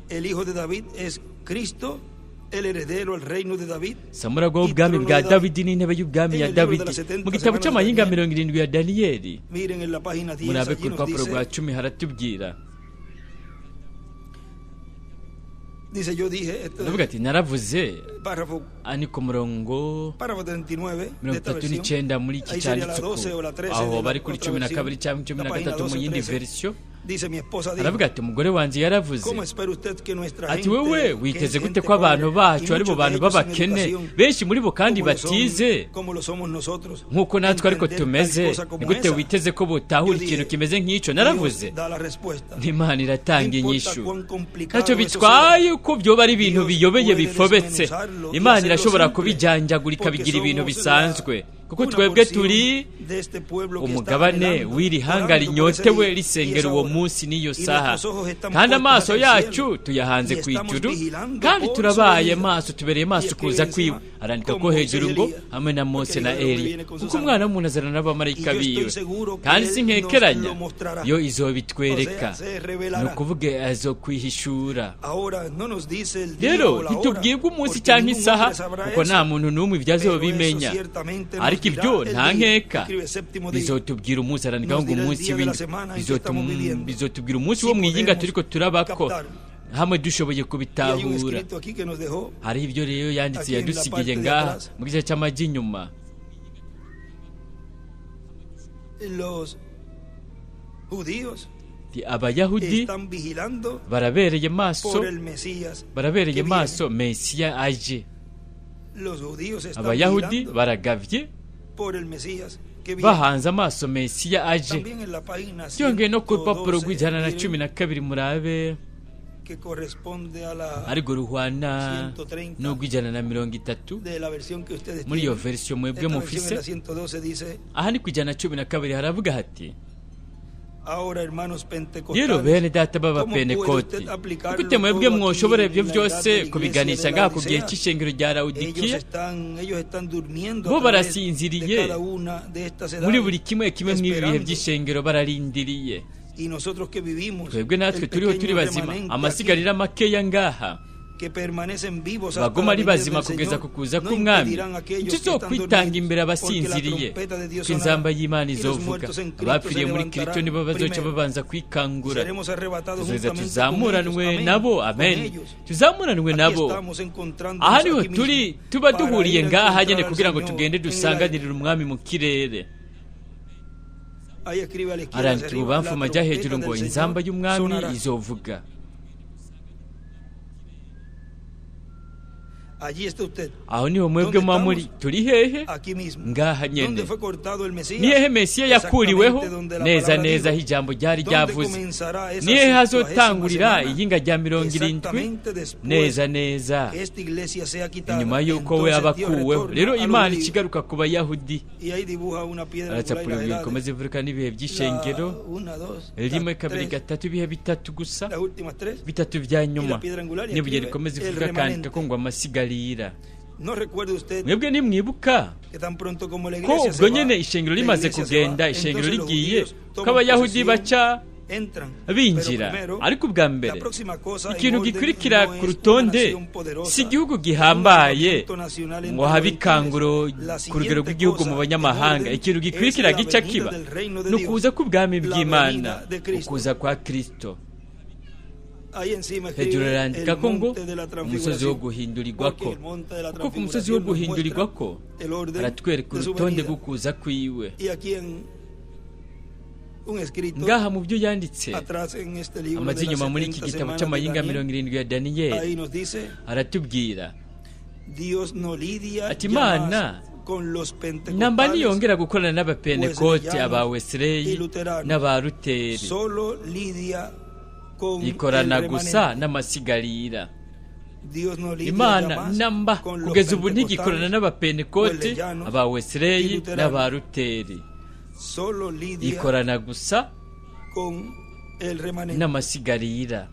El hijo de David es Cristo, el heredero al reino de David. samura go ubwami bwa Dawidi n'intebe y'ubwami ya Dawidi. mu gitabo cy'amahinga 70 ya Daniyeli, miren en la página 10, murabe ku rupapuro rwa 10 haratubwira Dice, yo dije, aravuga ati naravuze párrafo ani ku murongo 39 de esta 39 muri iki ahí sería la cyanditse 12 o la 13 aho de bari la kuri otra 12 versión, cyangwa la página 13 mu 12, yindi 13. verisiyo Dice, mi esposa dijo, aravuga ati umugore wanjye yaravuze ¿cómo espera usted que nuestra ati gente, wewe que witeze es gute gente ko abantu pobre, bacu y ari bo muchos de bantu ellos sin b'abakene educación, benshi muri bo kandi como lo son- batize como lo somos nosotros, nk'uko natwe ariko entender tumeze tal cosa como ni gute esa? witeze ko butahura Yo dije, ikintu kimeze nk'icyo Dios naravuze da la respuesta. n'Imana No iratanga importa inyishu cuán complicado ntacyo eso bitwaye ko byoba ari ibintu Dios biyobeye puede bifobetse desmenuzarlo y Imana hacerlo irashobora simple, kubijyanjagura porque ikabigira ibintu somos bisanzwe kuko una twebwe porción turi de este pueblo que está umugabane anhelando, w'iri hanga orando por ese rinyotewe día y risengera esa uwo hora. munsi n'iyo Y saha nuestros ojos están kandi puestos amaso hacia el yacu cielo. tuyahanze Y ku estamos ijuru vigilando kandi por turabaye su venida. maso tubereye maso Y kuza aquí kwiwe encima, arandika como ko hejuru Moisés ngo y Elías, hamwe na Mose porque na el Hijo del Hombre Eliya viene con sus kuko umwana w'umuntu azana n'abamarayika Y yo estoy biwe seguro que kandi Él sinkekeranya nos lo mostrará. yo izobitwereka O sea, se ni revelará. ukuvuga azokwihishura Ahora no nos dice el día rero o la hora, ntitubwirwa umunsi porque cyangwa ningún isaha hombre sabrá kuko eso. nta muntu n'umwe ibyo Pero azobimenya eso ciertamente nos ariko dirá ibyo el nta día. nkeka Escribe séptimo día. bizotubwira umunsi arandikaho Nos ngo dirá el umunsi día de la w'indwi semana en que estamos viviendo. bizotubwira umunsi Si wo mu iyinga podemos turiko turabako captar. hamwe dushoboye Y hay un kubitahura escrito aquí que nos dejó hariho ibyo rero yanditse Aquí en la yadusigiye parte de ngaha atrás. mu gice cy'amajyi inyuma los judíos abayahudi están vigilando barabereye maso por el Mesías barabereye que maso mesiya aje los judíos están abayahudi vigilando baragavye por el Mesías que viene. bahanze amaso mesiya aje También en la página byongeye no ku rupapuro 112, rw'ijana na miren, cumi na kabiri murabe que corresponde a la ariko ruhwana 130 n'urw'ijana na 30 de la versión que ustedes muri iyo tienen. verisiyo mwebwe Esta versión mufise en la 112 dice, aha ni ku ijana na cumi na kabiri haravuga hati ahora hermanos rero pentecostales, bene data ¿cómo puede b'abapenekoti usted aplicarlo gute mwebwe todo mwoshobora aquí ibyo en la edad de byose la kubiganisha iglesia de ngaha la ku gihe Odisea? cy'ishengero rya lawodikiya ellos están durmiendo bo a través barasinziriye de cada una de estas muri edades, buri kimwe kimwe mw'ibihe esperando. by'ishengero bararindiriye Y nosotros que vivimos, twebwe natwe el turiho pequeño turi bazima remanente amasigarira makeya ngaha aquí, que permanecen vivos hasta baguma la ari venida bazima del kugeza Señor, ku kuza no k'umwami impedirán a aquellos que están ntituzokwitanga dormidos, imbere porque la abasinziriye trompeta de Dios ko inzamba sonará, y'Imana y los izovuga muertos en Cristo abapfiriye se muri levantarán Kristo nibo bazoca primero. babanza kwikangura Seremos arrebatados tuzoza juntamente tuzamuranwe con ellos, nabo con amen ellos. tuzamuranwe Aquí nabo estamos encontrándonos aha niho aquí mismo turi tuba para duhuriye ir a ngaha encontrar nyine al kugira ngo Señor tugende en el dusanganirire aire. umwami mu kirere Ahí escribe a la izquierda arandika hacia arriba, ububamfu la amajya trompeta hejuru ngo del inzamba Señor y'umwami sonará. izovuga Allí está usted, aho niho mwebwe muba muri turi hehe aquí mismo. ngaha nyene ¿Dónde fue cortado el Mesías? ni hehe mesiya yakuriweho Exactamente donde la neza palabra neza aho dijo. ijambo ryari ¿Dónde ryavuze comenzará esa ni hehe 60ª hazotangurira semana? iyinga rya 70 Exactamente después neza neza que esta iglesia sea quitada. inyuma y'uko we aba Entonces Dios akuweho retorna rero a los imana judíos. ikigaruka ku bayahudi Y ahí dibuja una piedra angular y aracapura las ibihe edades. bikomeze bivuruka n'ibihe by'ishengero La 1, 2, rimwe la kabiri 3, gatatu ibihe bitatu gusa las últimas 3. bitatu bya nyuma piedra angular y n'ibuye escribe rikomeze el bivuruka remanente. akandika ko ngo amasigarira No recuerde usted mwebwe nimwibuka que tan pronto como la ko iglesia ubwo se nyine va, ishengero la rimaze iglesia se kugenda va, ishengero entonces los rigiye judíos ko toman abayahudi posesión, baca entran. binjira Pero primero, ariko ubwa la mbere próxima cosa en ikintu orden gikurikira no es ku una rutonde nación poderosa, si igihugu un gihambaye movimiento nacional entre ngo habe los ikanguro gentiles. La ku rugero siguiente rw'igihugu cosa mu banyamahanga en ikintu orden gikurikira es la gica venida kiba del reino de ni Dios, ukuza k'ubwami la bw'imana venida de Cristo. ukuza kwa kristo Ahí encima hejuru escribe arandika el ko ngo monte de la umusozi wo transfiguración. guhindurirwako Porque el monte de la kuko ku musozi wo transfiguración nos guhindurirwako muestra el orden aratwereka de su urutonde venida. rwo kuza kwiwe Y aquí en un escrito ngaha mu byo yanditse atrás en este libro amaze de las inyuma muri iki 70 gitabo semanas cy'amayinga de Daniel, 70 ya daniyeli ahí nos dice, aratubwira Dios no lidia ati ya Imana más con los namba pentecostales, niyongera gukorana n'abapenekoti Wesleyano aba y wesleyi Luteranos. n'aba ruteri solo lidia con ikorana el gusa remanente. n'amasigarira Dios no lidia ya imana más namba con los kugeza ubu pentecostales, ntigikorana n'abapenekoti Wesleyanos aba y wesleyi Luteranos. n'aba ruteri solo lidia ikorana gusa con el remanente. n'amasigarira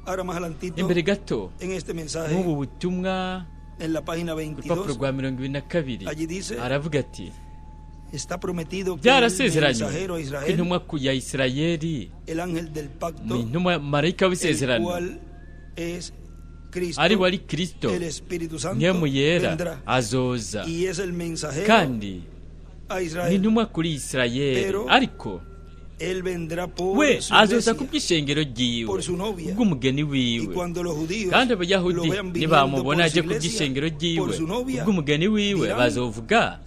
Ahora más adelantito, imbere gato en este mensaje, nk'ubu butumwa en la página ku rupapuro 22, rwa 22 allí dice, aravuga ati está prometido que el byarasezeranywe mensajero a ko Israel, intumwa ya isirayeli el ángel del pacto, intumwa marayika el w'isezerano cual es Cristo, ari wari kristo el Espíritu Santo, nkemu yera vendrá azoza y es el mensajero kandi a ni Israel. intumwa kuri isirayeli Pero ariko we azoza ku bw'ishengero ryiwe ubw'umugeni wiwe, kandi abayahudi nibamubona aje ku bw'ishengero ryiwe ubw'umugeni wiwe bazovuga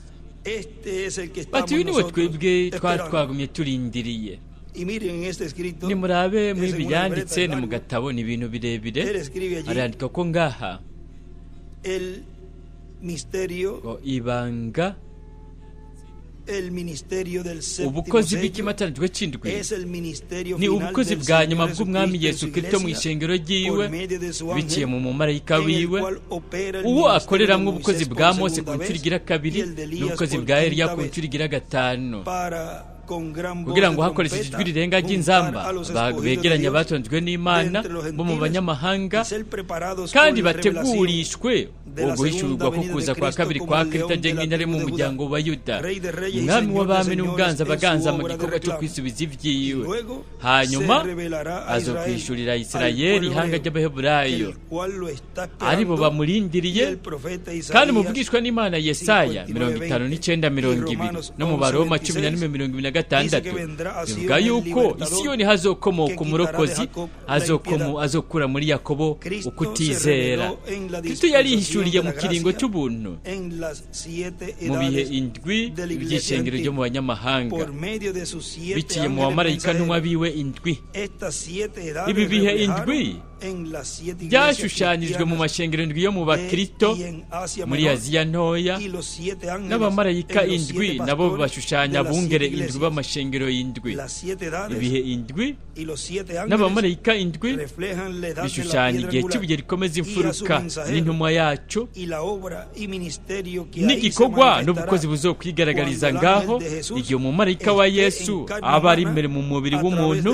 bati uyu niwe twebwe twari twagumye turindiriye. Nimurabe muri byanditse ni mu gatabo, ni ibintu birebire, arandika ko ngaha ibanga ubukozi bw'ikimatanijwe cy'indwi ni ubukozi bwa nyuma bw'umwami Yesu Kristo mu ishengero ryiwe biciye mu mumarayika wiwe, uwo akoreramwo ubukozi bwa Mose ku nshuro igira kabiri n'ubukozi bwa Eliya ku nshuro igira gatanu, kugira ngo hakoreshejwe ijwi rirenga ry'inzamba begeranye abatonzwe n'Imana bo mu banyamahanga, kandi bategurishwe uguhishurwa ko kuza kwa kabiri kwa Kristo aje nk'intare mu muryango wa Yuda, umwami w'abami n'ubwanza baganza mu gikorwa cyo kwisubiza ivyiwe. Hanyuma azokwishurira Isirayeli ihanga ry'Abaheburayo aribo bamurindiriye, kandi muvugishwa n'Imana Yesaya 59:20 no mu Baroma 14:26 bivuga yuko Isiyoni hazokomoka umurokozi, azokura muri Yakobo ukutizera. Kristo yarihishuriye mu kiringo cy'ubuntu mu bihe indwi by'ishengero ryo mu banyamahanga biciye mu bamarayika ntumwa biwe indwi. Ibi bihe indwi byashushanyijwe mu mashengero indwi yo mu Bakristo muri Aziya ntoya, n'abamarayika indwi nabo bashushanya bungere indwi b'amashengero y'indwi. Ibihe indwi n'abamarayika indwi bishushanya igihe cy'ibuye rikomeza imfuruka n'intumwa yacu n'igikorwa n'ubukozi buzokwigaragariza ngaho igihe umumarayika wa Yesu aba ari imbere mu mubiri w'umuntu,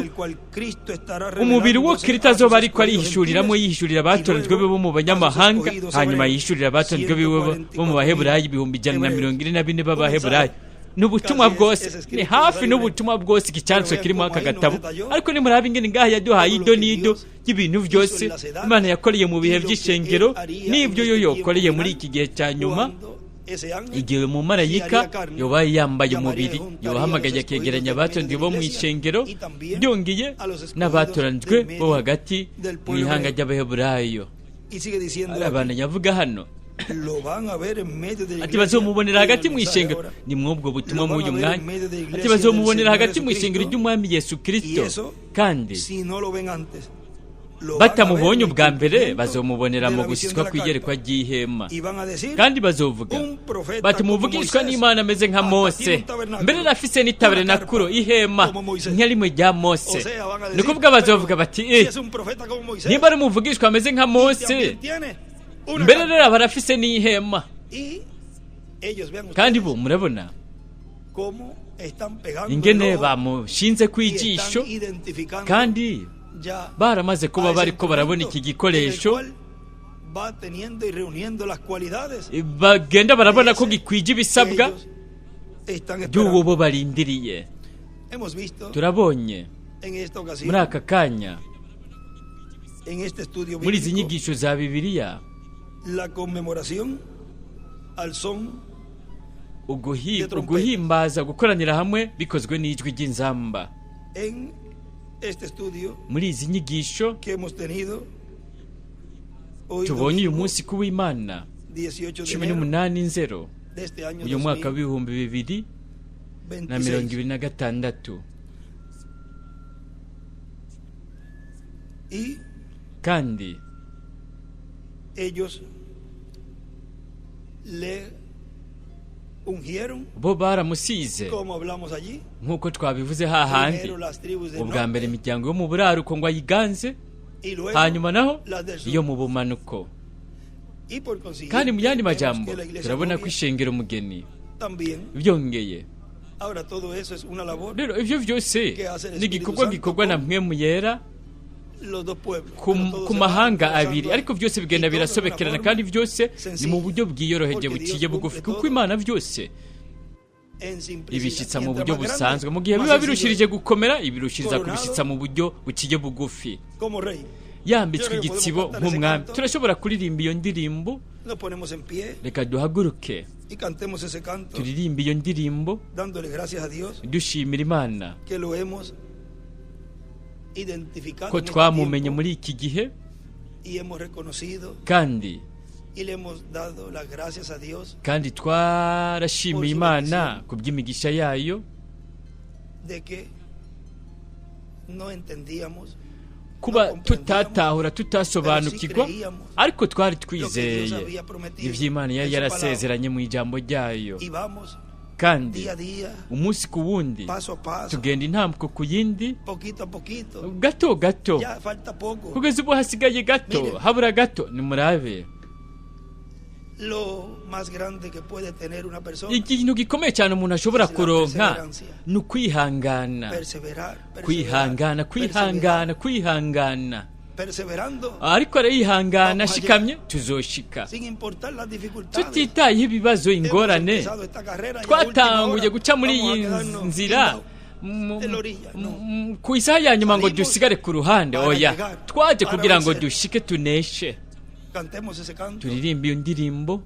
umubiri wo Kristo azoba ariko arihishuriramo, yihishurira abatoranijwe be bo mu banyamahanga, hanyuma yihishurira abatoranijwe be bo mu Baheburayo 144 b'Abaheburayo. N'ubutumwa bwose ni hafi n'ubutumwa bwose icyanditswe kirimo aka gatabo, ariko nimurabe ingene ngaha yaduhaye ido n'ido y'ibintu byose Imana yakoreye mu bihe by'ishengero n'ibyo yo yokoreye muri iki gihe cya nyuma, igihe umumarayika yoba yambaye umubiri yohamagaye akegeranya abatonzwe bo mu ishengero byongeye n'abatoranijwe bo hagati mu ihanga ry'Abaheburayo. Abana yavuga hano ati bazomubonera hagati mu ishengero, ni mwubwo butumwa mu uyu mwanya, ati bazomubonera hagati mu ishengero ry'umwami Yesu Kristo, kandi batamubonye ubwa mbere bazomubonera mu gushyitswa kw'iyerekwa ry'ihema, kandi bazovuga bati muvugishwa n'Imana ameze nka Mose, mbere rafise n'itaberenakuro ihema nk'erimwe rya Mose. Ni kuvuga bazovuga bati niba ari umuvugishwa ameze nka Mose, mbere rero barafise n'ihema. Kandi bo murabona ingene bamushinze kw'ijisho, kandi baramaze kuba bariko barabona iki gikoresho, bagenda barabona ko gikwije ibisabwa by'uwo bo barindiriye. Turabonye muri aka kanya muri izi nyigisho za Bibiliya uguhimbaza gukoranira hamwe bikozwe n'ijwi ry'inzamba. Muri izi nyigisho tubonye uyu munsi ku w'Imana 18/0 uyu mwaka wa 2026, kandi bo baramusize nk'uko twabivuze hahandi. Ubwa mbere imiryango yo mu buraruko ngo ayiganze, hanyuma naho iyo mu bumanuko. Kandi mu yandi majambo turabona ko ishengero mugeni byongeye. Rero ivyo vyose ni gikorwa na mpwemu yera ku mahanga abiri, ariko byose bigenda birasobekerana, kandi byose ni mu buryo bwiyoroheje buciye bugufi, kuko Imana byose ibishitsa mu buryo busanzwe. Mu gihe biba birushirije gukomera, ibirushiriza kubishitsa mu buryo buciye bugufi. yambitswe igitsibo nk'umwami. Turashobora kuririmba iyo ndirimbo. Nos ponemos en pie. Reka duhaguruke. Y cantemos ese canto. Turirimba iyo ndirimbo. Dándole gracias a Dios. Dushimira Imana. Que lo hemos identificado. Ko twamumenye muri iki gihe. Y hemos reconocido. Kandi. Y le hemos dado las gracias a Dios. Kandi twarashimiye Imana kuby'imigisha yayo. De que no entendíamos. Kuba tutatahura tutasobanukirwa ariko twari twizeye ivy'Imana yari yarasezeranye mu ijambo ryayo. Kandi umunsi ku wundi tugenda intambwe ku yindi gato gato kugeza ubu hasigaye gato habura gato. Nimurabe lo más grande que puede tener una persona. Ikintu gikomeye cyane umuntu ashobora kuronka ni ukwihangana. Kwihangana. Ariko arihangana ashikamye tuzoshika. Tutitaye ibibazo ingorane. Twatanguye guca muri iyi nzira ku isaha ya nyuma ngo dusigare ku ruhande. Oya, twaje kugira ngo dushike tuneshe. Turirimba iyo ndirimbo.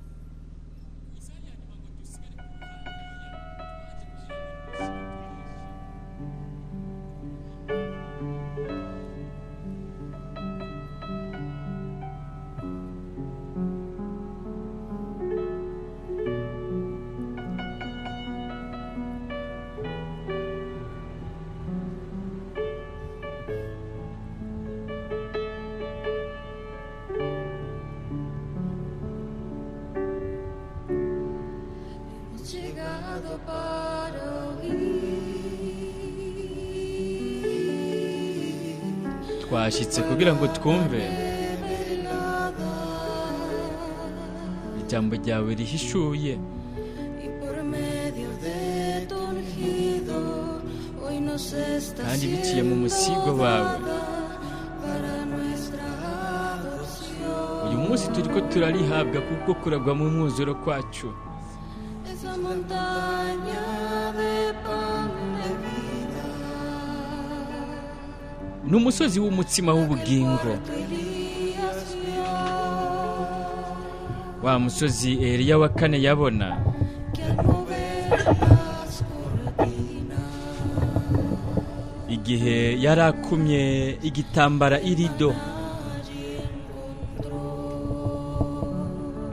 Twashitse kugira ngo twumve ijambo ryawe rihishuye. Kandi biciye mu musigo wawe. Uyu munsi turiko turarihabwa kuko kuragwa mu mwuzuro kwacu. N'umusozi w'umutsima w'ubugingo. Wa musozi Eliya wa kane yabona. Igihe yarakumye igitambara irido.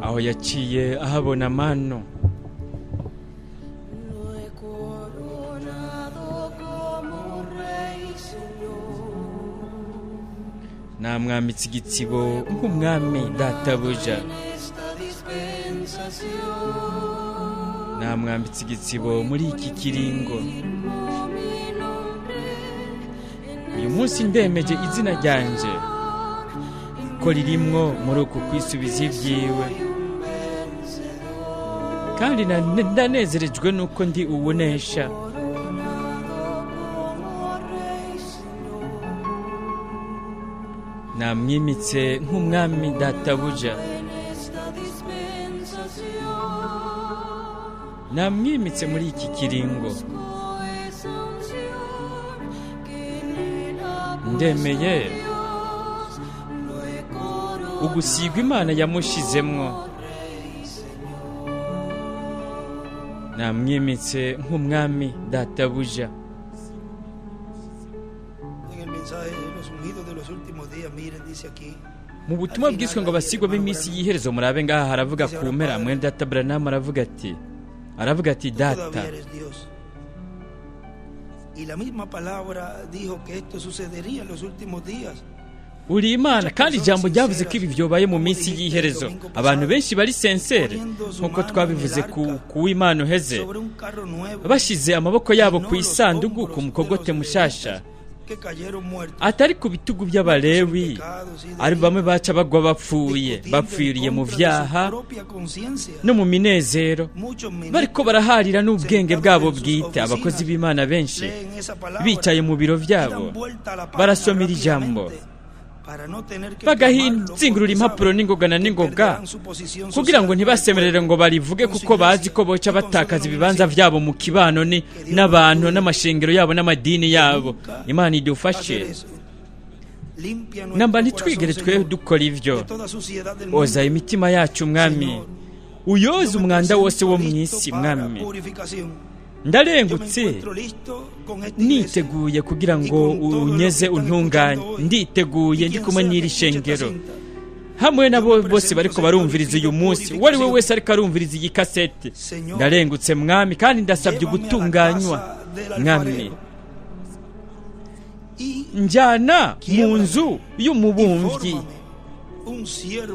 Aho yaciye ahabona mano. Namwambitse igitsibo nk'umwami databuja. Namwambitse igitsibo muri iki kiringo. Uyu munsi ndemeje izina ryanje ko ririmwo muri uku kwisubiza ibyiwe. Kandi ndanezerejwe nuko ndi ubunesha. Namwimitse nk'umwami databuja. Namwimitse muri iki kiringo. Ndemeye ugusigwa Imana yamushizemwo. Namwimitse nk'umwami databuja. Mu butumwa bwiswe ngo abasigwa b'iminsi y'iherezo murabe ngaha haravuga ku mpera mwene data Branham aravuga ati data. Uri Imana kandi ijambo ryavuze ko ibi byobaye mu minsi y'iherezo. Abantu benshi bari sincere nkuko twabivuze ku w'Imana uheze, bashize amaboko yabo ku isanduku ku mukogote mushasha, atari ku bitugu by'Abalewi, ari bamwe baca bagwa bapfiriye mu vyaha no mu minezero, bariko baraharira n'ubwenge bwabo bwite. Abakozi b'Imana benshi bicaye mu biro vyabo barasomera ijambo, bagahindura impapuro n'ingoga kugira ngo ntibasemerere ngo barivuge, kuko bazi ko boca batakaza ibibanza vyabo mu kibano n'abantu n'amashengero yabo n'amadini yabo. Imana idufashe namba ntitwigere twe dukora ivyo. Oza imitima yacu mwami, uyoza umwanda wose wo mw'isi mwami. Ndarengutse niteguye kugira ngo unyeze untunganye, nditeguye ndi kumwe n'iri shengero hamwe nabo bose bariko barumviriza uyu munsi, wari we wese ariko arumviriza iyi kasete. Ndarengutse mwami, kandi ndasabye gutunganywa mwami. Njana mu nzu y'umubumvyi,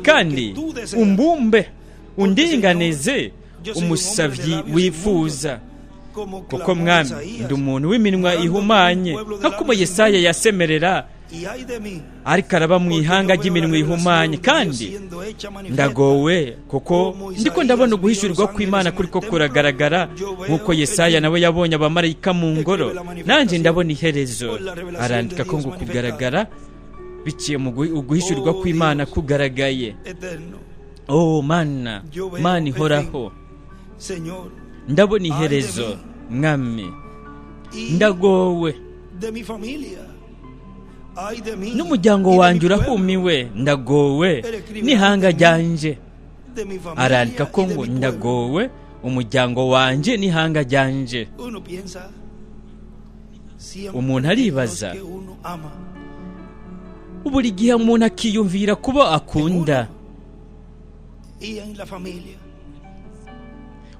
kandi umbumbe undinganize umusavyi wifuza, kuko mwami ndi umuntu w'iminwa ihumanye, nk'uko Yesaya yasemerera ariko araba mu ihanga ry'iminwa ihumanye. Kandi ndagowe kuko ndiko ndabona uguhishurirwa kw'Imana kuriko kuragaragara, nk'uko Yesaya nawe yabonye abamarayika mu ngoro, nanjye ndabona iherezo. Arandika ko ngo kugaragara biciye mu uguhishurirwa kw'Imana kugaragaye. Oh mana, Mana ihoraho, ndabona iherezo mwami. Ndagowe, n'umuryango wanjye urahumiwe. Ndagowe n'ihanga ryanje. Arandika ko ngo ndagowe umuryango wanje n'ihanga ryanje. Umuntu aribaza, buri gihe umuntu akiyumvira kuba akunda,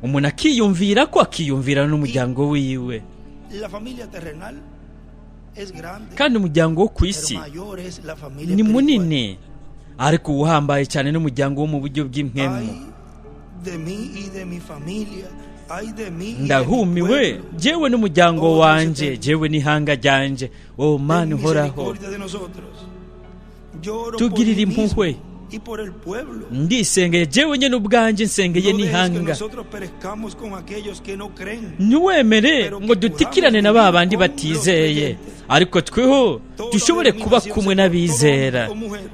umuntu akiyumvira ko akiyumvira n'umuryango wiwe. Kandi umuryango wo ku isi ni munini, ariko uhambaye cyane n'umuryango wo mu buryo bw'impwemu. Ndahumiwe jewe n'umuryango wanje, jewe n'ihanga ryanje. Oh Mana uhoraho, tugirira impuhwe. Ndisengeye jewe nyene ubwanje, nsengeye n'ihanga. Ntiwemere ngo dutikirane na ba bandi batizeye, ariko tweho dushobore kuba kumwe n'abizera.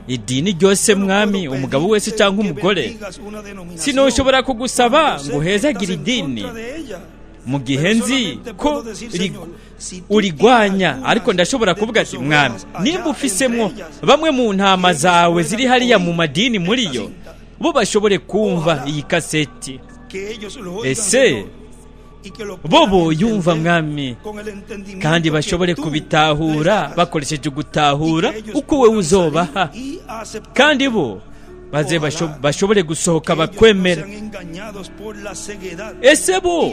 Idini ryose mwami, umugabo wese cyangwa umugore, sinoshobora kugusaba ngo hezagire idini mu gihe nzi ko urigwanya, ariko ndashobora kuvuga ati mwami, nimba ufisemwo bamwe mu ntama zawe ziri hariya mu madini muri yo, bo bashobore kumva iyi kaseti, ese bo boyumva mwami, kandi bashobore kubitahura bakoresheje gutahura uko we uzobaha, kandi bo baze bashobore gusohoka bakwemera. Ese bo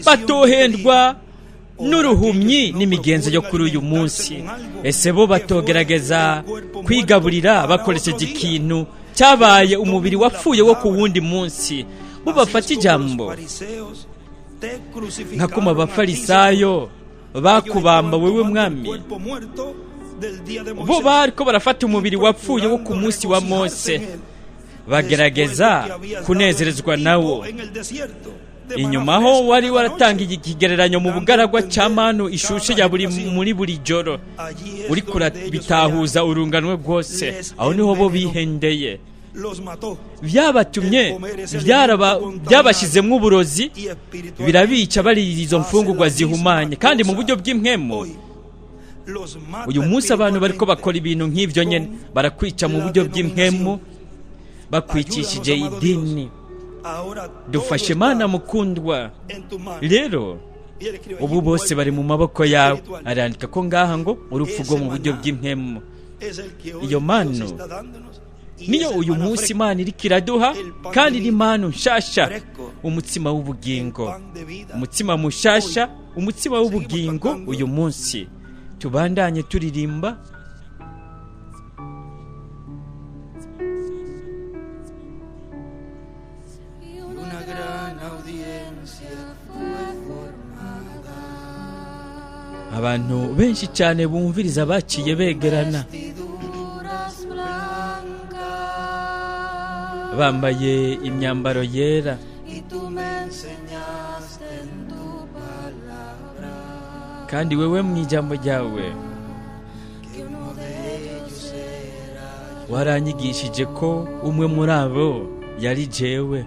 batohendwa n'uruhumyi n'imigenzo yo kuri uyu munsi? Ese bo batogerageza kwigaburira bakoresheje ikintu cyabaye umubiri wapfuye wo ku wundi munsi? Bo bafata ijambo nka kuma abafarisayo bakubamba wewe mwami, bo bariko barafata umubiri wapfuye wo ku munsi wa Mose, bagerageza kunezerezwa nawo. Inyuma ho wari waratangiye ikigereranyo mu bugaragwa cya manu ishushe ya muri buri joro, uri kurabitahuza urunganwe rwose. Aho niho bo bihendeye, byabatumye byabashizemo uburozi, birabica barira izo mfungurwa zihumanye kandi mu buryo bw'impwemu. Uyu munsi abantu bariko bakora ibintu nk'ivyo nyene, barakwica mu buryo bw'impwemu, bakwicishije idini. Dufashe Mana mukundwa, rero ubu bose bari mu maboko yawe. Arandika ko ngaha ngo urupfu rwo mu buryo bw'impwemu. Iyo manu niyo uyu munsi Imana iriko iraduha, kandi ni manu nshasha, umutsima w'ubugingo, umutsima mushasha, umutsima w'ubugingo. Uyu munsi tubandanye turirimba. Abantu benshi cyane bumviriza baciye begerana, bambaye imyambaro yera, kandi wewe mu ijambo ryawe waranyigishije ko umwe muri abo yari jewe.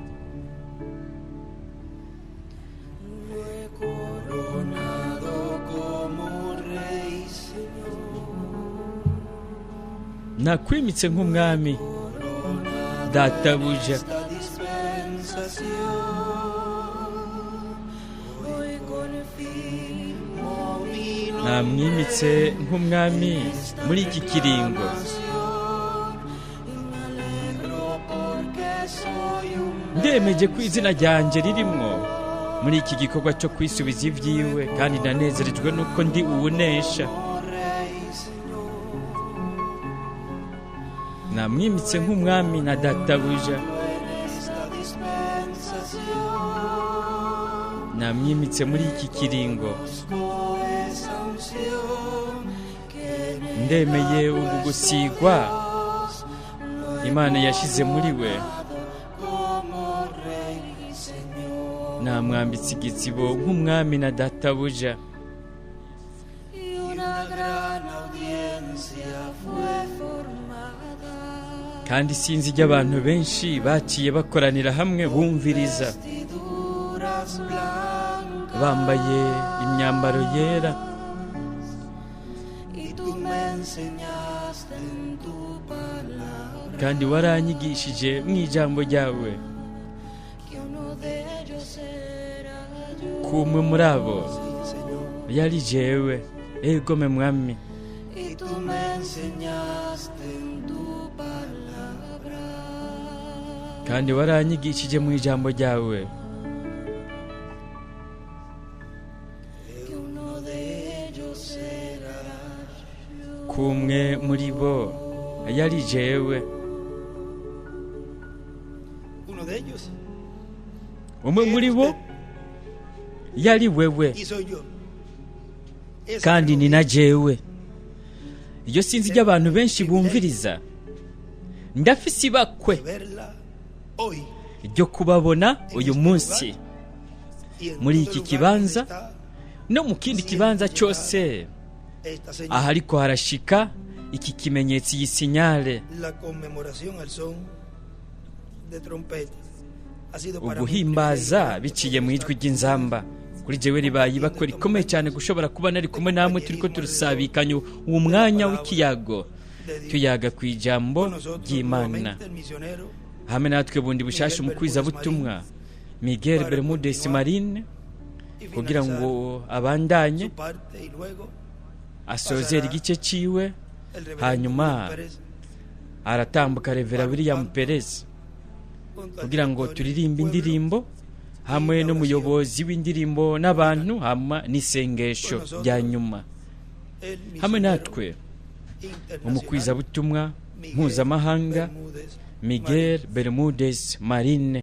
nakwimitse nk'umwami databuja. Namwimitse nk'umwami muri iki kiringo. Ndemeje ko izina ryanjye ririmwo muri iki gikorwa cyo kwisubiza ibyiwe, kandi ndanezerejwe nuko ndi uwunesha. Namwimitse nk'umwami na databuja. Namwimitse muri iki kiringo. Ndemeye ubu gusigwa Imana yashize muri we. Namwambitse igitsibo nk'umwami na databuja. Kandi sinzi ry'abantu benshi baciye bakoranira hamwe bumviriza, bambaye imyambaro yera. Kandi waranyigishije mu ijambo ryawe kumwe muri abo yari jewe. Egome mwami, kandi waranyigishije mu ijambo ryawe kumwe muri bo yari jewe. Umwe muri bo yari wewe, kandi ni na jewe. Iyo sinzi ry'abantu benshi bumviriza, ndafise ibakwe ryo kubabona uyu munsi muri iki kibanza no mu kindi kibanza cyose aha ariko harashika iki kimenyetso, iyi sinyale. Uguhimbaza biciye mu ijwi ry'inzamba kuri jewe ribaye ibakwe rikomeye cyane gushobora kuba nari kumwe namwe turiko turusabikanya uwo mwanya w'ikiyago tuyaga ku ijambo ry'Imana. Hamwe natwe bundi bushasha umukwiza butumwa Miguel Bermúdez Marine kugira ngo abandanye asozera igice ciwe, hanyuma aratambuka Revera William Perez kugira ngo turirimbe indirimbo hamwe n'umuyobozi w'indirimbo n'abantu hamwe n'isengesho rya nyuma. Hamwe natwe umukwiza butumwa mpuzamahanga Miguel Bermúdez Marine.